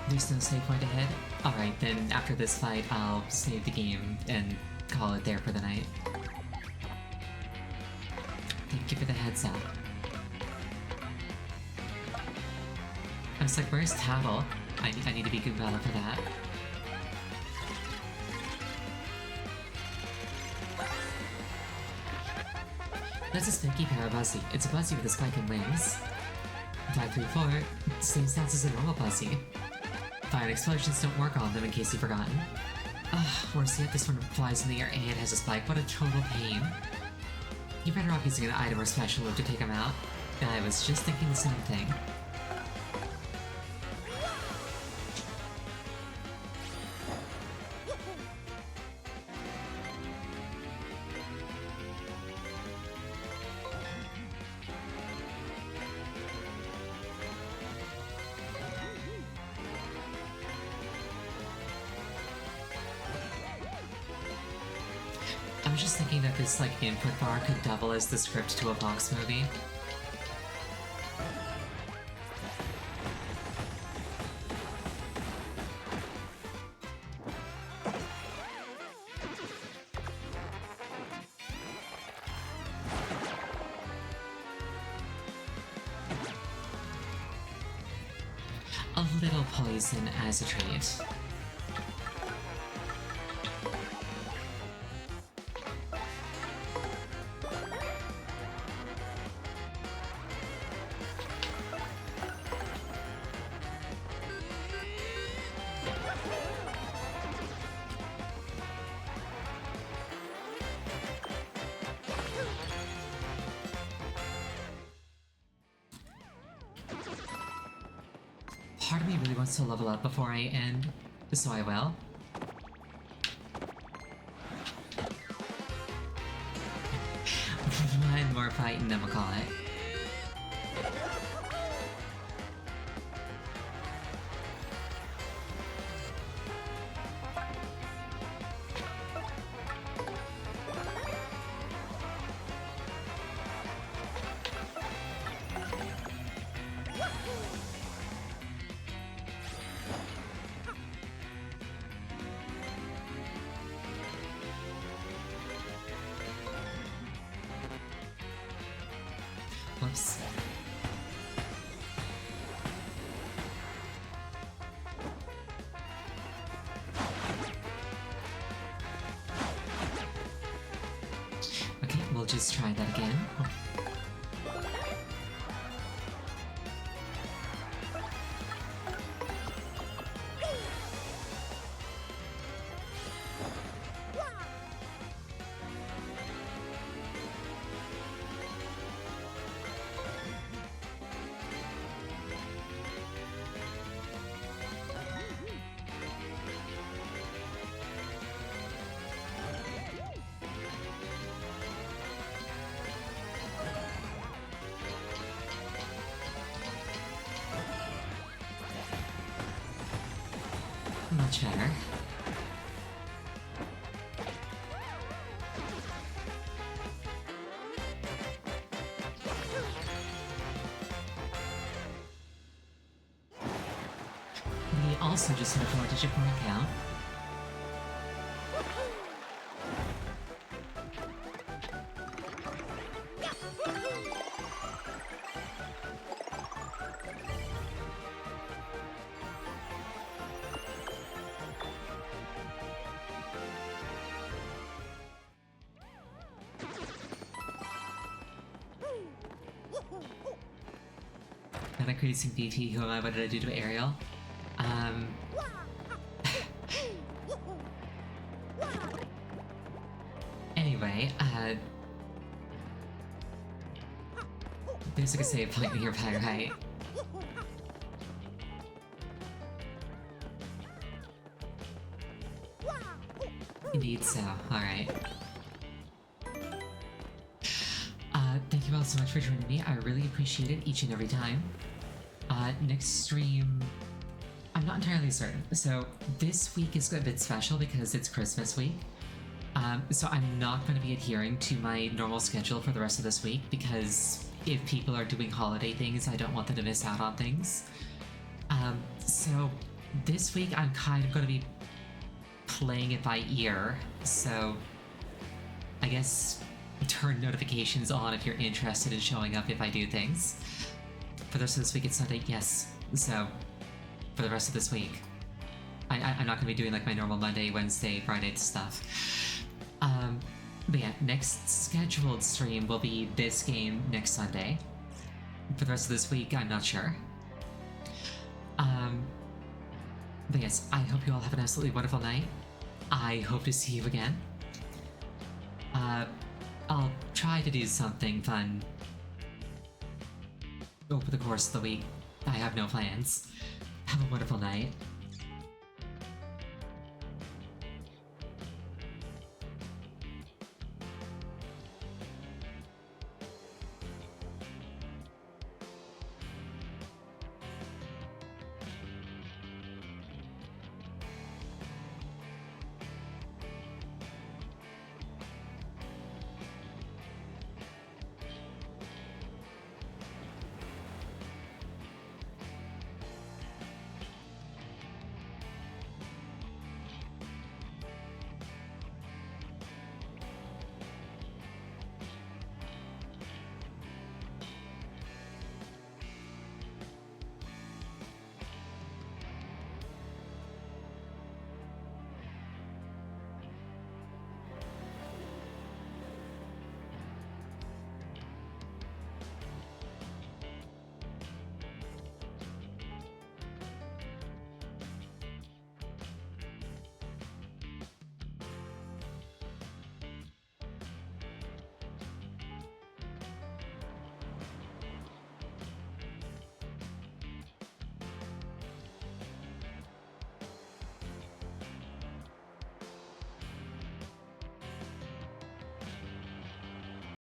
There's no save point ahead? Alright, then after this fight, I'll save the game and call it there for the night. Thank you for the heads up. I was like, where's Tattle? I need to be Goombella for that. That's a spanky Parabuzzy. It's a Buzzy with a spike and wings. 534, same stats as a normal Buzzy. Fire and explosions don't work on them in case you've forgotten. Ugh, worse yet, this one flies in the air and has a spike. What a total pain. You're better off using an item or special move to take him out. I was just thinking the same thing. I was just thinking that this, like, input bar could double as the script to a Vox movie. A little poison as a treat. Part of me really wants to level up before I end, so I will. One more fight and then we'll call it. Whoops. just try that again. Much better. We also just hit a 4-digit point count. Not increasing BP, who am I? What did I do to Ariel? Anyway, there's like a save point nearby, right? Indeed so, alright. Thank you all so much for joining me. I really appreciate it each and every time. Next stream, I'm not entirely certain. So this week is a bit special because it's Christmas week. So I'm not going to be adhering to my normal schedule for the rest of this week because if people are doing holiday things, I don't want them to miss out on things. So this week I'm kind of going to be playing it by ear. So I guess turn notifications on if you're interested in showing up if I do things. For the rest of this week, it's Sunday, yes. So, for the rest of this week, I'm not going to be doing like my normal Monday, Wednesday, Friday stuff. But yeah, next scheduled stream will be this game next Sunday. For the rest of this week, I'm not sure. But yes, I hope you all have an absolutely wonderful night. I hope to see you again. I'll try to do something fun over the course of the week. I have no plans. Have a wonderful night.